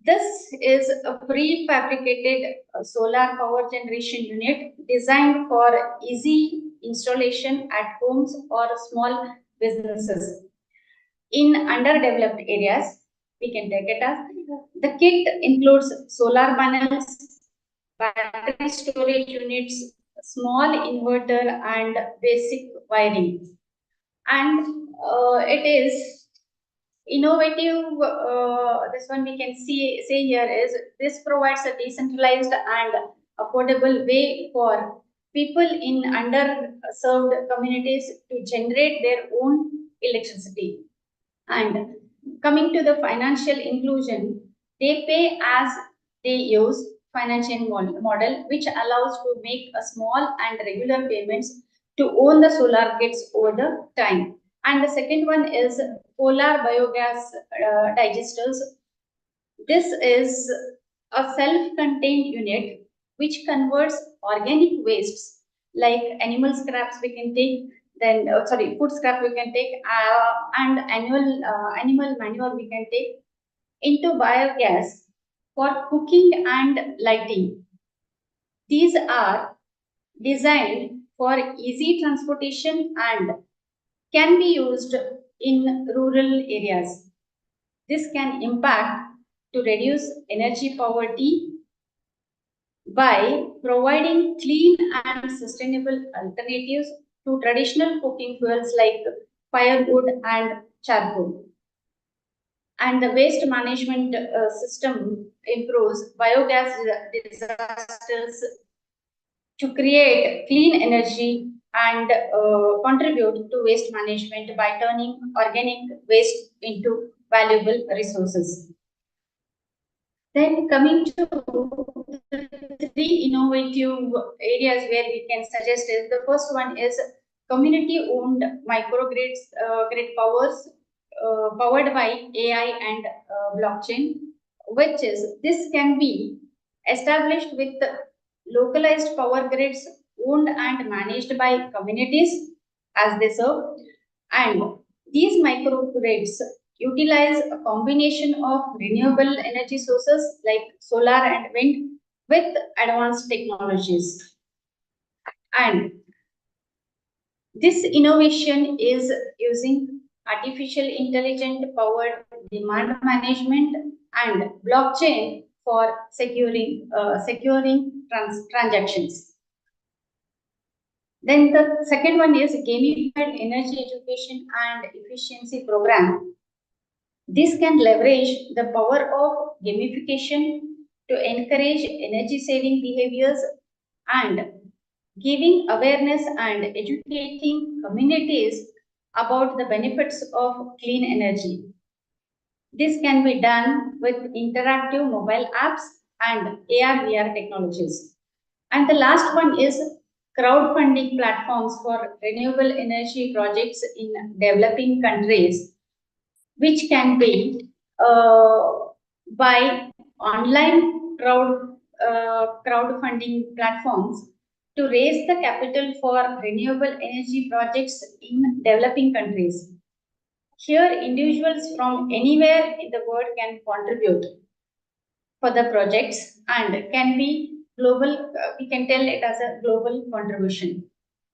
This is a prefabricated solar power generation unit designed for easy installation at homes or small businesses. In underdeveloped areas, we can take it as the kit includes solar panels, battery storage units, small inverter, and basic wiring. And it is innovative. This one we can say here is this provides a decentralized and affordable way for people in underserved communities to generate their own electricity. And coming to the financial inclusion, They pay as they use financial model, which allows to make a small and regular payments to own the solar kits over the time. And the second one is polar biogas digesters. This is a self-contained unit which converts organic wastes like animal scraps we can take, then food scrap we can take, and animal manure we can take into biogas for cooking and lighting. These are designed for easy transportation and can be used in rural areas. This can impact to reduce energy poverty by providing clean and sustainable alternatives to traditional cooking fuels like firewood and charcoal. And the waste management system improves biogas disasters to create clean energy and contribute to waste management by turning organic waste into valuable resources. Then coming to the three innovative areas where we can suggest is the first one is community-owned microgrids, grid powers powered by AI and blockchain, which is this can be established with localized power grids owned and managed by communities as they serve, and these microgrids utilize a combination of renewable energy sources like solar and wind with advanced technologies. And this innovation is using artificial intelligence powered demand management and blockchain for securing transactions. Then the second one is gamified energy education and efficiency program. This can leverage the power of gamification to encourage energy saving behaviors and giving awareness and educating communities about the benefits of clean energy. This can be done with interactive mobile apps and AR/VR technologies. And the last one is crowdfunding platforms for renewable energy projects in developing countries, which can be by online crowdfunding platforms to raise the capital for renewable energy projects in developing countries. Here, individuals from anywhere in the world can contribute for the projects and can be global, we can tell it as a global contribution.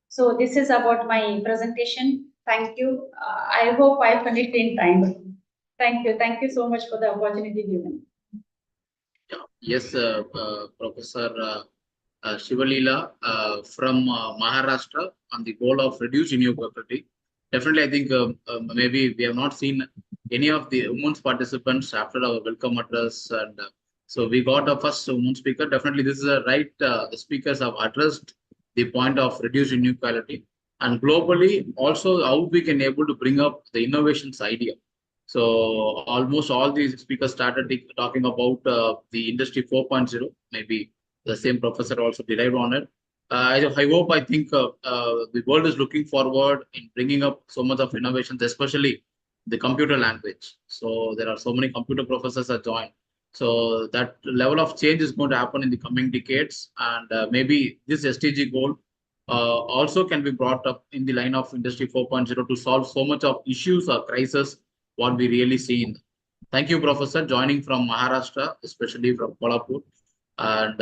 So this is about my presentation. Thank you. I hope I finished in time. Thank you. Thank you so much for the opportunity given. Yes, Professor Shivalila from Maharashtra on the goal of reduced inequality. Definitely, I think maybe we have not seen any of the women's participants after our welcome address, and so we got a first woman speaker. Definitely, this is a right. The speakers have addressed the point of reduced inequality, and globally also how we can able to bring up the innovations idea. So almost all these speakers started talking about the industry 4.0. Maybe the same professor also derived on it. I hope, I think the world is looking forward in bringing up so much of innovations, especially the computer language. So there are so many computer professors that joined. So that level of change is going to happen in the coming decades. And maybe this SDG goal also can be brought up in the line of industry 4.0 to solve so much of issues or crises what we really see in. Thank you, Professor, joining from Maharashtra, especially from Kolhapur. And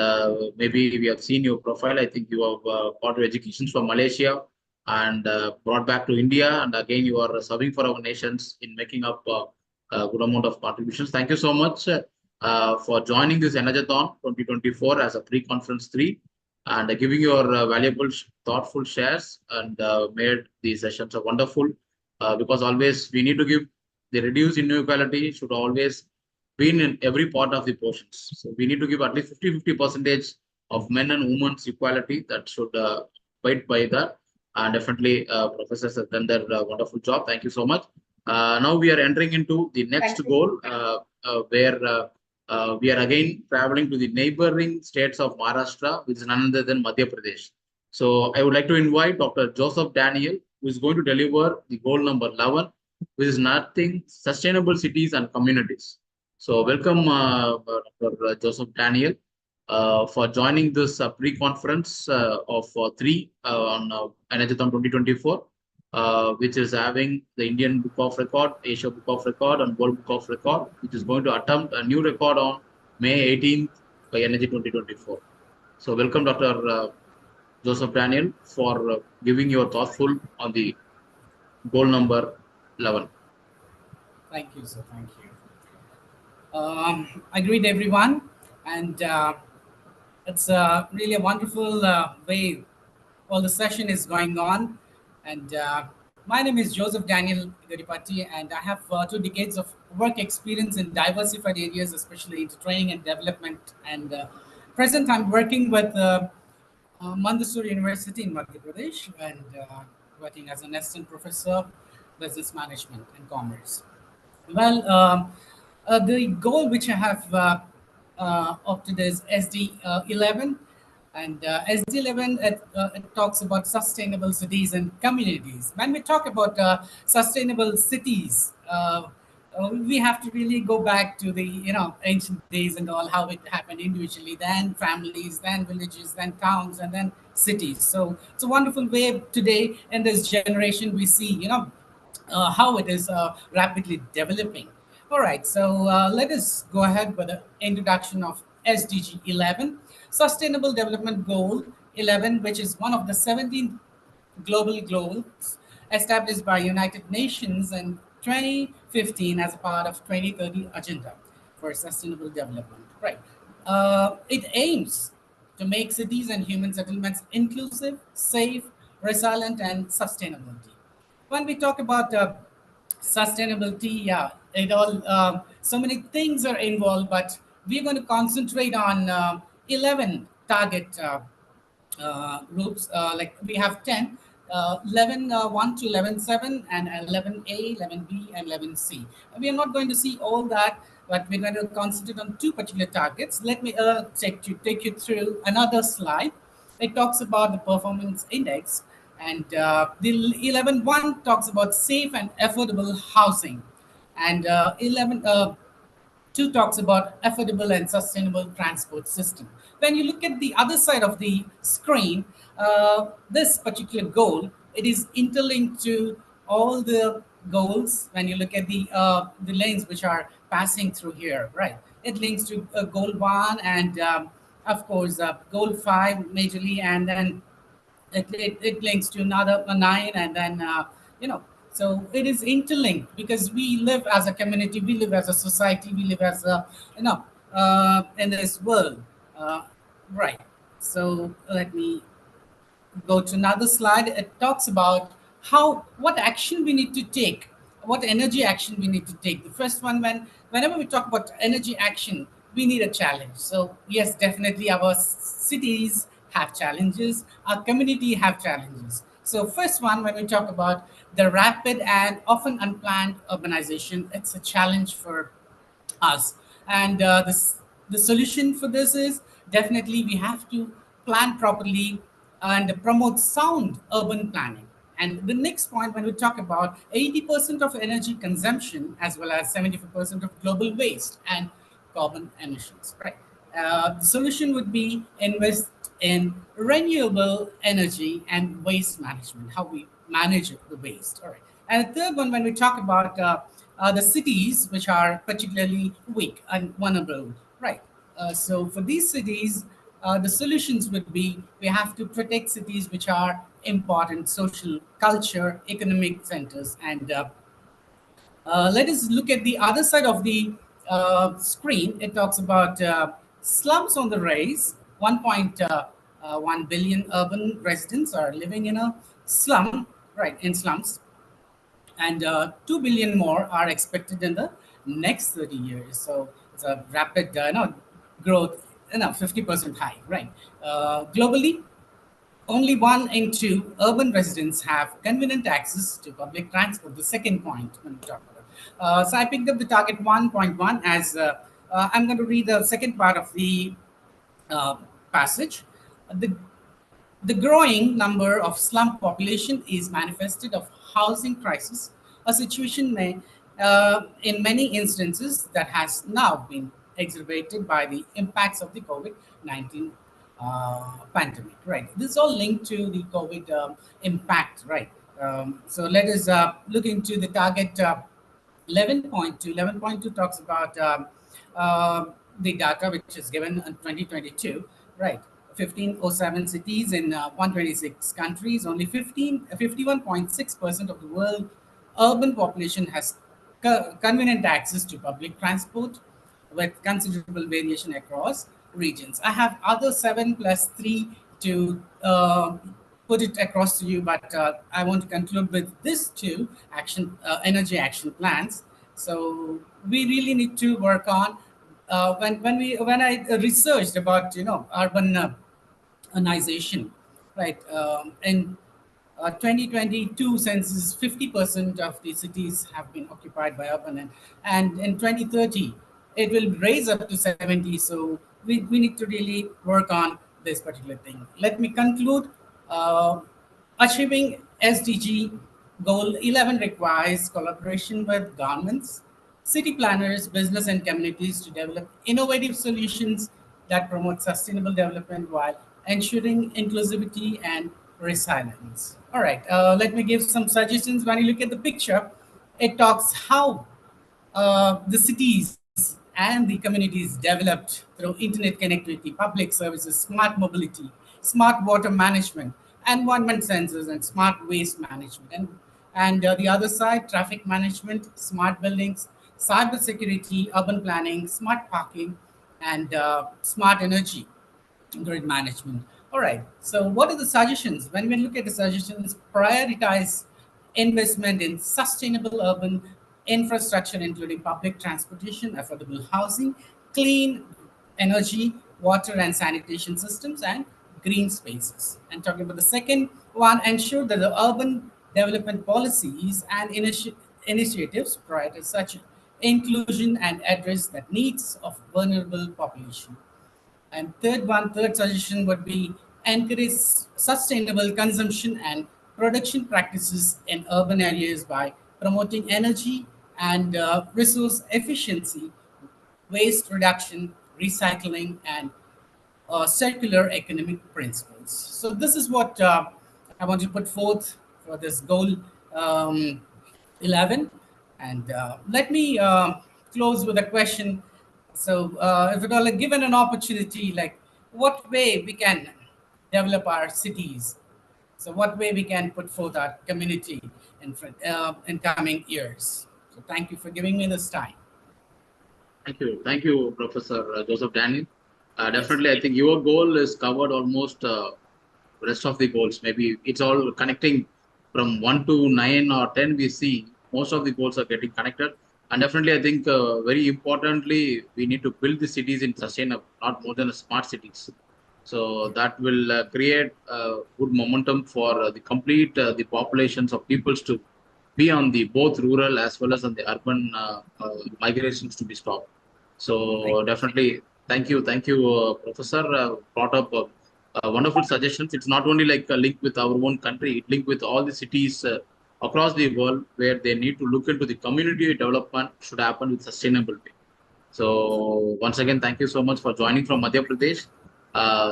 maybe we have seen your profile. I think you have got your education from Malaysia and brought back to India. And again, you are serving for our nations in making up a good amount of contributions. Thank you so much for joining this Energathon 2024 as a pre-conference 3 and giving your valuable, thoughtful shares and made these sessions wonderful because always we need to give the reduced inequality should always be in every part of the portions. So we need to give at least 50-50% of men and women's equality. That should abide by that. And definitely, professors have done their wonderful job. Thank you so much. Now we are entering into the next goal where we are again traveling to the neighboring states of Maharashtra, which is none other than Madhya Pradesh. So I would like to invite Dr. Joseph Daniel, who is going to deliver the goal number 11, which is nothing sustainable cities and communities. So welcome, Dr. Joseph Daniel, for joining this pre-conference of 3 on Energathon 2024. Which is having the Indian Book of Record, Asia Book of Record, and World Book of Record, which is going to attempt a new record on May 18th by Energy 2024. So welcome, Dr. Joseph Daniel, for giving your thoughtful on the goal number 11. Thank you, sir. Thank you. I greet everyone, and it's really a wonderful way while the session is going on. And my name is Joseph Daniel Garipati, and I have 2 decades of work experience in diversified areas, especially into training and development. And present, I'm working with Mandsaur University in Madhya Pradesh, and working as an assistant professor, business management and commerce. Well, the goal which I have opted is SD11, and SD11 it talks about sustainable cities and communities. When we talk about sustainable cities, we have to really go back to the ancient days and all, how it happened individually, then families, then villages, then towns, and then cities. So it's a wonderful way today in this generation we see how it is rapidly developing. All right, so let us go ahead with the introduction of SDG 11, Sustainable Development Goal 11, which is one of the 17 global goals established by United Nations in 2015 as a part of 2030 Agenda for Sustainable Development. Right. It aims to make cities and human settlements inclusive, safe, resilient, and sustainability. When we talk about sustainability, yeah, it all so many things are involved, but we're going to concentrate on 11 target groups. Like we have 10, 11 1 to 11 7, and 11A, 11B, and 11C. We are not going to see all that, but we're going to concentrate on 2 particular targets. Let me take you through another slide. It talks about the performance index, and the 11.1 talks about safe and affordable housing, and 11.2 talks about affordable and sustainable transport system. When you look at the other side of the screen, this particular goal, it is interlinked to all the goals. When you look at the lanes which are passing through here, right? It links to goal 1 and of course goal 5 majorly, and then it links to another 9, and then so it is interlinked because we live as a community, we live as a society, we live as a in this world, right? So let me go to another slide. It talks about what action we need to take, what energy action we need to take. The first one, whenever we talk about energy action, we need a challenge. So yes, definitely our cities have challenges, our community have challenges. So first one, when we talk about the rapid and often unplanned urbanization, it's a challenge for us. And the solution for this is definitely we have to plan properly and promote sound urban planning. And the next point, when we talk about 80% of energy consumption as well as 75% of global waste and carbon emissions, right? The solution would be invest in renewable energy and waste management, how we manage the waste. All right. And the third one, when we talk about the cities which are particularly weak and vulnerable, right? So for these cities, the solutions would be we have to protect cities which are important social, culture, economic centers. And let us look at the other side of the screen. It talks about slums on the rise. 1.1 billion urban residents are living in a slum, right, in slums, and 2 billion more are expected in the next 30 years. So it's a rapid growth, 50% high, right? Globally, only 1 in 2 urban residents have convenient access to public transport. The second point when we talk about it. So I picked up the target 1.1 as I'm going to read the second part of the passage. The the growing number of slum population is manifested of housing crisis, a situation in many instances that has now been exacerbated by the impacts of the COVID-19 pandemic. Right, this is all linked to the COVID impact. Right, so let us look into the target 11.2. 11.2 talks about the data which is given in 2022, right? 1507 cities in 126 countries. Only 51.6% of the world urban population has convenient access to public transport, with considerable variation across regions. I have other 7+3 to put it across to you, but I want to conclude with this two energy action plans. So we really need to work on when I researched about urban urbanization, right? In 2022 census, 50% of the cities have been occupied by urban, and in 2030, it will raise up to 70. So we need to really work on this particular thing. Let me conclude. Uh, Achieving SDG Goal 11 requires collaboration with governments, city planners, business, and communities to develop innovative solutions that promote sustainable development while ensuring inclusivity and resilience. All right, let me give some suggestions. When you look at the picture, it talks how the cities and the communities developed through internet connectivity, public services, smart mobility, smart water management, environment sensors, and smart waste management. And the other side, traffic management, smart buildings, cyber security, urban planning, smart parking, and smart energy grid management. All right. So, what are the suggestions? When we look at the suggestions, prioritize investment in sustainable urban infrastructure, including public transportation, affordable housing, clean energy, water and sanitation systems, and green spaces. And talking about the second one, ensure that the urban development policies and initiatives prioritize such inclusion and address the needs of vulnerable population. And third suggestion would be encourage sustainable consumption and production practices in urban areas by promoting energy and resource efficiency, waste reduction, recycling, and circular economic principles. So this is what I want to put forth for this goal um, 11. And let me close with a question. So if at all given an opportunity, like what way we can develop our cities, so what way we can put forth our community in coming years. So thank you for giving me this time. Thank you, Professor Joseph Daniel. Definitely, I think your goal is covered almost rest of the goals. Maybe it's all connecting from 1 to 9 or 10. We see most of the goals are getting connected. And definitely, I think very importantly, we need to build the cities in sustainable, not more than smart cities. So that will create good momentum for the complete the populations of peoples to be on the both rural as well as on the urban migrations to be stopped. So definitely, thank you, Professor. Brought up wonderful suggestions. It's not only like a link with our own country; it link with all the cities across the world where they need to look into the community development should happen with sustainable way. So once again, thank you so much for joining from Madhya Pradesh.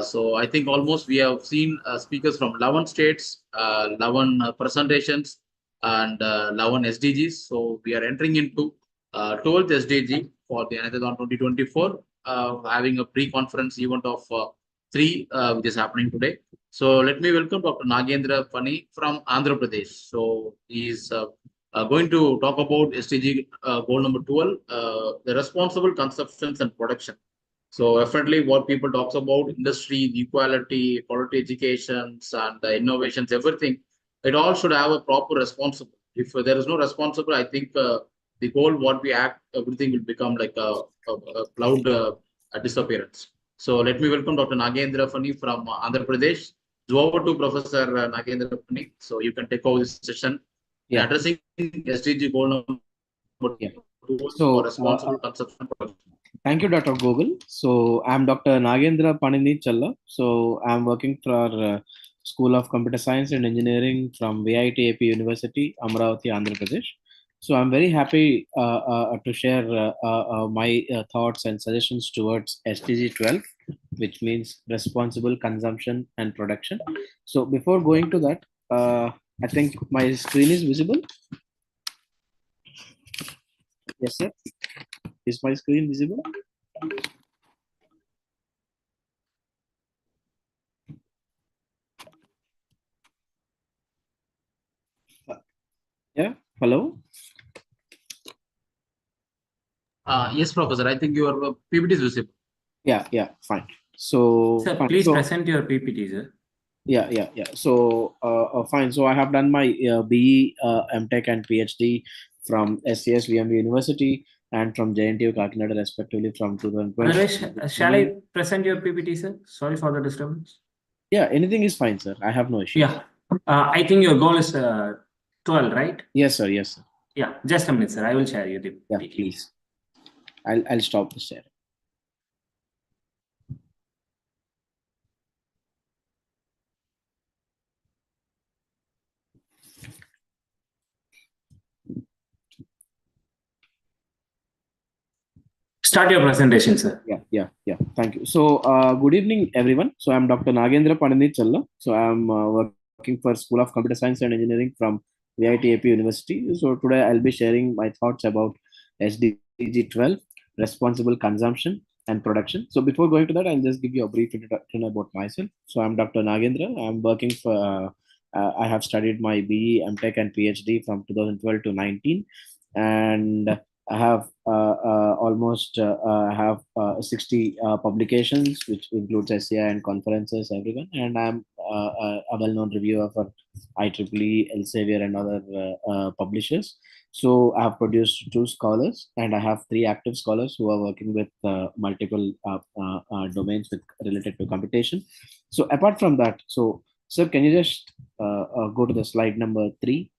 So I think almost we have seen speakers from 11 states, 11 presentations, and 11 SDGs. So we are entering into 12th SDG for the Energathon 2024, having a pre-conference event of 3, which is happening today. So let me welcome Dr. Nagendra Pani from Andhra Pradesh. So he is going to talk about SDG goal number 12, the responsible consumptions and production. So definitely what people talks about industry, equality, quality educations and innovations, everything, it all should have a proper responsible. If there is no responsible, I think the goal what we act, everything will become like a cloud disappearance. So let me welcome Dr. Nagendra Pani from Andhra Pradesh. So over to Professor Nagendra Pani. So you can take over this session. Yeah. Addressing SDG goal number 2 So, for responsible consumption production. Thank you, Dr. Gogol. So I'm Dr. Nagendra Panini Challa. So I'm working for School of Computer Science and Engineering from VIT AP University, Amravati, Andhra Pradesh. So I'm very happy to share my thoughts and suggestions towards SDG 12, which means responsible consumption and production. So before going to that, I think my screen is visible. Yes, sir. Is my screen visible? Yeah. Hello. Yes, Professor. I think your PPT is visible. Yeah. Fine. So Sir, fine. please So, present your PPT, sir. yeah. So fine. So I have done my BE, MTech, and PhD from SCS VMB University and from JNTU Kakinada, respectively, from 2012. Otherwise, shall I present your PPT, sir? Sorry for the disturbance. Yeah, anything is fine, sir. I have no issue. Yeah. I think your goal is 12, right? Yes, sir. Yes, sir. Yeah. Just a minute, sir. I will share you the Yeah, PPT. please. I'll stop the share. Start your presentation, sir. Yeah. Thank you. So, good evening, everyone. So, I'm Dr. Nagendra Panini Challa. So, I'm working for School of Computer Science and Engineering from VIT AP University. So, today I'll be sharing my thoughts about SDG 12, responsible consumption and production. So, before going to that, I'll just give you a brief introduction about myself. So, I'm Dr. Nagendra. I'm working for, I have studied my BE, MTech, and PhD from 2012 to 19. And I have almost have 60 publications, which includes SCI and conferences, everyone. And I'm a well-known reviewer for IEEE, Elsevier, and other publishers. So I have produced 2 scholars, and I have 3 active scholars who are working with multiple domains with related to computation. So apart from that, so sir, can you just go to the slide number 3?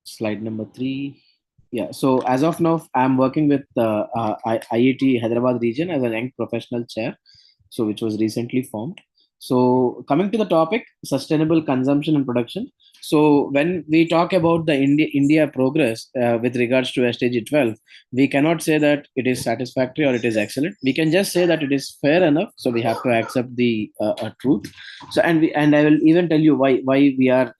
Slide number 3. Yeah. So as of now, I'm working with IIT Hyderabad region as a young professional chair, so which was recently formed. So coming to the topic, sustainable consumption and production. So when we talk about the India progress with regards to SDG 12, we cannot say that it is satisfactory or it is excellent. We can just say that it is fair enough. So we have to accept the truth. So and I will even tell you why we are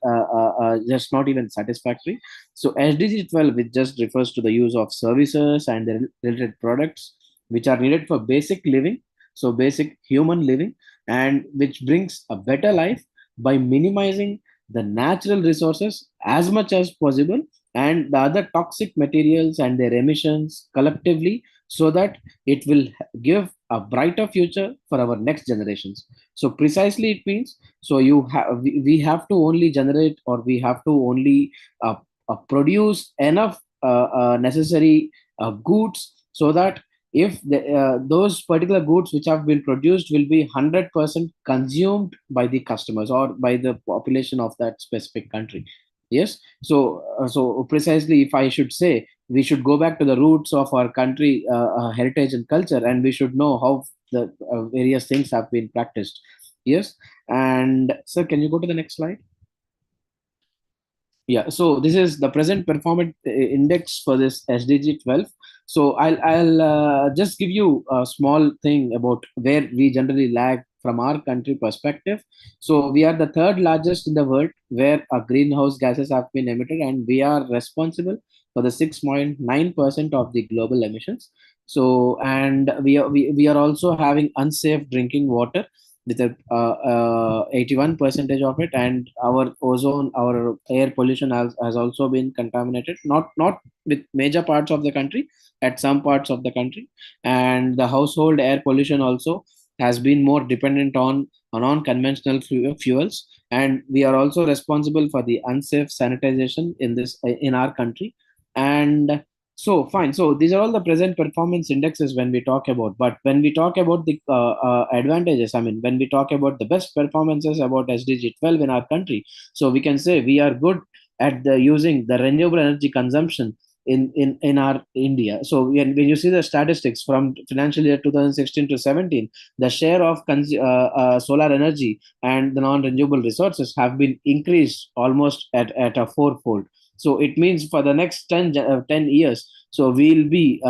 just not even satisfactory. So SDG 12, which just refers to the use of services and the related products which are needed for basic living, so basic human living, and which brings a better life by minimizing the natural resources as much as possible and the other toxic materials and their emissions collectively, so that it will give a brighter future for our next generations. So precisely it means, so we have to only generate, or we have to only produce enough necessary goods, so that if those particular goods which have been produced will be 100% consumed by the customers or by the population of that specific country. Yes. So precisely, if I should say, we should go back to the roots of our country, heritage and culture, and we should know how the various things have been practiced. Yes. And sir, can you go to the next slide? Yeah, so this is the present performance index for this SDG 12. So I'll just give you a small thing about where we generally lag from our country perspective. So we are the third largest in the world where greenhouse gases have been emitted, and we are responsible for the 6.9% of the global emissions. So, and we are also having unsafe drinking water with a 81 percentage of it, and our ozone, our air pollution has also been contaminated, not with major parts of the country, at some parts of the country. And the household air pollution also has been more dependent on non-conventional fuels, and we are also responsible for the unsafe sanitization in our country. And so fine. So these are all the present performance indexes when we talk about. But when we talk about the advantages, I mean, when we talk about the best performances about SDG 12 in our country, so we can say we are good at the using the renewable energy consumption in our India. So when you see the statistics from financial year 2016 to 17, the share of solar energy and the non-renewable resources have been increased almost at a fourfold. So it means for the next 10 years, so we'll be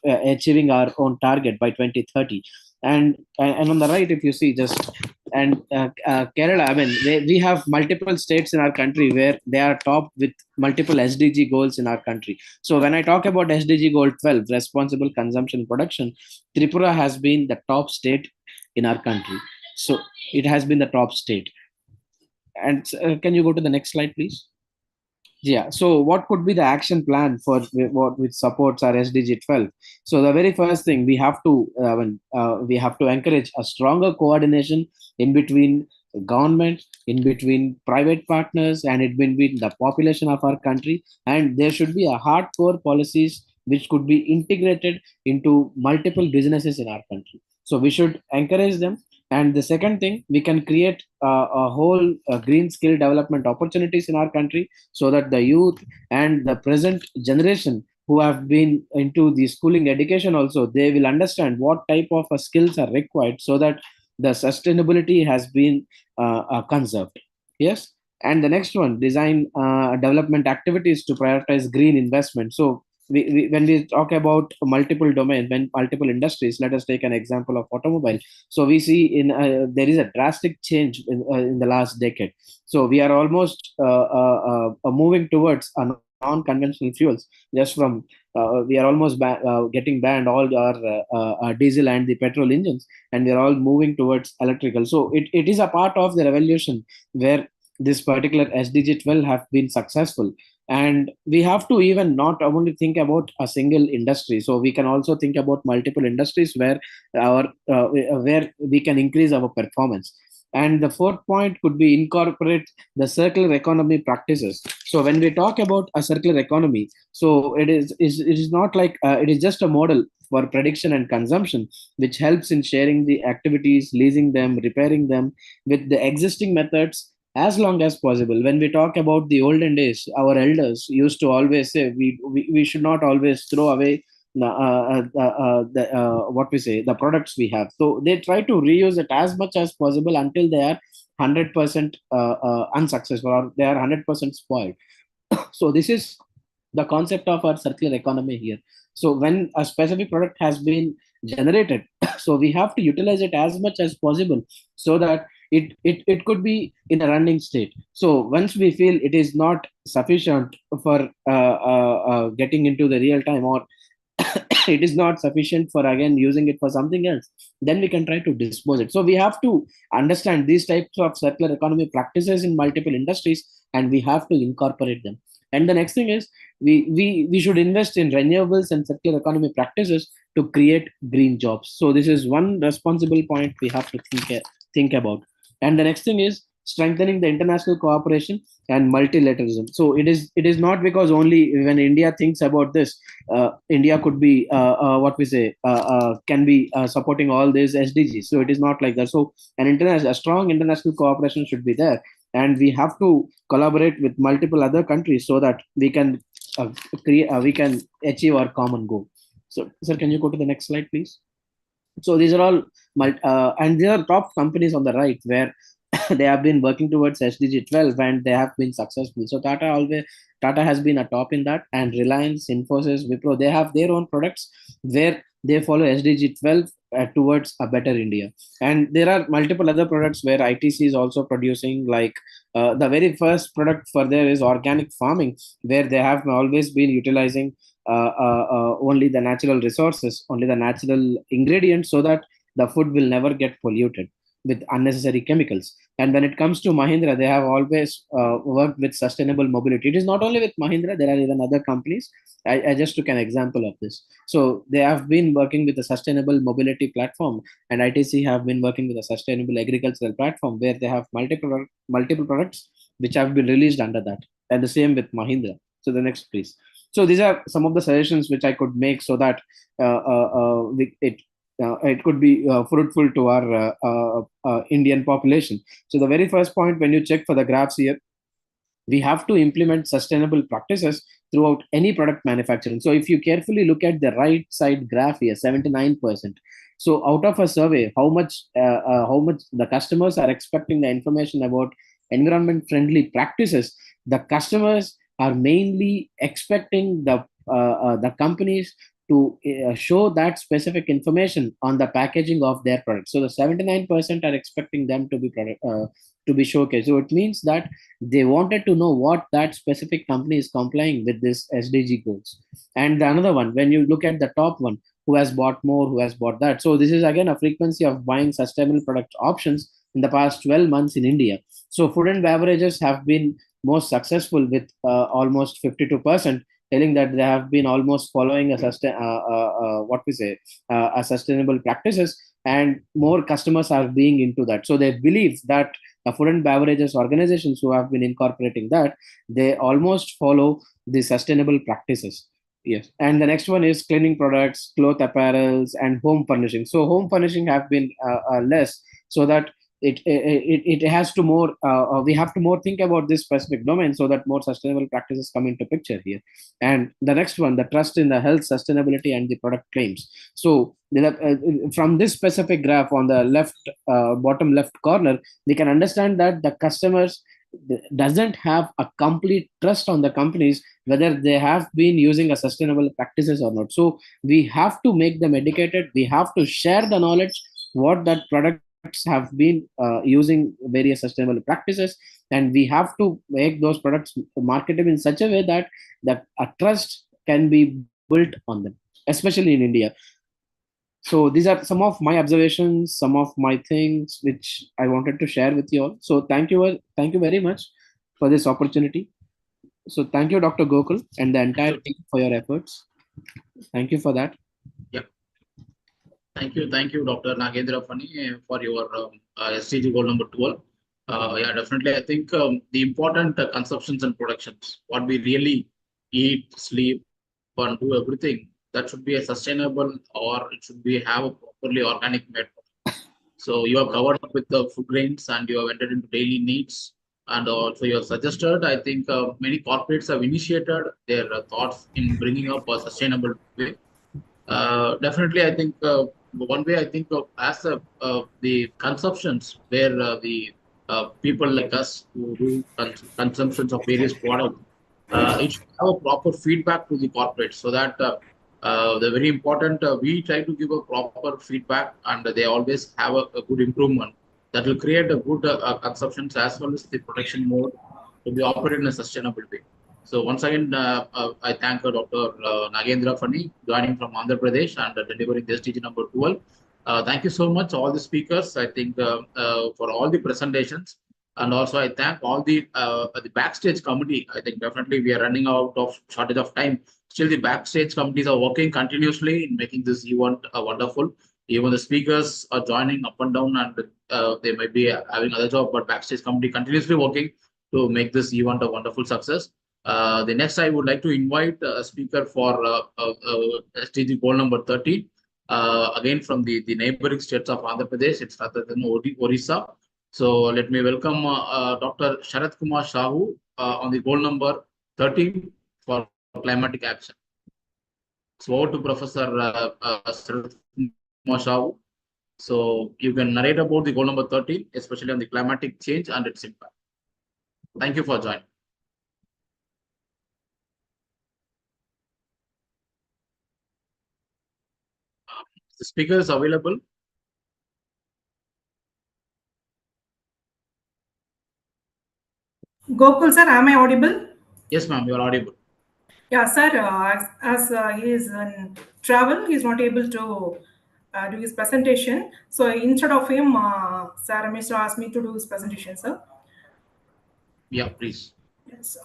achieving our own target by 2030. And on the right, if you see just and Kerala, I mean, we have multiple states in our country where they are top with multiple SDG goals in our country. So when I talk about SDG goal 12, responsible consumption and production, Tripura has been the top state in our country. So it has been the top state. And can you go to the next slide, please? Yeah. So, what could be the action plan for what which supports our SDG 12? So, the very first thing we have to encourage a stronger coordination in between government, in between private partners, and in between the population of our country. And there should be a hardcore policies which could be integrated into multiple businesses in our country. So, we should encourage them. And the second thing, we can create a whole green skill development opportunities in our country, so that the youth and the present generation who have been into the schooling education also, they will understand what type of skills are required, so that the sustainability has been conserved. Yes. And the next one, design development activities to prioritize green investment. So when we talk about multiple domains, when multiple industries, let us take an example of automobile. So we see there is a drastic change in the last decade. So we are almost moving towards non-conventional fuels. Just from we are almost getting banned all our diesel and the petrol engines, and we are all moving towards electrical. So it is a part of the revolution where this particular SDG 12 have been successful. And we have to even not only think about a single industry, so we can also think about multiple industries where where we can increase our performance. And the fourth point could be incorporate the circular economy practices. So when we talk about a circular economy, so it is not like it is just a model for prediction and consumption, which helps in sharing the activities, leasing them, repairing them with the existing methods as long as possible. When we talk about the olden days, our elders used to always say we should not always throw away what we say, the products we have. So they try to reuse it as much as possible until they are 100% unsuccessful, or they are 100% spoiled. So this is the concept of our circular economy here. So when a specific product has been generated, so we have to utilize it as much as possible, so that it could be in a running state. So once we feel it is not sufficient for getting into the real time, or it is not sufficient for again using it for something else, then we can try to dispose it. So we have to understand these types of circular economy practices in multiple industries, and we have to incorporate them. And the next thing is we should invest in renewables and circular economy practices to create green jobs. So this is one responsible point we have to think about. And the next thing is strengthening the international cooperation and multilateralism. So it is not because only when India thinks about this, India could be what we say can be supporting all these SDGs. So it is not like that. So a strong international cooperation should be there, and we have to collaborate with multiple other countries so that we can we can achieve our common goal. So, sir, can you go to the next slide, please? So these are all and there are top companies on the right where they have been working towards SDG 12 and they have been successful. So Tata has been a top in that, and Reliance, Infosys, Wipro, they have their own products where they follow SDG 12 towards a better India. And there are multiple other products where ITC is also producing, like the very first product for there is organic farming, where they have always been utilizing only the natural resources, only the natural ingredients, so that the food will never get polluted with unnecessary chemicals. And when it comes to Mahindra, they have always worked with sustainable mobility. It is not only with Mahindra, there are even other companies. I just took an example of this. So they have been working with a sustainable mobility platform, and ITC have been working with a sustainable agricultural platform where they have multiple products which have been released under that. And the same with Mahindra. So the next, please. So these are some of the suggestions which I could make, so that it could be fruitful to our Indian population. So the very first point, when you check for the graphs here, we have to implement sustainable practices throughout any product manufacturing. So if you carefully look at the right side graph here, 79%. So out of a survey, how much the customers are expecting the information about environment friendly practices, the customers are mainly expecting the companies to show that specific information on the packaging of their product. So the 79% are expecting them to be showcased. So it means that they wanted to know what that specific company is complying with this SDG goals. And the another one, when you look at the top one, who has bought more, who has bought that. So this is again a frequency of buying sustainable product options in the past 12 months in India. So food and beverages have been most successful with almost 52%, telling that they have been almost following a sustainable practices, and more customers are being into that. So they believe that the food and beverages organizations who have been incorporating that, they almost follow the sustainable practices. Yes. And the next one is cleaning products, cloth apparels, and home furnishing. So home furnishing have been less, so that it has to more we have to more think about this specific domain, so that more sustainable practices come into picture here. And the next one, the trust in the health, sustainability, and the product claims. So from this specific graph on the left bottom left corner, we can understand that the customers doesn't have a complete trust on the companies whether they have been using a sustainable practices or not. So we have to make them educated, we have to share the knowledge what that products have been using various sustainable practices, and we have to make those products marketable in such a way that a trust can be built on them, especially in India. So these are some of my observations, some of my things which I wanted to share with you all. So thank you very much for this opportunity. So thank you, Dr. Gokul, and the entire team for your efforts. Thank you for that. Yeah. Thank you, Dr. Nagendra Fani, for your SDG goal number 12. Yeah, definitely. I think the important consumptions and productions, what we really eat, sleep, and do everything, that should be a sustainable, or it should be have a properly organic made. So you have covered up with the food grains, and you have entered into daily needs, and also you have suggested. I think many corporates have initiated their thoughts in bringing up a sustainable way. Definitely, I think one way I think of as the consumptions where the people like us who do consumptions of various products, it should have a proper feedback to the corporate, so that the very important we try to give a proper feedback, and they always have a good improvement that will create a good consumptions as well as the protection mode to be operated in a sustainable way. So once again, I thank Dr. Nagendra Fani joining from Andhra Pradesh and delivering the SDG number 12. Thank you so much, all the speakers, I think, for all the presentations. And also I thank all the backstage committee. I think definitely we are running out of shortage of time. Still the backstage committees are working continuously in making this event wonderful. Even the speakers are joining up and down, and they might be having other job, but backstage committee continuously working to make this event a wonderful success. The next, I would like to invite a speaker for SDG goal number 13. Again, from the neighboring states of Andhra Pradesh, it's rather than Orissa. So let me welcome Dr. Sharath Kumar Shahu on the goal number 13 for climatic action. So over to Professor Sharath Kumar Shahu. So you can narrate about the goal number 13, especially on the climatic change and its impact. Thank you for joining. The speaker is available. Gokul sir, am I audible? Yes, ma'am, you are audible. Yeah, sir. As he is in travel, he is not able to do his presentation. So instead of him, Sir Ramesh asked me to do his presentation, sir. Yeah, please. Yes, sir.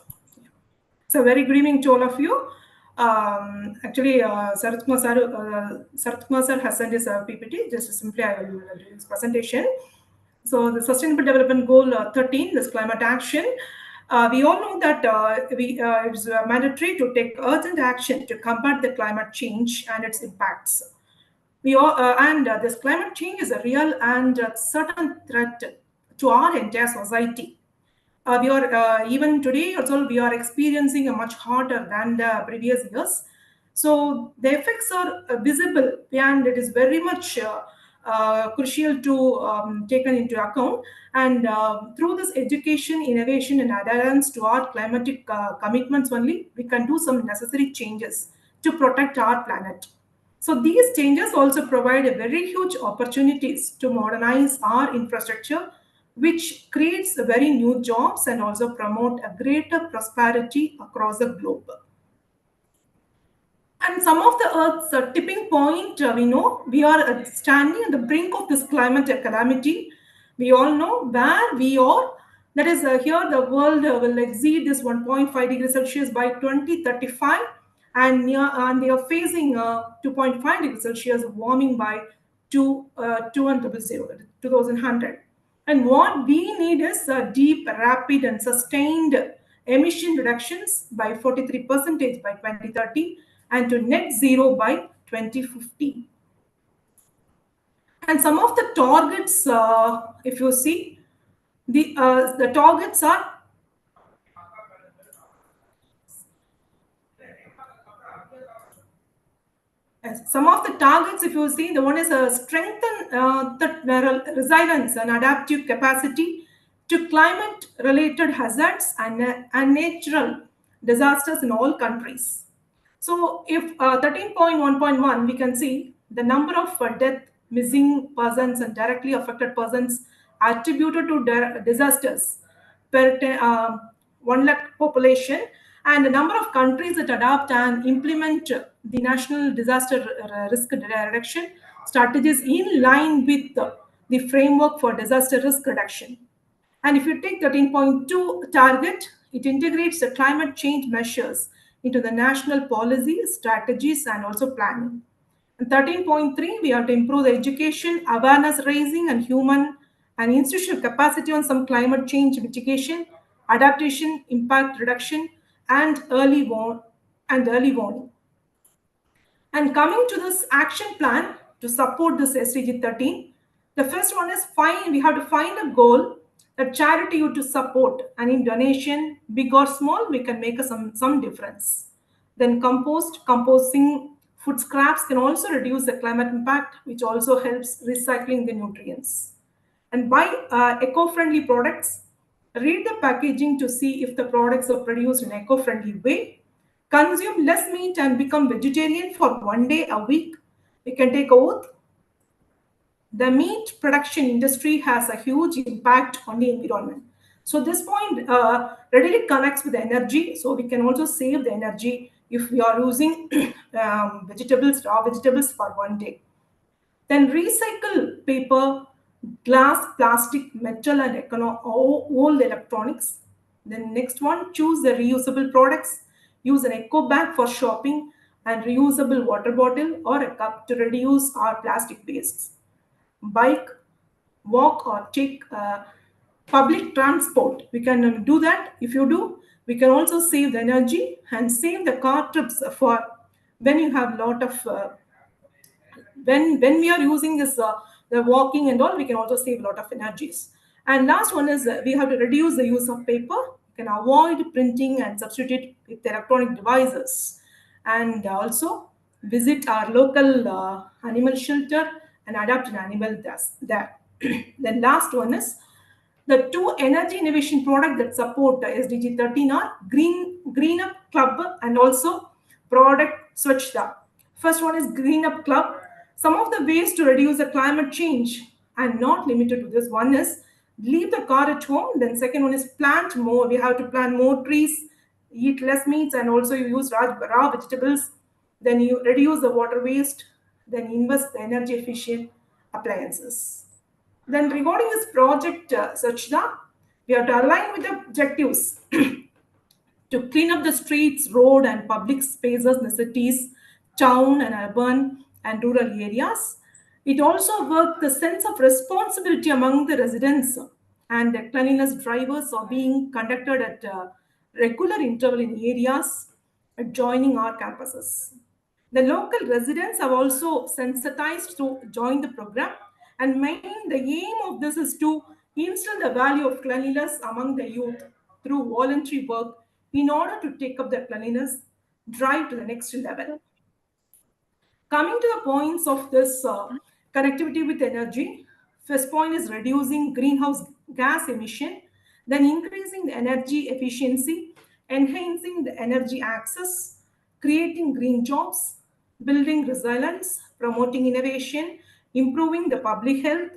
So very good evening to all of you. Actually, Sarath Kumar sir has sent his PPT. Just simply, I will do his presentation. So the Sustainable Development Goal 13, this climate action. We all know that it's mandatory to take urgent action to combat the climate change and its impacts. This climate change is a real and certain threat to our entire society. we are even today also we are experiencing a much harder than the previous years. So the effects are visible, and it is very much crucial to taken into account. And through this education, innovation, and adherence to our climatic commitments only, we can do some necessary changes to protect our planet. So these changes also provide a very huge opportunities to modernize our infrastructure, which creates very new jobs and also promote a greater prosperity across the globe. And some of the Earth's tipping point, we know we are standing at the brink of this climate calamity. We all know where we are. That is, here the world will exceed this 1.5 degrees Celsius by 2035, and they are facing 2.5 degrees Celsius warming by 2100. And what we need is deep, rapid, and sustained emission reductions by 43% by 2030 and to net zero by 2050. And some of the targets, if you see, the targets are some of the targets, if you see, the one is strengthen the resilience and adaptive capacity to climate-related hazards and natural disasters in all countries. So if 13.1.1, we can see the number of death, missing persons, and directly affected persons attributed to disasters per 1 lakh population, and the number of countries that adopt and implement the national disaster risk reduction strategies in line with the framework for disaster risk reduction. And if you take 13.2 target, it integrates the climate change measures into the national policy, strategies, and also planning. And 13.3, we have to improve the education, awareness raising, and human and institutional capacity on some climate change mitigation, adaptation, impact reduction, and early warning. And coming to this action plan to support this SDG 13, the first one is we have to find a goal that charity you to support, and in donation, big or small, we can make some difference. Then composting food scraps can also reduce the climate impact, which also helps recycling the nutrients. And buy eco-friendly products. Read the packaging to see if the products are produced in an eco-friendly way. Consume less meat and become vegetarian for 1 day a week. We can take oath. The meat production industry has a huge impact on the environment. So this point readily connects with energy. So we can also save the energy if we are using raw vegetables for 1 day. Then recycle paper, glass, plastic, metal, and old electronics. Then next one, choose the reusable products. Use an eco bag for shopping and reusable water bottle or a cup to reduce our plastic wastes. Bike, walk, or take public transport. We can do that. If you do, we can also save the energy and save the car trips for when you have a lot of when we are using this the walking and all, we can also save a lot of energies. And last one is we have to reduce the use of paper. We can avoid printing and substitute with electronic devices, and also visit our local animal shelter and adopt an animal there. Then last one is the two energy innovation products that support SDG 13 are Green Up Club and also Product Swachhta. First one is Green Up Club. Some of the ways to reduce the climate change and not limited to this. One is leave the car at home. Then second one is plant more. We have to plant more trees, eat less meats, and also you use raw vegetables. Then you reduce the water waste. Then invest the energy efficient appliances. Then regarding this project Swachhta, we have to align with the objectives to clean up the streets, road, and public spaces in the cities, town and urban and rural areas. It also works the sense of responsibility among the residents, and the cleanliness drivers are being conducted at regular interval in areas adjoining our campuses. The local residents have also sensitized to join the program, and main the aim of this is to instill the value of cleanliness among the youth through voluntary work in order to take up the cleanliness drive to the next level. Coming to the points of this connectivity with energy, first point is reducing greenhouse gas emission, then increasing the energy efficiency, enhancing the energy access, creating green jobs, building resilience, promoting innovation, improving the public health,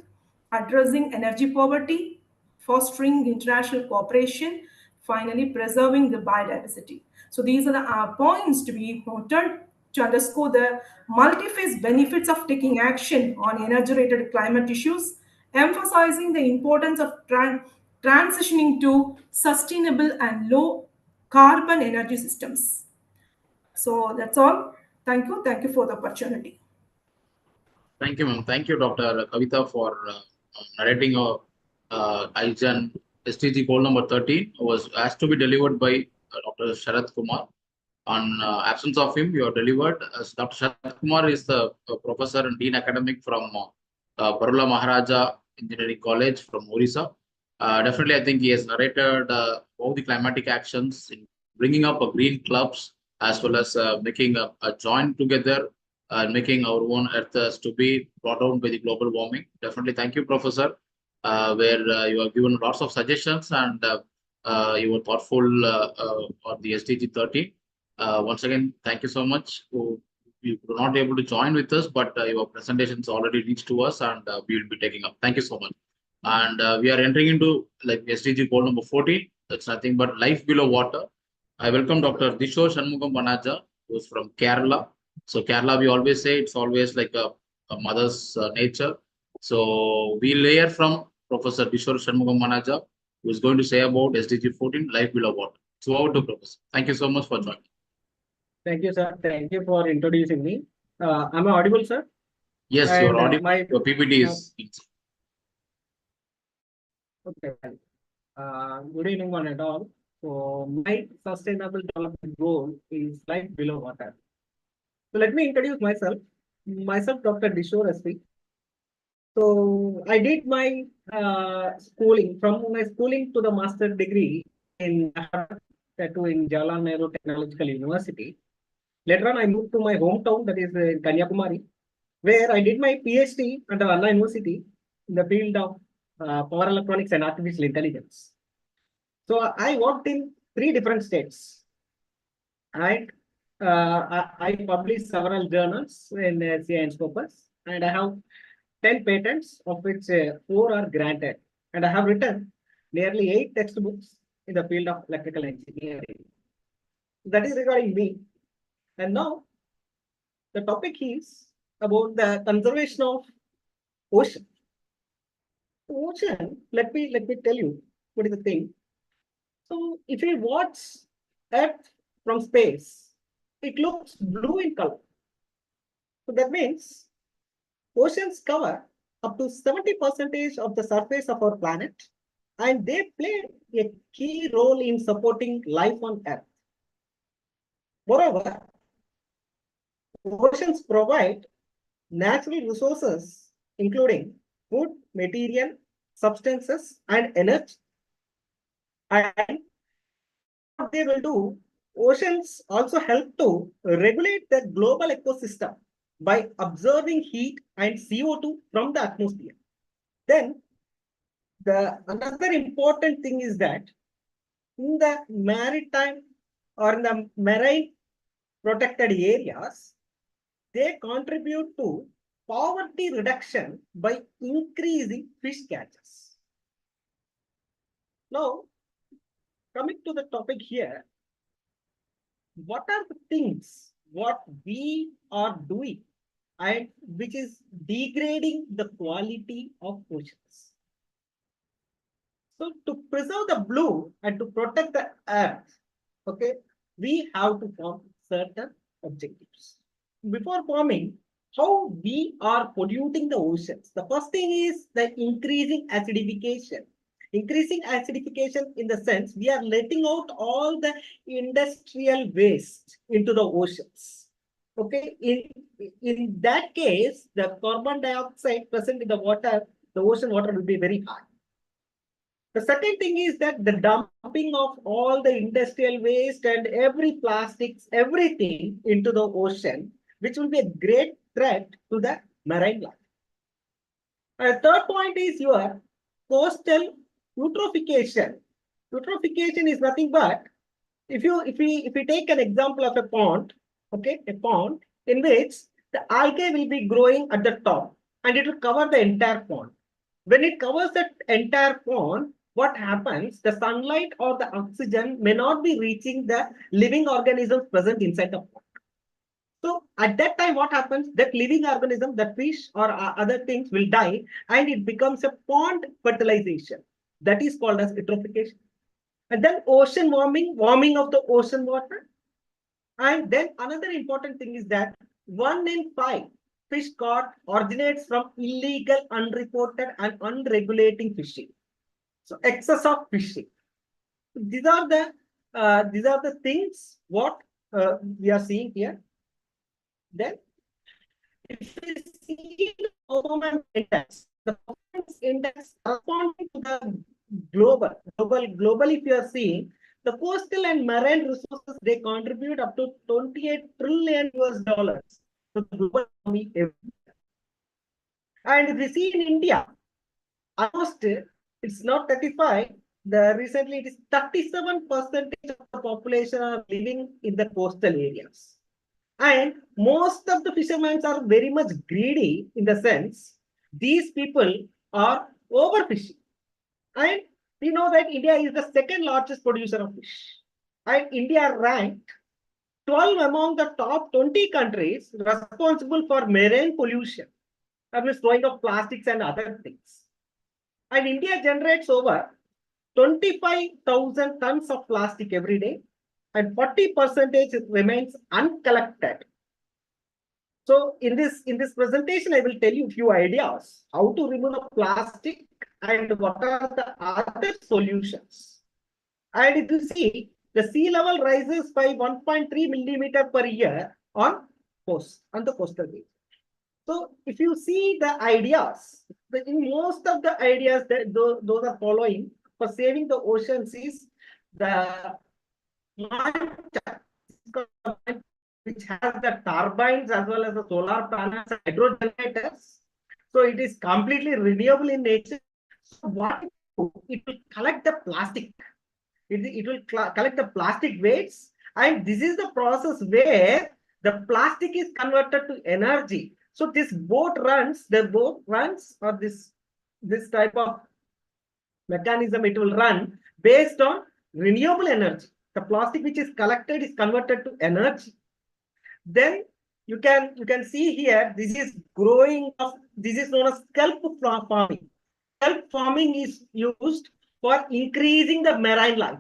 addressing energy poverty, fostering international cooperation, finally preserving the biodiversity. So these are the points to be noted to underscore the multi-phase benefits of taking action on energy-related climate issues, emphasizing the importance of transitioning to sustainable and low carbon energy systems. So that's all. Thank you. Thank you for the opportunity. Thank you, ma'am. Thank you, Dr. Kavita, for narrating your IGEN SDG goal number 13 was asked to be delivered by Dr. Sharath Kumar. On absence of him, you are delivered. Dr. Sharath Kumar is the professor and dean academic from Parula Maharaja Engineering College from Orissa. Definitely, I think he has narrated all the climatic actions in bringing up a green clubs as well as making a joint together and making our own earth to be brought down by the global warming. Definitely, thank you, Professor, where you have given lots of suggestions and you were thoughtful on the SDG 13. Once again, thank you so much. You were not able to join with us, but your presentations already reached to us and we will be taking up. Thank you so much. And we are entering into like SDG goal number 14. That's nothing but life below water. I welcome Dr. Dishore Shanmugam Banaja, who's from Kerala. So Kerala, we always say it's always like a mother's nature. So we layer from Professor Dishore Shanmugam Banaja, who is going to say about SDG 14, life below water. So over to Professor. Thank you so much for joining. Thank you, sir. Thank you for introducing me. Am I audible, sir? Yes, your audible. Your PPT is. Okay. Good evening, one and all. So my sustainable development goal is life below water. So let me introduce myself. Myself, Dr. Dishore SV. So I did my schooling from my schooling to the master degree in Jawaharlal Nehru Technological University. Later on, I moved to my hometown, that is Kanyakumari, where I did my PhD at Anna University in the field of power electronics and artificial intelligence. So I worked in 3 different states. Right? I published several journals in Science Scopus, and I have 10 patents, of which 4 are granted. And I have written nearly 8 textbooks in the field of electrical engineering. That is regarding me. And now the topic is about the conservation of ocean. Ocean, let me tell you what is the thing. So if you watch Earth from space, it looks blue in color. So that means oceans cover up to 70% of the surface of our planet, and they play a key role in supporting life on Earth. Moreover, oceans provide natural resources, including food, material, substances, and energy. And what they will do, oceans also help to regulate the global ecosystem by absorbing heat and CO2 from the atmosphere. Then, another important thing is that in the maritime or in the marine protected areas, they contribute to poverty reduction by increasing fish catches. Now, coming to the topic here, what are the things what we are doing and which is degrading the quality of oceans? So to preserve the blue and to protect the earth, okay, we have to form certain objectives. Before forming, how we are polluting the oceans. The first thing is the increasing acidification. Increasing acidification in the sense we are letting out all the industrial waste into the oceans. Okay, in that case, the carbon dioxide present in the water, the ocean water will be very high. The second thing is that the dumping of all the industrial waste and every plastics, everything into the ocean, which will be a great threat to the marine life. Third point is your coastal eutrophication. Eutrophication is nothing but if we take an example of a pond, okay, a pond in which the algae will be growing at the top and it will cover the entire pond. When it covers the entire pond, what happens? The sunlight or the oxygen may not be reaching the living organisms present inside the pond. So at that time, what happens? That living organism, the fish or other things will die and it becomes a pond fertilization. That is called as eutrophication. And then ocean warming, warming of the ocean water. And then another important thing is that 1 in 5 fish caught originates from illegal, unreported and unregulating fishing. So excess of fishing. These are the things what we are seeing here. Then if we see the performance index corresponding to the global, if you are seeing the coastal and marine resources, they contribute up to $28 trillion to the global economy every year. And if we see in India, almost it's not 35. Recently it is 37% of the population are living in the coastal areas. And most of the fishermen are very much greedy in the sense these people are overfishing. And we know that India is the second largest producer of fish. And India ranked 12 among the top 20 countries responsible for marine pollution. That means throwing of plastics and other things. And India generates over 25,000 tons of plastic every day, and 40% remains uncollected. So in this presentation, I will tell you a few ideas how to remove the plastic and what are the other solutions. And if you see, the sea level rises by 1.3 millimeter per year on the coastal region. So if you see the ideas, in most of the ideas that those are following for saving the oceans is the which has the turbines as well as the solar panels and hydro generators. So it is completely renewable in nature. So what it will collect the plastic. It will collect the plastic waste, and this is the process where the plastic is converted to energy. So this boat runs, or this type of mechanism, it will run based on renewable energy. The plastic which is collected is converted to energy. Then you can see here, this is growing of, this is known as kelp farming. Kelp farming is used for increasing the marine life.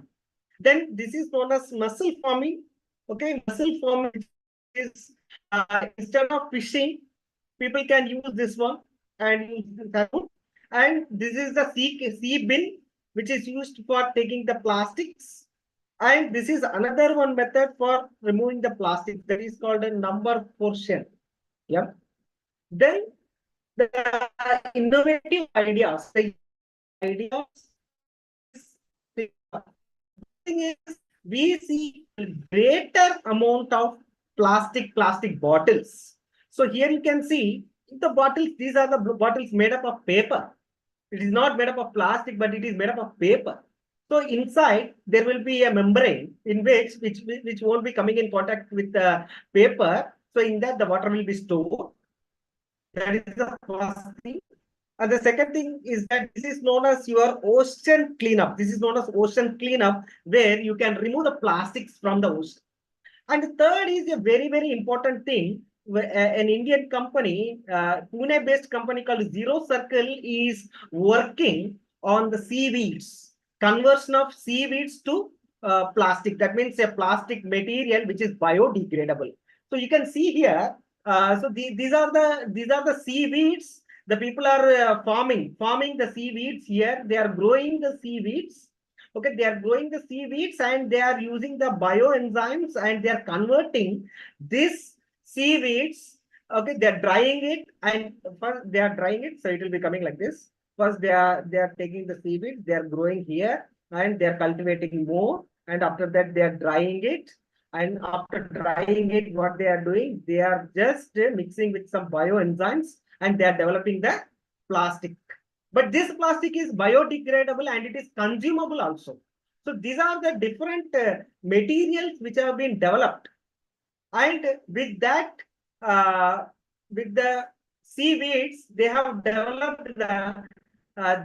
Then this is known as mussel farming. Okay, mussel farming is instead of fishing, people can use this one and use that one. And this is the sea bin, which is used for taking the plastics. And this is another one method for removing the plastic, that is called a number portion. Yeah. Then the innovative ideas. The ideas is we see a greater amount of plastic bottles. So here you can see the bottles. These are the bottles made up of paper. It is not made up of plastic, but it is made up of paper. So inside there will be a membrane in which won't be coming in contact with the paper. So in that the water will be stored. That is the first thing. And the second thing is that this is known as your ocean cleanup. This is known as ocean cleanup, where you can remove the plastics from the ocean. And the third is a very, very important thing. An Indian company, Pune-based company called Zero Circle is working on the seaweeds, conversion of seaweeds to plastic. That means a plastic material which is biodegradable. So you can see here. These are the seaweeds. The people are farming the seaweeds here. They are growing the seaweeds. Okay, they are growing the seaweeds and they are using the bioenzymes and they are converting this seaweeds. Okay, they are drying it, and first they are drying it, so it will be coming like this. First, they are taking the seaweed, they are growing here, and they are cultivating more. And after that, they are drying it. And after drying it, what they are doing, they are just mixing with some bioenzymes, and they are developing the plastic. But this plastic is biodegradable and it is consumable also. So these are the different materials which have been developed. And with that, uh, with the seaweeds, they have developed the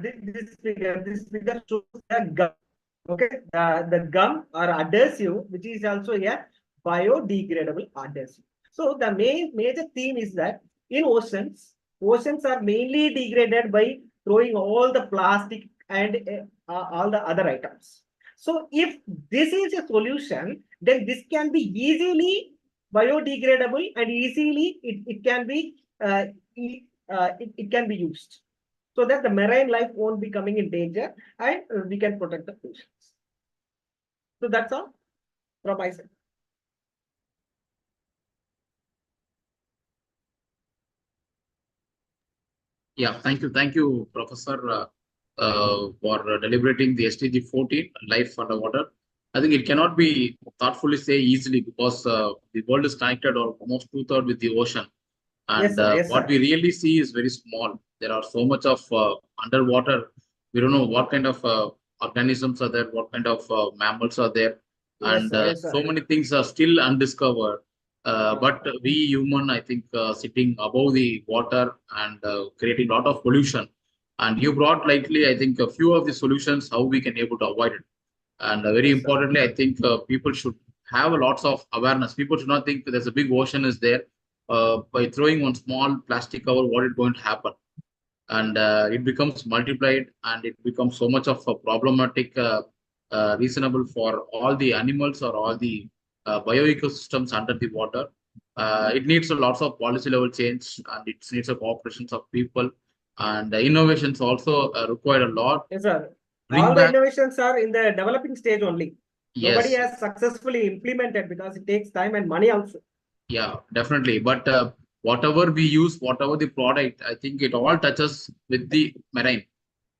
this figure. This figure shows the gum. Okay, the gum or adhesive, which is also a biodegradable adhesive. So the major theme is that in oceans are mainly degraded by throwing all the plastic and all the other items. So if this is a solution, then this can be easily biodegradable and easily it can be it can be used, so that the marine life won't be coming in danger, and we can protect the oceans. So that's all from my side. Yeah, thank you, Professor, for deliberating the SDG 14, life underwater. I think it cannot be thoughtfully say easily because the world is connected almost two-thirds with the ocean. Yes, And sir. Yes, what sir. we really see is very small. There are so much of underwater. We don't know what kind of organisms are there, what kind of mammals are there, Yes, and sir. Yes, so sir. many things are still undiscovered. But we human, I think, sitting above the water and creating a lot of pollution. And you brought lightly, I think, a few of the solutions how we can able to avoid it. And very Yes, sir. importantly, I think people should have a lots of awareness. People should not think there's a big ocean is there. By throwing one small plastic cover, what is going to happen? And it becomes multiplied, and it becomes so much of a problematic, reasonable for all the animals or all the bioecosystems under the water. It needs a lots of policy level change, and it needs a cooperation of people, and innovations also required a lot. Yes, sir. Bring All the back, innovations are in the developing stage only. Nobody yes. has successfully implemented because it takes time and money also. Yeah, definitely. But whatever we use, whatever the product, I think it all touches with the marine.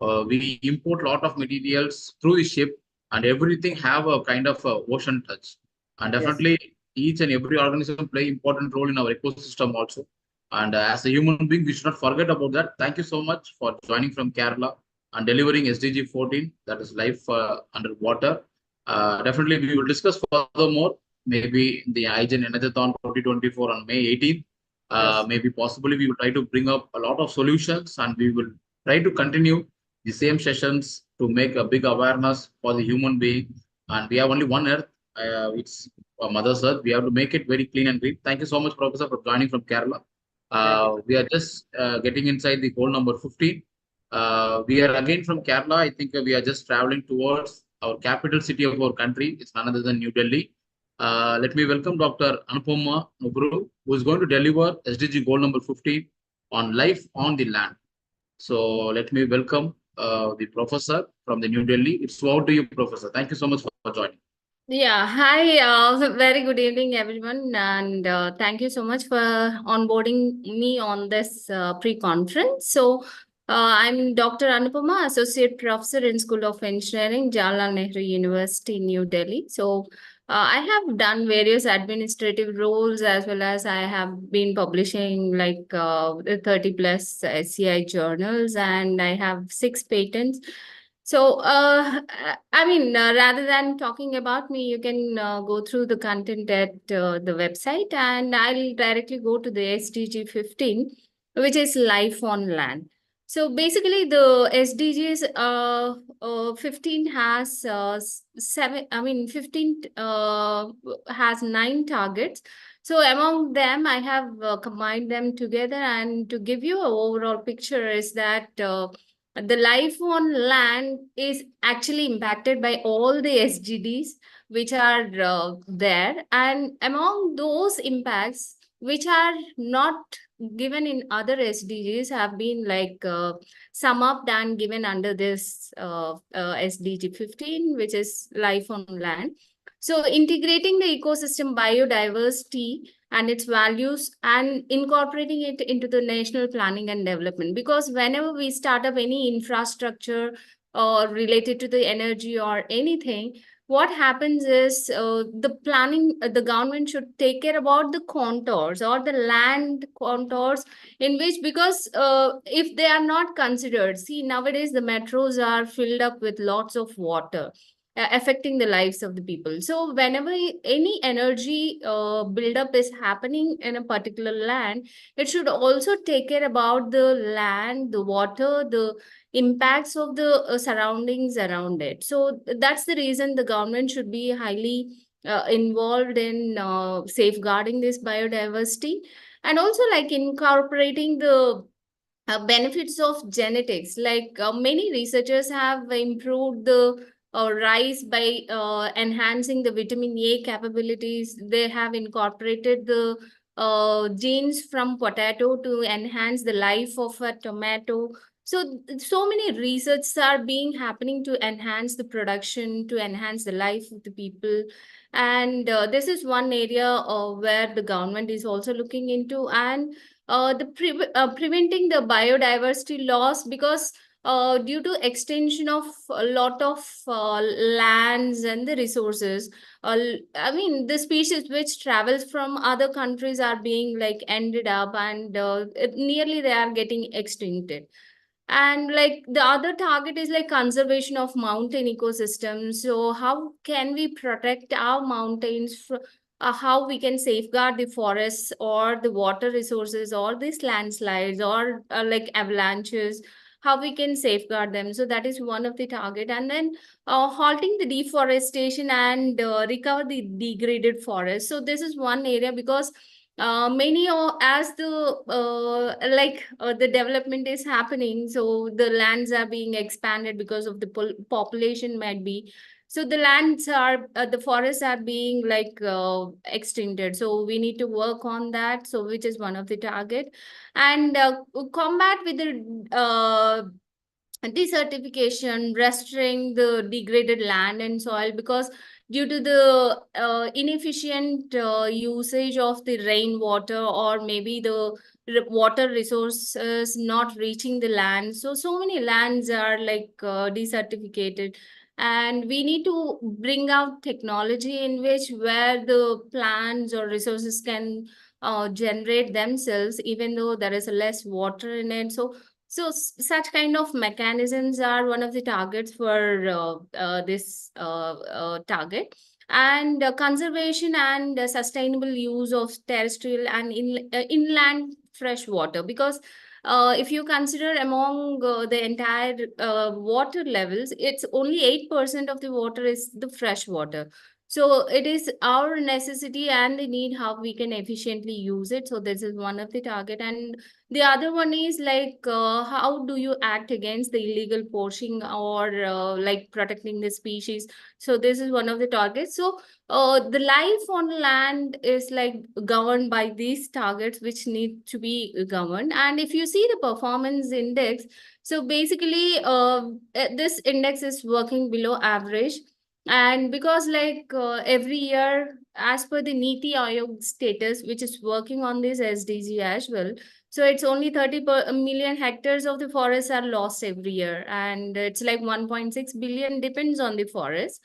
We import a lot of materials through the ship, and everything have a kind of ocean touch. And Yes. definitely, each and every organism play important role in our ecosystem also. And as a human being, we should not forget about that. Thank you so much for joining from Kerala and delivering SDG 14, that is life underwater. Definitely, we will discuss furthermore, maybe in the IGEN Energathon 2024 on May 18th. Yes. Maybe possibly we will try to bring up a lot of solutions, and we will try to continue the same sessions to make a big awareness for the human being. And we have only one earth, it's Mother's Earth. We have to make it very clean and green. Thank you so much, Professor, for joining from Kerala. We are just getting inside the goal number 15. We are again from Kerala. I think we are just traveling towards our capital city of our country. It's none other than New Delhi. Let me welcome Dr. Anupama Nugru, who is going to deliver SDG goal number 15 on life on the land. So let me welcome the professor from the New Delhi. It's over to you, Professor. Thank you so much for joining. Yeah, hi, very good evening, everyone, and thank you so much for onboarding me on this pre-conference. So, I'm Dr. Anupama, Associate Professor in School of Engineering, Jawaharlal Nehru University, New Delhi. So, I have done various administrative roles, as well as I have been publishing like 30 plus SCI journals, and I have 6 patents. So, I mean, rather than talking about me, you can go through the content at the website, and I'll directly go to the SDG 15, which is life on land. So basically, the SDGs 15 has 15 has 9 targets. So among them, I have combined them together, and to give you an overall picture is that the life on land is actually impacted by all the SDGs which are there. And among those impacts, which are not given in other SDGs, have been like sum up and given under this SDG 15, which is life on land. So integrating the ecosystem biodiversity and its values and incorporating it into the national planning and development. Because whenever we start up any infrastructure related to the energy or anything, what happens is the government should take care about the contours or the land contours in which, because if they are not considered, see, nowadays the metros are filled up with lots of water, affecting the lives of the people. So whenever any energy buildup is happening in a particular land, it should also take care about the land, the water, the impacts of the surroundings around it. So that's the reason the government should be highly involved in safeguarding this biodiversity, and also like incorporating the benefits of genetics. Like many researchers have improved the rice by enhancing the vitamin A capabilities. They have incorporated the genes from potato to enhance the life of a tomato. So many research are being happening to enhance the production, to enhance the life of the people. And this is one area where the government is also looking into. And preventing the biodiversity loss, because due to extension of a lot of lands and the resources, I mean, the species which travels from other countries are being like ended up, and nearly they are getting extincted. And like the other target is like conservation of mountain ecosystems. So how can we protect our mountains how we can safeguard the forests or the water resources or these landslides or like avalanches, how we can safeguard them. So that is one of the target. And then halting the deforestation and recover the degraded forest. So this is one area, because many as the development is happening, so the lands are being expanded because of the population might be, so the lands are the forests are being like extincted. So we need to work on that, so which is one of the target. And combat with the desertification, restoring the degraded land and soil, because due to the inefficient usage of the rainwater, or maybe the water resources not reaching the land, so many lands are like desertificated. And we need to bring out technology in which where the plants or resources can generate themselves, even though there is less water in it. Such kind of mechanisms are one of the targets for this target. And conservation and sustainable use of terrestrial and inland fresh water, because if you consider among the entire water levels, it's only 8% of the water is the fresh water. So it is our necessity and the need how we can efficiently use it. So this is one of the target. And the other one is like how do you act against the illegal poaching or like protecting the species. So this is one of the targets. So the life on land is like governed by these targets which need to be governed. And if you see the performance index, so basically this index is working below average. And because like every year, as per the Niti Aayog status, which is working on this SDG as well, so it's only 30 million hectares of the forests are lost every year. And it's like 1.6 billion depends on the forest.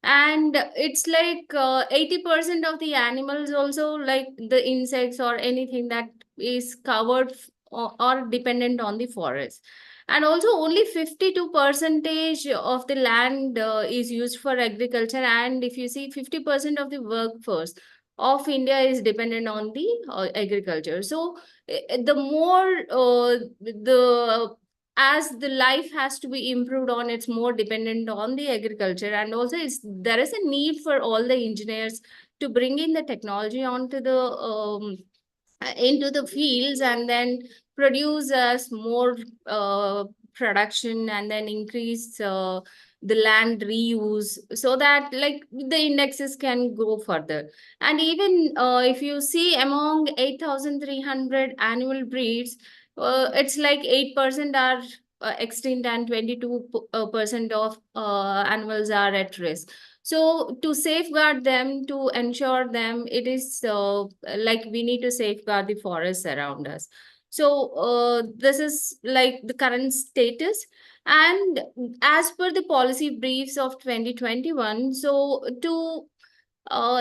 And it's like 80% of the animals also, like the insects or anything that is covered or dependent on the forest. And also only 52 percentage of the land is used for agriculture. And if you see, 50% of the workforce of India is dependent on the agriculture. So the more the as the life has to be improved on, it's more dependent on the agriculture. And also there is a need for all the engineers to bring in the technology onto the into the fields, and then produce us more production, and then increase the land reuse, so that like the indexes can go further. And even if you see among 8,300 annual breeds, it's like 8% are extinct, and 22% of animals are at risk. So to safeguard them, to ensure them, it is like we need to safeguard the forests around us. So this is like the current status. And as per the policy briefs of 2021, so to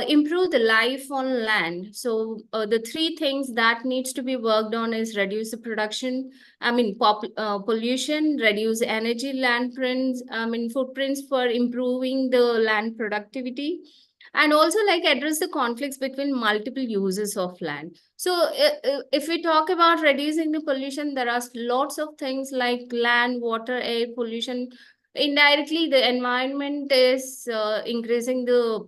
improve the life on land. So the three things that needs to be worked on is reduce the production, pollution, reduce energy land prints, footprints for improving the land productivity, and also like address the conflicts between multiple uses of land. So if we talk about reducing the pollution, there are lots of things like land, water, air pollution. Indirectly, the environment is increasing the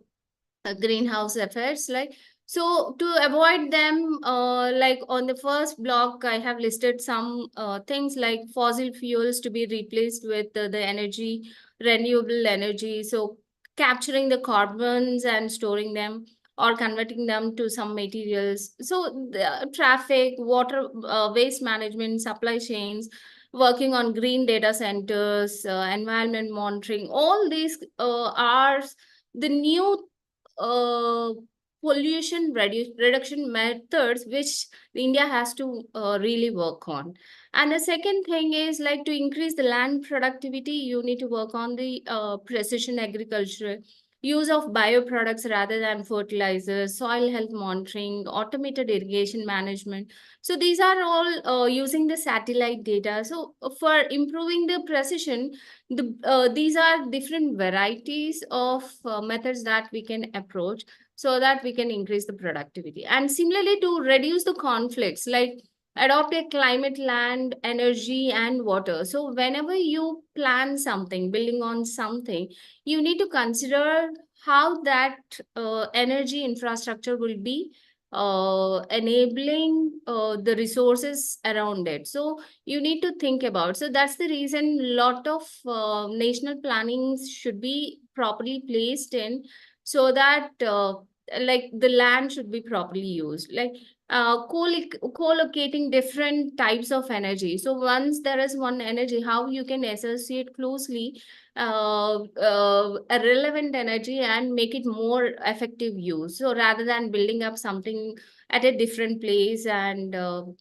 greenhouse effects, like, so to avoid them, like on the first block I have listed some things like fossil fuels to be replaced with the energy, renewable energy, so capturing the carbons and storing them or converting them to some materials. So the traffic, water, waste management, supply chains, working on green data centers, environment monitoring, all these are the new uh, pollution reduction methods which India has to really work on. And the second thing is like to increase the land productivity, you need to work on the precision agriculture, use of bioproducts rather than fertilizers, soil health monitoring, automated irrigation management. So these are all using the satellite data. So for improving the precision, these are different varieties of methods that we can approach so that we can increase the productivity. And similarly, to reduce the conflicts, like adopt a climate, land, energy, and water. So whenever you plan something, building on something, you need to consider how that energy infrastructure will be enabling the resources around it. So you need to think about. So that's the reason lot of national plannings should be properly placed in, so that like the land should be properly used, like co-locating different types of energy. So once there is one energy, how you can associate closely a relevant energy and make it more effective use. So rather than building up something at a different place, and that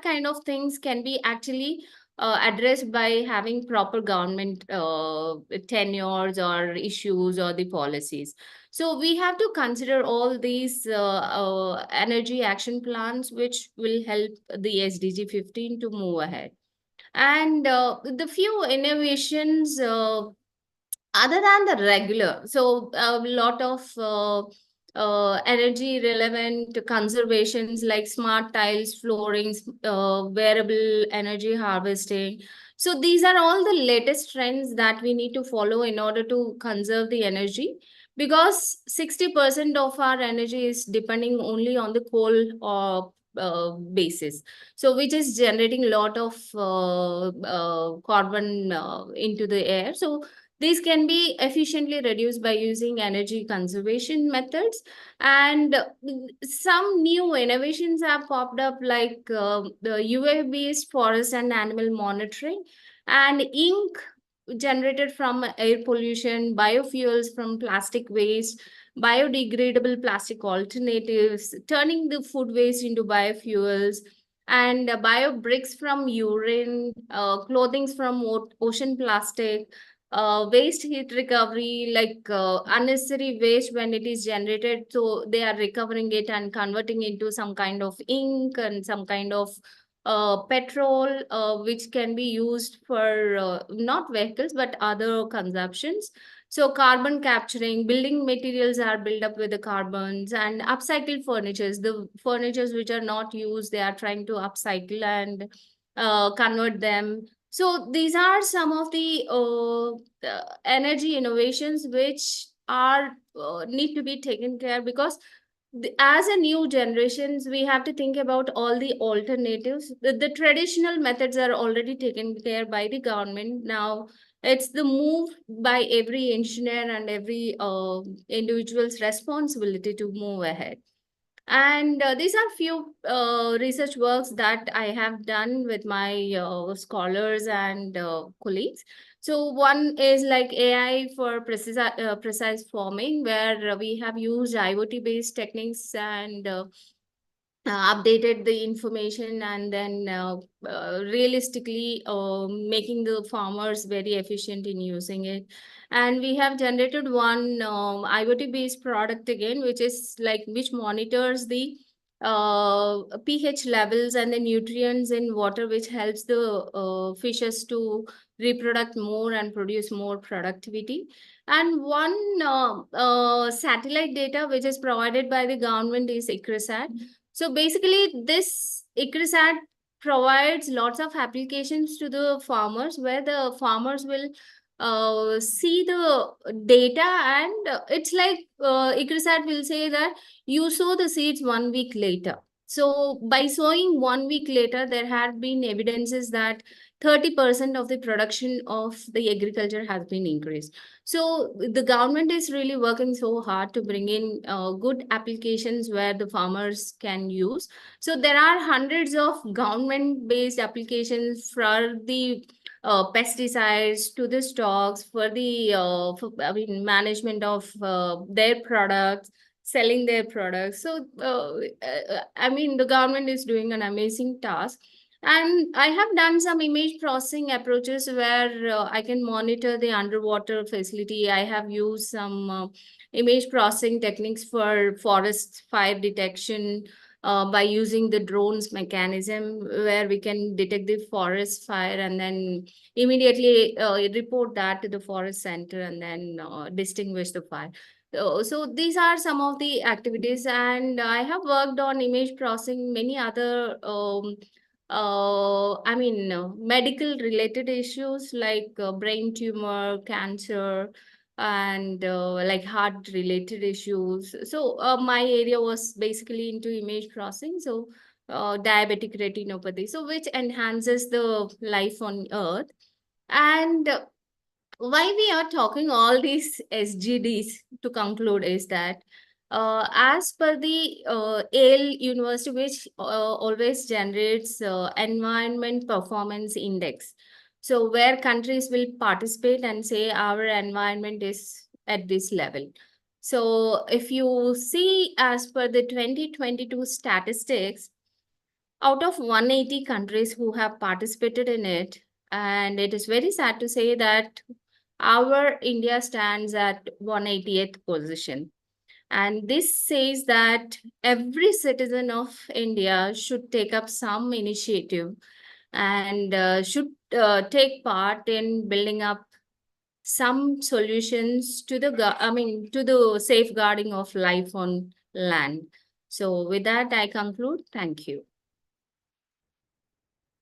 kind of things can be actually addressed by having proper government tenures or issues or the policies. So we have to consider all these energy action plans which will help the SDG 15 to move ahead. And the few innovations other than the regular, so a lot of energy relevant conservations like smart tiles, floorings, wearable energy harvesting. So these are all the latest trends that we need to follow in order to conserve the energy, because 60% of our energy is depending only on the coal basis, so which is generating a lot of carbon into the air. So these can be efficiently reduced by using energy conservation methods. And some new innovations have popped up, like the UAV-based forest and animal monitoring, and ink generated from air pollution, biofuels from plastic waste, biodegradable plastic alternatives, turning the food waste into biofuels, and bio bricks from urine, clothing from ocean plastic, waste heat recovery, like unnecessary waste when it is generated, so they are recovering it and converting into some kind of ink and some kind of petrol, which can be used for not vehicles but other consumptions. So carbon capturing, building materials are built up with the carbons, and upcycled furnitures, the furnitures which are not used, they are trying to upcycle and convert them. So these are some of the energy innovations which are need to be taken care, because as a new generations, we have to think about all the alternatives. The traditional methods are already taken care by the government. Now it's the move by every engineer and every individual's responsibility to move ahead. And these are few research works that I have done with my scholars and colleagues. So one is like AI for precise farming, where we have used IoT-based techniques and updated the information, and then realistically making the farmers very efficient in using it. And we have generated one IoT based product again, which is like which monitors the pH levels and the nutrients in water, which helps the fishes to reproduce more and produce more productivity. And one satellite data which is provided by the government is ICRISAT. So basically, this ICRISAT provides lots of applications to the farmers, where the farmers will see the data, and it's like ICRISAT will say that you sow the seeds 1 week later. So by sowing 1 week later, there had been evidences that 30% of the production of the agriculture has been increased. So the government is really working so hard to bring in good applications where the farmers can use. So there are hundreds of government-based applications for the pesticides to the stocks, for the management of their products, selling their products. So the government is doing an amazing task. And I have done some image processing approaches where I can monitor the underwater facility. I have used some image processing techniques for forest fire detection by using the drones mechanism, where we can detect the forest fire and then immediately report that to the forest center and then distinguish the fire. So these are some of the activities, and I have worked on image processing many other medical related issues like brain tumor, cancer, and like heart related issues. So my area was basically into image processing. So diabetic retinopathy, so which enhances the life on earth. And why we are talking all these SGDs to conclude is that as per the Yale University, which always generates environment performance index, so where countries will participate and say our environment is at this level. So if you see as per the 2022 statistics, out of 180 countries who have participated in it, and it is very sad to say that our India stands at 180th position. And this says that every citizen of India should take up some initiative and should take part in building up some solutions to to the safeguarding of life on land. So with that, I conclude. Thank you.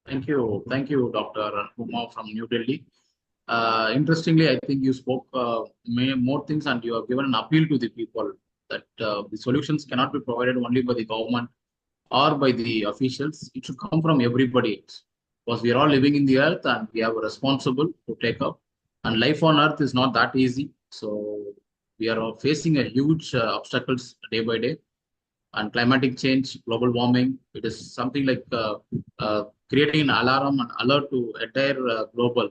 Thank you, Dr. Kumar from New Delhi. Interestingly, I think you spoke more things, and you have given an appeal to the people that the solutions cannot be provided only by the government or by the officials. It should come from everybody else, because we are all living in the earth and we have a responsible to take up. And life on earth is not that easy. So we are facing a huge obstacles day by day. And climatic change, global warming, it is something like creating an alarm and alert to entire global.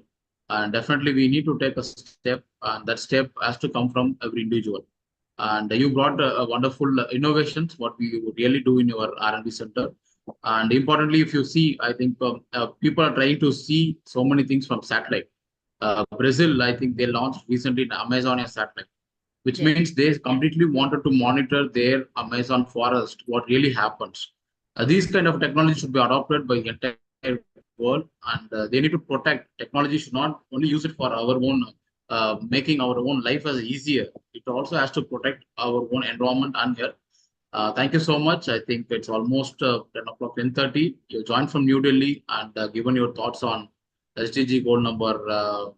And definitely we need to take a step, and that step has to come from every individual. And you brought a wonderful innovations, what we really do in your R&D center. And importantly, if you see, I think people are trying to see so many things from satellite. Brazil, I think they launched recently an Amazonia satellite, which means they completely wanted to monitor their Amazon forest, what really happens. These kind of technology should be adopted by the entire world, and they need to protect. Technology should not only use it for our own, making our own life as easier. It also has to protect our own environment and earth. Thank you so much. I think it's almost 10 o'clock, 10:30. You joined from New Delhi and given your thoughts on SDG goal number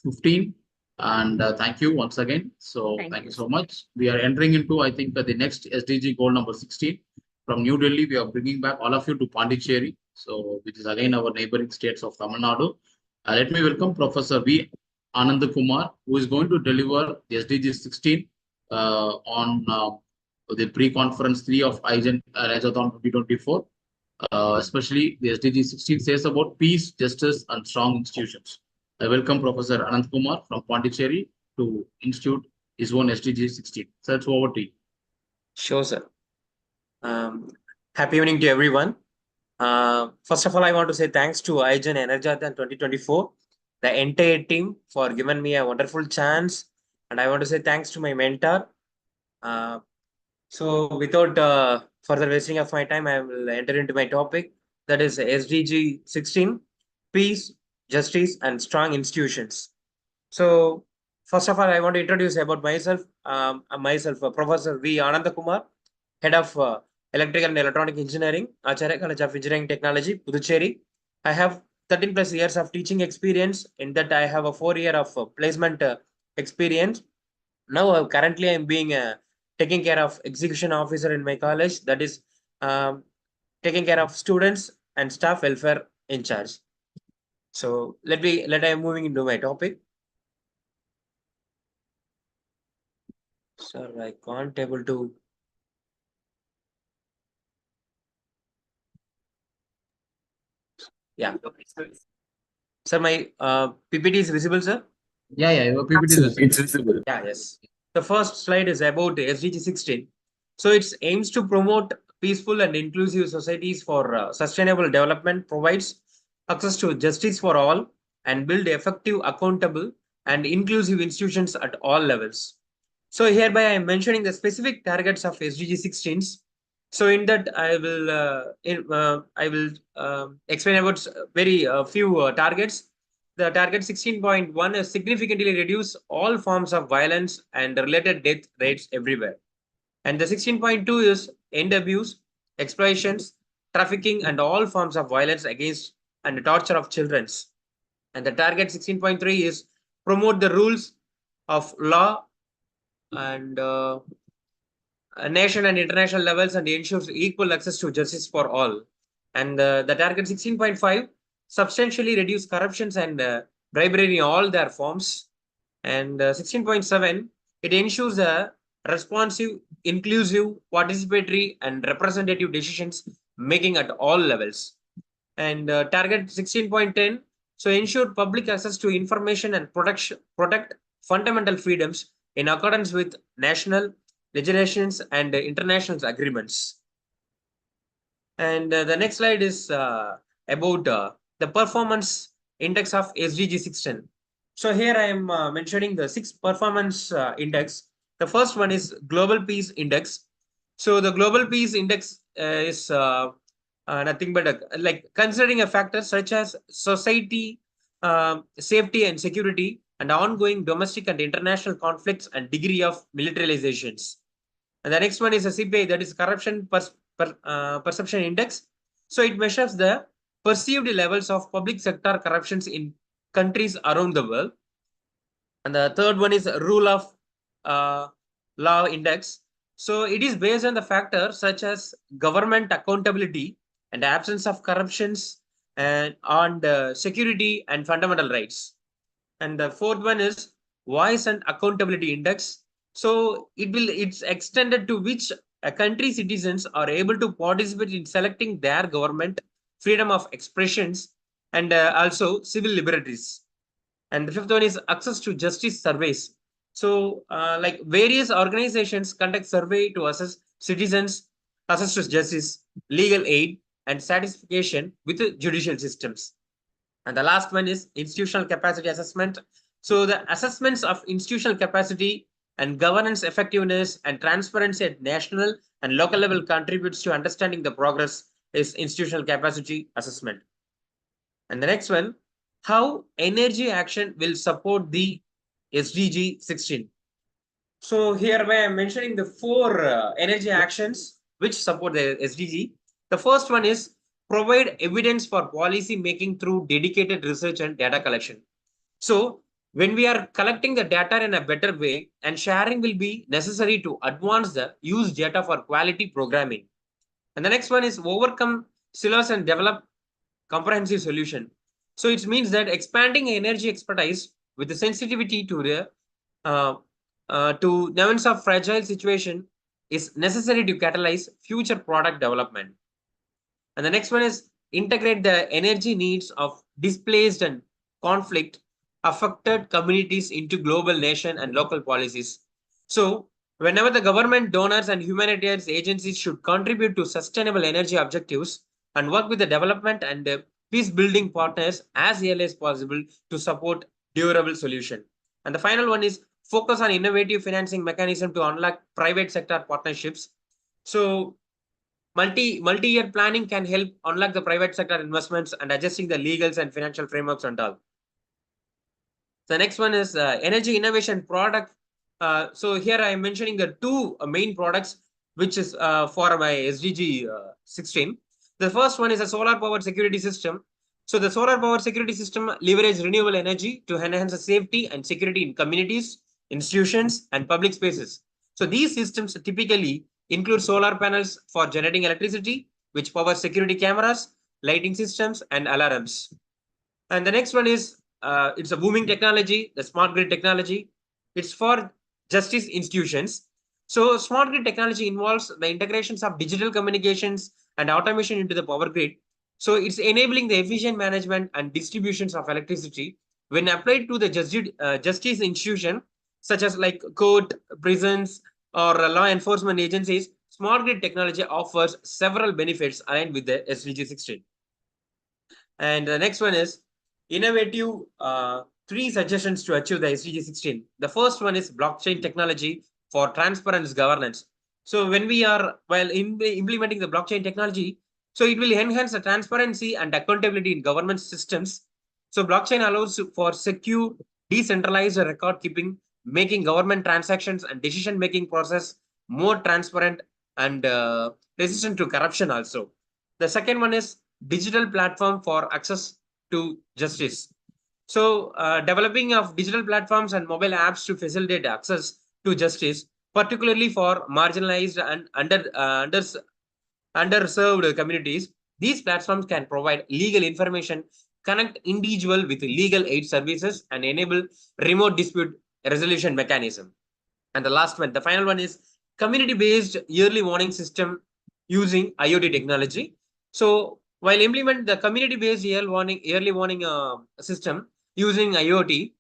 15. And thank you once again. So thank you so much. We are entering into, I think, the next SDG goal number 16. From New Delhi, we are bringing back all of you to Pondicherry, so which is again our neighboring states of Tamil Nadu. Let me welcome Professor V. Anand Kumar, who is going to deliver the SDG 16 on the pre-conference 3 of Energathon 2024. Especially the SDG 16 says about peace, justice, and strong institutions. I welcome Professor Anant Kumar from Pondicherry to institute his own SDG 16. So it's over to you. Sure, sir. Happy evening to everyone. First of all, I want to say thanks to IGEN Energathon 2024, the entire team, for giving me a wonderful chance. And I want to say thanks to my mentor. So without further wasting of my time, I will enter into my topic. That is SDG 16, peace, justice, and strong institutions. So first of all, I want to introduce about myself. Professor V. Ananda Kumar, Head of Electrical and Electronic Engineering, Acharya College of Engineering Technology, Puducherry. I have 13 plus years of teaching experience. In that, I have a 4 year of placement experience. Now, currently, I'm being taking care of execution officer in my college. That is taking care of students and staff welfare in charge. So let I moving into my topic. Sir, I can't able to. Yeah. Sir, my PPT is visible, sir? Yeah, your PPT is visible. It's visible. Yeah, yes. The first slide is about SDG 16. So it aims to promote peaceful and inclusive societies for sustainable development, provides access to justice for all, and build effective, accountable, and inclusive institutions at all levels. So hereby I am mentioning the specific targets of SDG 16. So in that I will explain about very few targets. The target 16.1 is significantly reduce all forms of violence and related death rates everywhere. And the 16.2 is end abuse, exploitations, trafficking, and all forms of violence against and torture of children. And the target 16.3 is promote the rules of law and nation and international levels and ensures equal access to justice for all. And the target 16.5 substantially reduce corruptions and bribery in all their forms. And 16.7, it ensures a responsive, inclusive, participatory, and representative decisions making at all levels. And target 16.10, so ensure public access to information and protect fundamental freedoms in accordance with national legislations and international agreements. And the next slide is about the performance index of SDG 16. So here I am mentioning the 6 performance index. The first one is Global Peace Index. So the Global Peace Index is nothing but like considering a factor such as society, safety and security, and ongoing domestic and international conflicts and degree of militarizations. And the next one is a CPI, that is Corruption Perception Index. So it measures the perceived levels of public sector corruptions in countries around the world. And the third one is Rule of Law Index. So it is based on the factors such as government accountability and absence of corruptions and on the security and fundamental rights. And the fourth one is Voice and Accountability Index. So it's extended to which a country citizens are able to participate in selecting their government, freedom of expressions, and also civil liberties. And the fifth one is access to justice surveys. So like various organizations conduct survey to assess citizens, access to justice, legal aid, and satisfaction with the judicial systems. And the last one is institutional capacity assessment. So the assessments of institutional capacity and governance effectiveness and transparency at national and local level contributes to understanding the progress is institutional capacity assessment. And the next one, how energy action will support the SDG 16. So hereby I'm mentioning the 4 energy actions which support the SDG. The first one is provide evidence for policy making through dedicated research and data collection. So when we are collecting the data in a better way, and sharing will be necessary to advance the use data for quality programming. And the next one is overcome silos and develop comprehensive solution. So it means that expanding energy expertise with the sensitivity to the to nuance of fragile situation is necessary to catalyze future product development. And the next one is integrate the energy needs of displaced and conflict affected communities into global nation and local policies. So whenever the government, donors, and humanitarian agencies should contribute to sustainable energy objectives and work with the development and peace building partners as early as possible to support durable solution. And the final one is focus on innovative financing mechanism to unlock private sector partnerships. So multi-year planning can help unlock the private sector investments and adjusting the legals and financial frameworks and all. The next one is energy innovation product. So here I am mentioning the two main products, which is for my SDG 16. The first one is a solar power security system. So the solar power security system leverages renewable energy to enhance the safety and security in communities, institutions, and public spaces. So these systems typically include solar panels for generating electricity, which powers security cameras, lighting systems, and alarms. And the next one is it's a booming technology, the smart grid technology. It's for justice institutions. So smart grid technology involves the integrations of digital communications and automation into the power grid. So it's enabling the efficient management and distributions of electricity when applied to the justice institution, such as like court, prisons, or law enforcement agencies. Smart grid technology offers several benefits aligned with the SDG 16. And the next one is innovative 3 suggestions to achieve the SDG 16. The first one is blockchain technology for transparent governance. So when we are while implementing the blockchain technology, so it will enhance the transparency and accountability in government systems. So blockchain allows for secure, decentralized record keeping, making government transactions and decision making process more transparent and resistant to corruption also. The second one is digital platform for access to justice. So developing of digital platforms and mobile apps to facilitate access to justice, particularly for marginalized and underserved communities. These platforms can provide legal information, connect individual with legal aid services, and enable remote dispute resolution mechanism. And the last one, the final one is community-based yearly warning system using IoT technology. So while implement the community-based yearly warning system using IoT,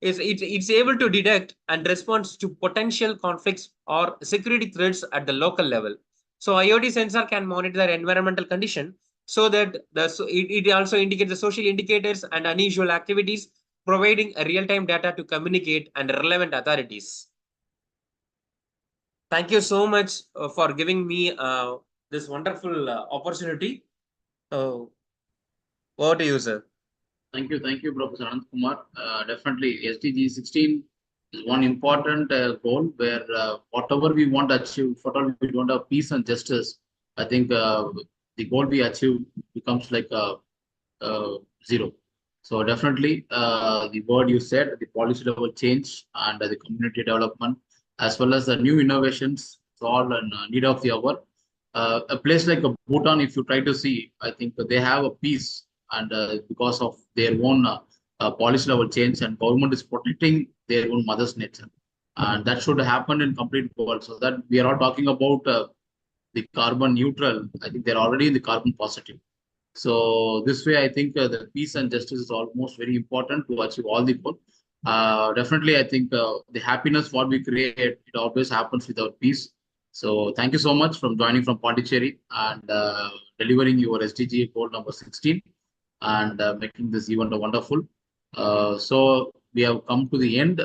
it's able to detect and respond to potential conflicts or security threats at the local level. So IoT sensor can monitor environmental condition so that it also indicates the social indicators and unusual activities, providing a real-time data to communicate and relevant authorities. Thank you so much for giving me this wonderful opportunity. Over to you, sir. Thank you, Professor Anand Kumar. Definitely, SDG 16 is one important goal where whatever we want to achieve, whatever we want to have peace and justice, I think the goal we achieve becomes like zero. So definitely, the word you said, the policy level change and the community development, as well as the new innovations, it's all in need of the hour. A place like Bhutan, if you try to see, I think they have a peace, and because of their own policy level change, and government is protecting their own mother's nature, and that should happen in complete world. So that we are all talking about the carbon neutral. I think they're already in the carbon positive. So this way, I think the peace and justice is almost very important to achieve all the goal. Definitely, I think the happiness what we create, it always happens without peace. So thank you so much from joining from Pondicherry and delivering your SDG goal number 16 and making this event wonderful. So we have come to the end.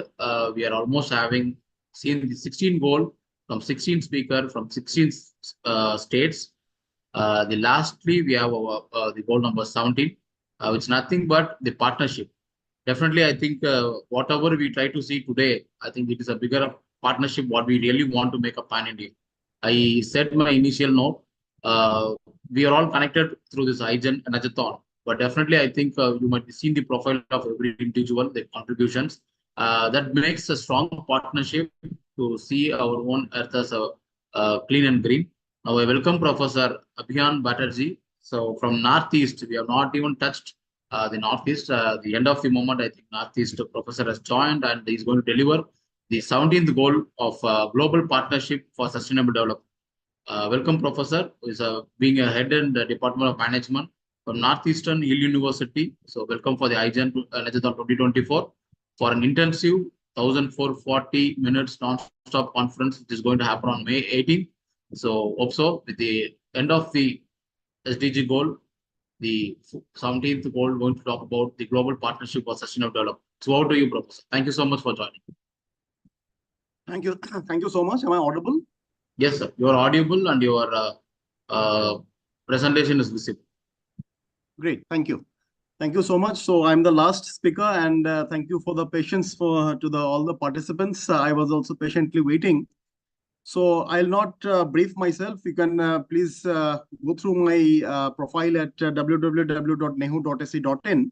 We are almost having seen the 16 goal from 16 speaker from 16 states. The lastly, we have the goal number 17, which is nothing but the partnership. Definitely, I think whatever we try to see today, I think it is a bigger partnership what we really want to make a pan-India. I said my initial note, we are all connected through this Energathon. But definitely, I think you might be seeing the profile of every individual, their contributions. That makes a strong partnership to see our own earth as a clean and green. Now, I welcome Professor Abhiyan Batterjee. So, from Northeast, we have not even touched the Northeast. The end of the moment, I think Northeast professor has joined and he's going to deliver the 17th goal of Global Partnership for Sustainable Development. Welcome, Professor, who is being a head in the Department of Management from Northeastern Hill University. So welcome for the IGEN Energathon 2024 for an intensive 1,440 minutes non-stop conference, which is going to happen on May 18th. So hope so, with the end of the SDG goal, the 17th goal, going to talk about the Global Partnership for Sustainable Development. So over to you, Professor. Thank you so much for joining. Thank you. Thank you so much. Am I audible? Yes, sir. You are audible and your presentation is visible. Great. Thank you. Thank you so much. So I'm the last speaker, and thank you for the patience to all the participants. I was also patiently waiting. So I'll not brief myself. You can please go through my profile at www.nehu.ac.in.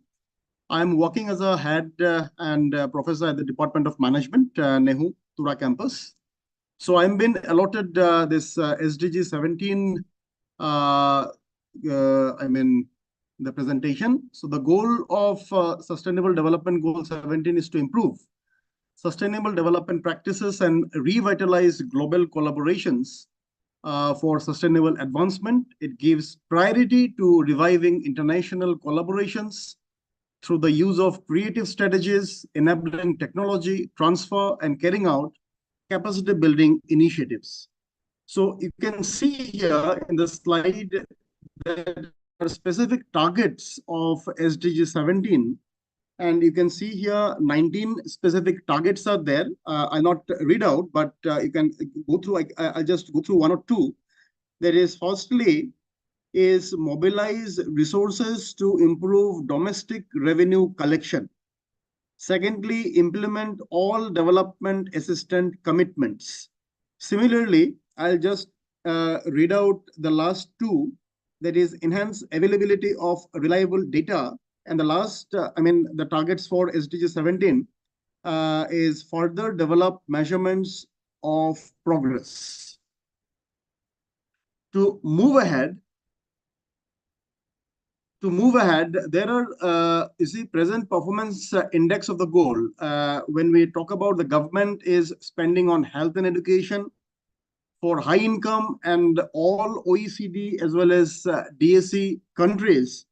I'm working as a head and professor at the Department of Management, Nehu, Tura campus. So I've been allotted this SDG 17, the presentation. So the goal of Sustainable Development Goal 17 is to improve sustainable development practices and revitalize global collaborations for sustainable advancement. It gives priority to reviving international collaborations through the use of creative strategies, enabling technology transfer, and carrying out capacity building initiatives. So you can see here in the slide that are specific targets of SDG 17. And you can see here 19 specific targets are there. I'll not read out, but you can go through. I'll just go through one or two. There is firstly is mobilize resources to improve domestic revenue collection. Secondly, implement all development assistance commitments. Similarly, I'll just read out the last two, that is enhance availability of reliable data. And the last, the targets for SDG 17 is further develop measurements of progress. To move ahead, there are, you see, present performance index of the goal. When we talk about the government is spending on health and education for high income and all OECD as well as DSC countries.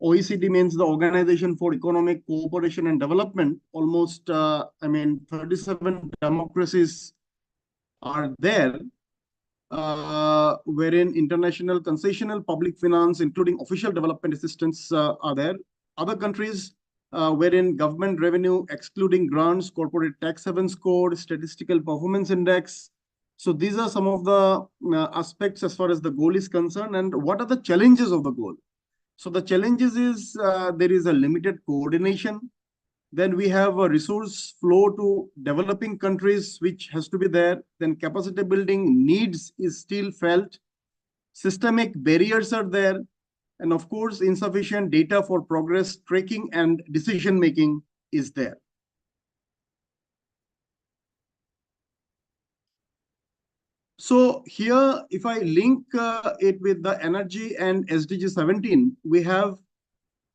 OECD means the Organization for Economic Cooperation and Development. Almost, 37 democracies are there. Wherein international concessional public finance, including official development assistance, are there. Other countries wherein government revenue, excluding grants, corporate tax haven score, statistical performance index. So these are some of the aspects as far as the goal is concerned. And what are the challenges of the goal? So the challenges is there is a limited coordination. Then we have a resource flow to developing countries, which has to be there. Then capacity building needs is still felt. Systemic barriers are there. And of course, insufficient data for progress tracking and decision making is there. So here, if I link it with the energy and SDG 17, we have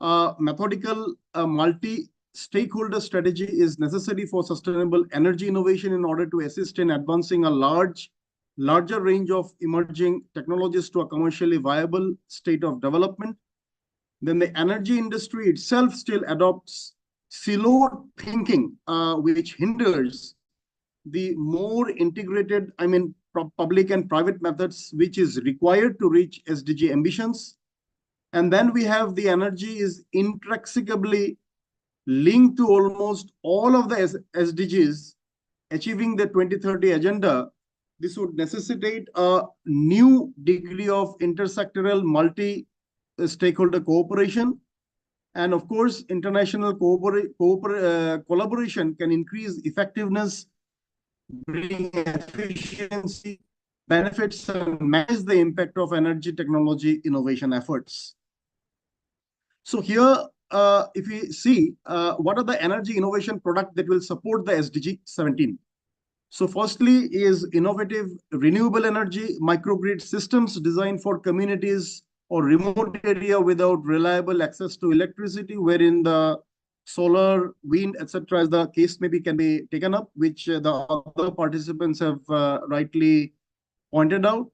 a methodical multi-stakeholder strategy is necessary for sustainable energy innovation in order to assist in advancing a larger range of emerging technologies to a commercially viable state of development. Then the energy industry itself still adopts siloed thinking, which hinders the more integrated, public and private methods, which is required to reach SDG ambitions. And then we have the energy is inextricably linked to almost all of the SDGs, achieving the 2030 agenda. This would necessitate a new degree of intersectoral multi-stakeholder cooperation. And of course, international collaboration can increase effectiveness, bring efficiency, benefits, and manage the impact of energy technology innovation efforts. So here, if we see what are the energy innovation products that will support the SDG 17. So firstly is innovative renewable energy microgrid systems designed for communities or remote area without reliable access to electricity, wherein the solar, wind, etc., as the case maybe can be taken up, which the other participants have rightly pointed out.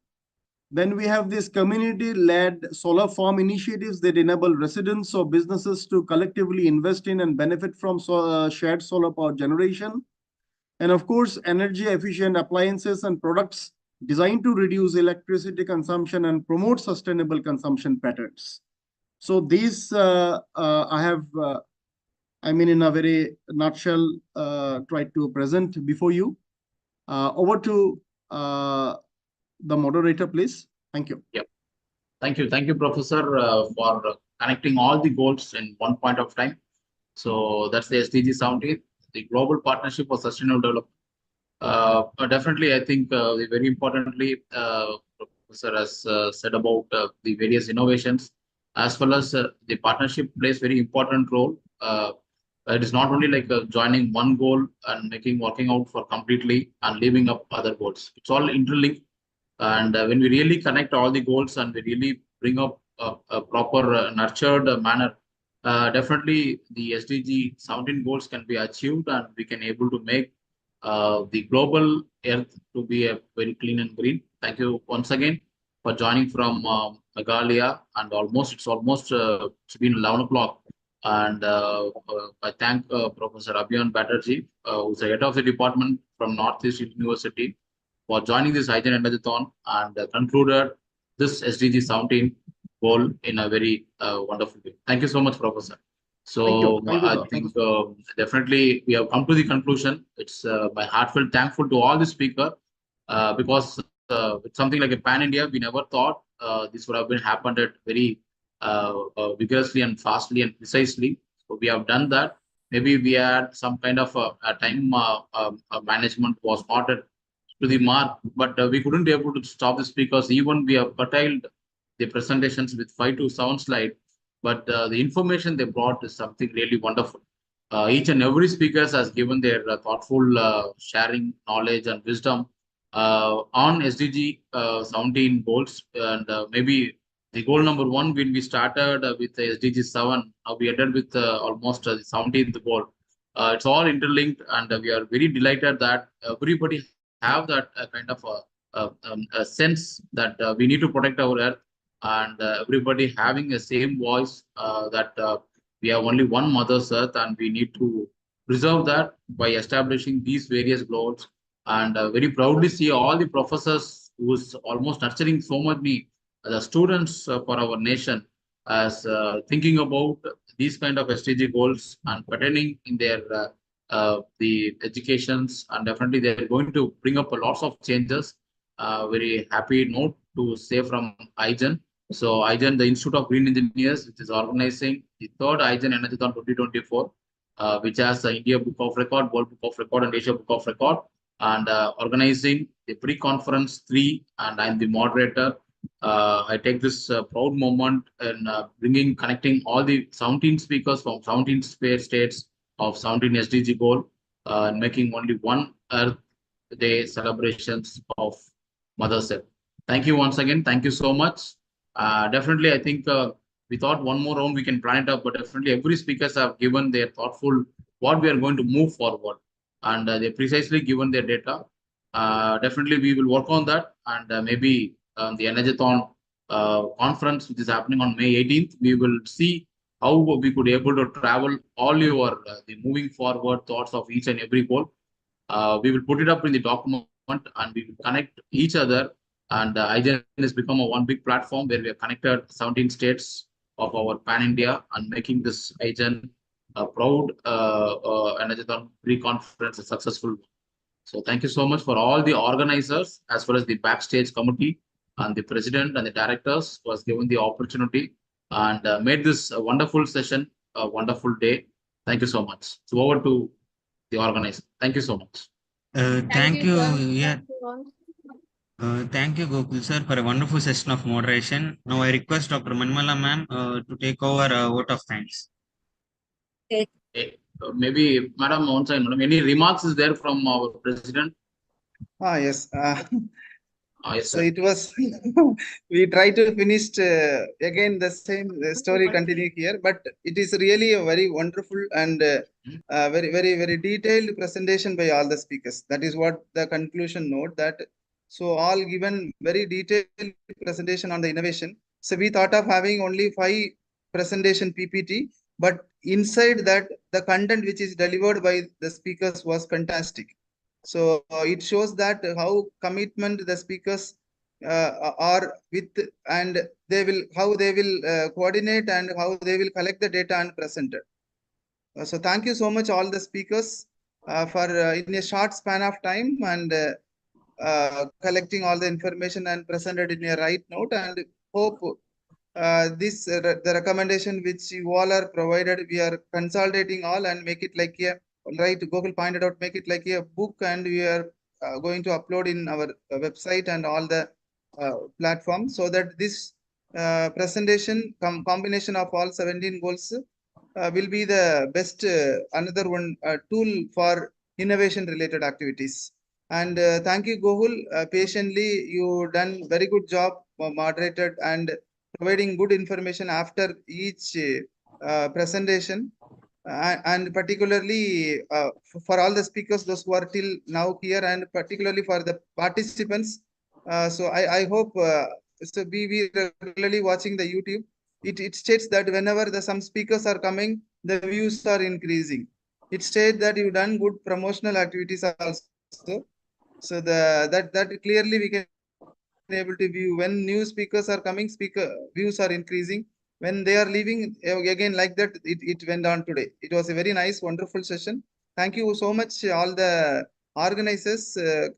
Then we have these community-led solar farm initiatives that enable residents or businesses to collectively invest in and benefit from shared solar power generation. And of course, energy-efficient appliances and products designed to reduce electricity consumption and promote sustainable consumption patterns. So these I have, in a very nutshell, tried to present before you. Over to the moderator, please. Thank you. Yep. Thank you, Professor, for connecting all the goals in one point of time. So that's the SDG 17, the Global Partnership for Sustainable Development. Definitely, I think very importantly, Professor has said about the various innovations, as well as the partnership plays very important role. It is not only like joining one goal and working out for completely and leaving up other goals. It's all interlinked. And when we really connect all the goals and we really bring up a proper nurtured manner, definitely the SDG 17 goals can be achieved, and we can able to make the global earth to be a very clean and green. Thank you once again for joining from Meghalaya, and it's been 11 o'clock. And I thank Professor Abhiyan Batterjee, who's the head of the department from Northeast University, for joining this Hygiene Energathon and concluded this SDG 17 goal in a very wonderful way. Thank you so much, Professor. So I think definitely we have come to the conclusion. It's my heartfelt thankful to all the speakers because it's something like a pan-India. We never thought this would have been happened at very vigorously and fastly and precisely. So we have done that. Maybe we had some kind of a time management was not at to the mark, but we couldn't be able to stop this because even we have curtailed the presentations with 5 to 7 slides, but the information they brought is something really wonderful. Each and every speaker has given their thoughtful sharing knowledge and wisdom on SDG 17 goals, and maybe the goal number 1 when we started with the SDG 7, we ended with almost the 17th goal. It's all interlinked, and we are very delighted that everybody have that kind of a sense that we need to protect our earth, and everybody having the same voice that we have only one mother's earth, and we need to preserve that by establishing these various goals. And very proudly see all the professors who's almost nurturing so many the students for our nation as thinking about these kind of SDG goals and pertaining in their the educations, and definitely they're going to bring up a lots of changes. Very happy note to say from IGEN. So IGEN, the Institute of Green Engineers, which is organizing the third IGEN Energathon 2024, which has the India Book of Record, World Book of Record, and Asia Book of Record, and organizing the pre-conference 3, and I'm the moderator. I take this proud moment in connecting all the 17 speakers from 17 states of 17 SDG goal, and making only one Earth Day celebrations of Mother's Earth. Thank you once again. Thank you so much. Definitely, I think we thought one more round we can plan it up, but definitely every speakers have given their thoughtful what we are going to move forward, and they precisely given their data. Definitely, we will work on that, and maybe the Energathon conference, which is happening on May 18th, we will see how we could able to travel all your the moving forward thoughts of each and every goal. We will put it up in the document, and we will connect each other. And IGEN has become a one big platform where we have connected 17 states of our pan-India and making this IGEN a proud Energathon pre-conference a successful. So thank you so much for all the organizers as well as the backstage committee and the president and the directors who has given the opportunity and made this a wonderful session, a wonderful day. Thank you so much. So over to the organizer. Thank you so much. Thank you. Yeah. Thank you, Gokul sir, for a wonderful session of moderation. Now I request Dr. Manmala ma'am to take over vote of thanks. Maybe, Madam, once again, any remarks is there from our president? Yes. Yes, So sir. it was, we try to finish again the same story continue here, but it is really a very wonderful and very detailed presentation by all the speakers. That is what the conclusion note that. So all given very detailed presentation on the innovation. So we thought of having only 5 presentation PPT, but inside that the content which is delivered by the speakers was fantastic. So it shows that how commitment the speakers are with, and they will how they will coordinate and how they will collect the data and present it. So thank you so much all the speakers for in a short span of time and collecting all the information and presented in a right note, and hope the recommendation which you all are provided, we are consolidating all and make it like a right. Google pointed out, make it like a book, and we are going to upload in our website and all the platforms, so that this presentation combination of all 17 goals will be the best another one tool for innovation related activities. And thank you, Gohul. Patiently, you done very good job, moderated and providing good information after each presentation. And particularly for all the speakers, those who are till now here, and particularly for the participants. So I hope so we regularly watching the YouTube. It states that whenever some speakers are coming, the views are increasing. It states that you've done good promotional activities also. So that clearly we can able to view when new speakers are coming, speaker views are increasing. When they are leaving again like that, it went on today. It was a very nice, wonderful session. Thank you so much, all the organizers,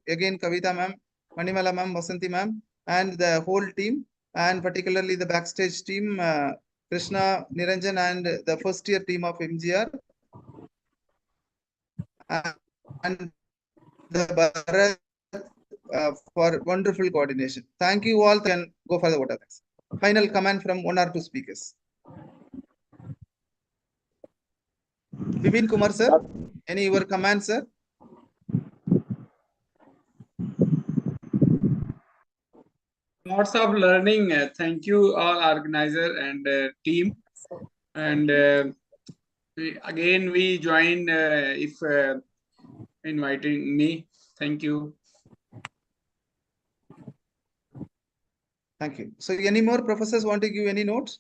again Kavita ma'am, Manimala ma'am, Vasanti ma'am, and the whole team, and particularly the backstage team, Krishna, Niranjan, and the first year team of MGR, and the Bharat for wonderful coordination. Thank you all. Can go for the water. Final comment from 1 or 2 speakers. Vipin Kumar sir, any your comments, sir? Lots of learning. Thank you all organizer and team. And again we join if inviting me. Thank you. Thank you. So any more professors want to give any notes?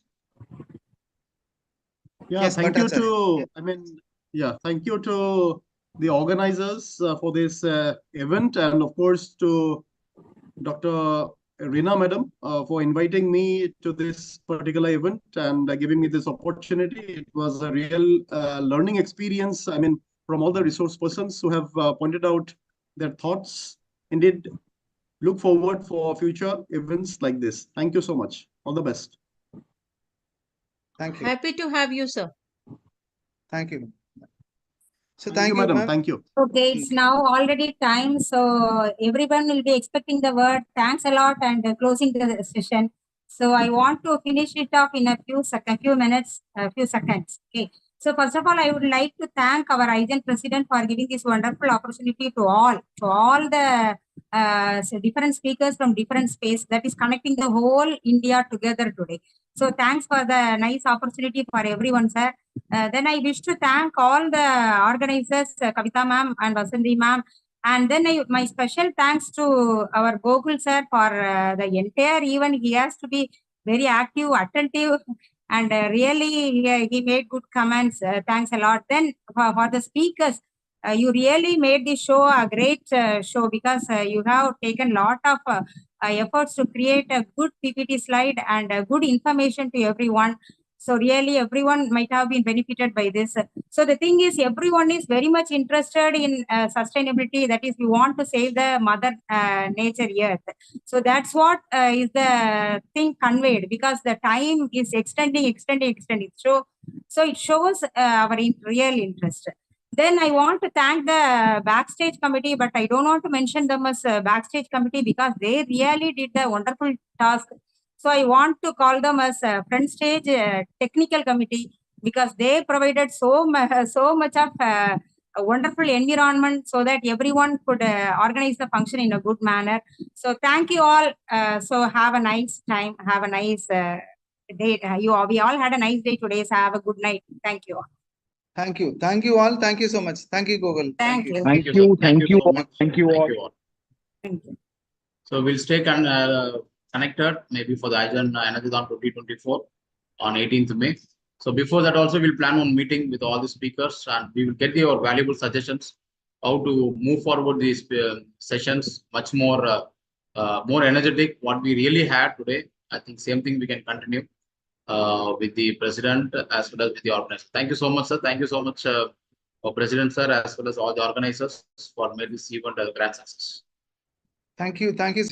Yeah, Yes, thank you Bhattacharya. thank you to the organizers for this event, and of course to Dr. Rina Madam for inviting me to this particular event and giving me this opportunity. It was a real learning experience. From all the resource persons who have pointed out their thoughts. Indeed, look forward for future events like this. Thank you so much. All the best. Thank you. Happy to have you, sir. Thank you. So Thank you, madam. ma'am. Thank you. Okay, it's now already time, so everyone will be expecting the word. Thanks a lot, and closing the session. So I want to finish it off in a few minutes, a few seconds. Okay. So first of all, I would like to thank our IGEN president for giving this wonderful opportunity to all the different speakers from different space that is connecting the whole India together today. So thanks for the nice opportunity for everyone, sir. Then I wish to thank all the organizers, Kavita ma'am and Vasanthi ma'am. And then my special thanks to our Gokul sir for the entire event. He has to be very active, attentive, and really he made good comments. Thanks a lot. Then for the speakers, you really made this show a great show, because you have taken lot of efforts to create a good PPT slide and good information to everyone. So really everyone might have been benefited by this. So the thing is, everyone is very much interested in sustainability. That is, we want to save the mother nature earth. So that's what is the thing conveyed, because the time is extending. So it shows our real interest. Then I want to thank the backstage committee, but I don't want to mention them as backstage committee because they really did the wonderful task. So I want to call them as front stage technical committee, because they provided so much of a wonderful environment so that everyone could organize the function in a good manner. So thank you all. So have a nice time. Have a nice day. We all had a nice day today. So have a good night. Thank you all. Thank you. Thank you all. Thank you so much. Thank you, Google. Thank you. Thank you, sir. Thank you so much. Thank you all. Thank you. So we'll stay connected maybe for the IGEN Energathon 2024 on 18th May. So before that also we'll plan on meeting with all the speakers and we will get your valuable suggestions how to move forward these sessions much more more energetic what we really had today. I think same thing we can continue with the president as well as with the organizer. Thank you so much, sir. Thank you so much, President, sir, as well as all the organizers for making this event a grand success. Thank you. Thank you.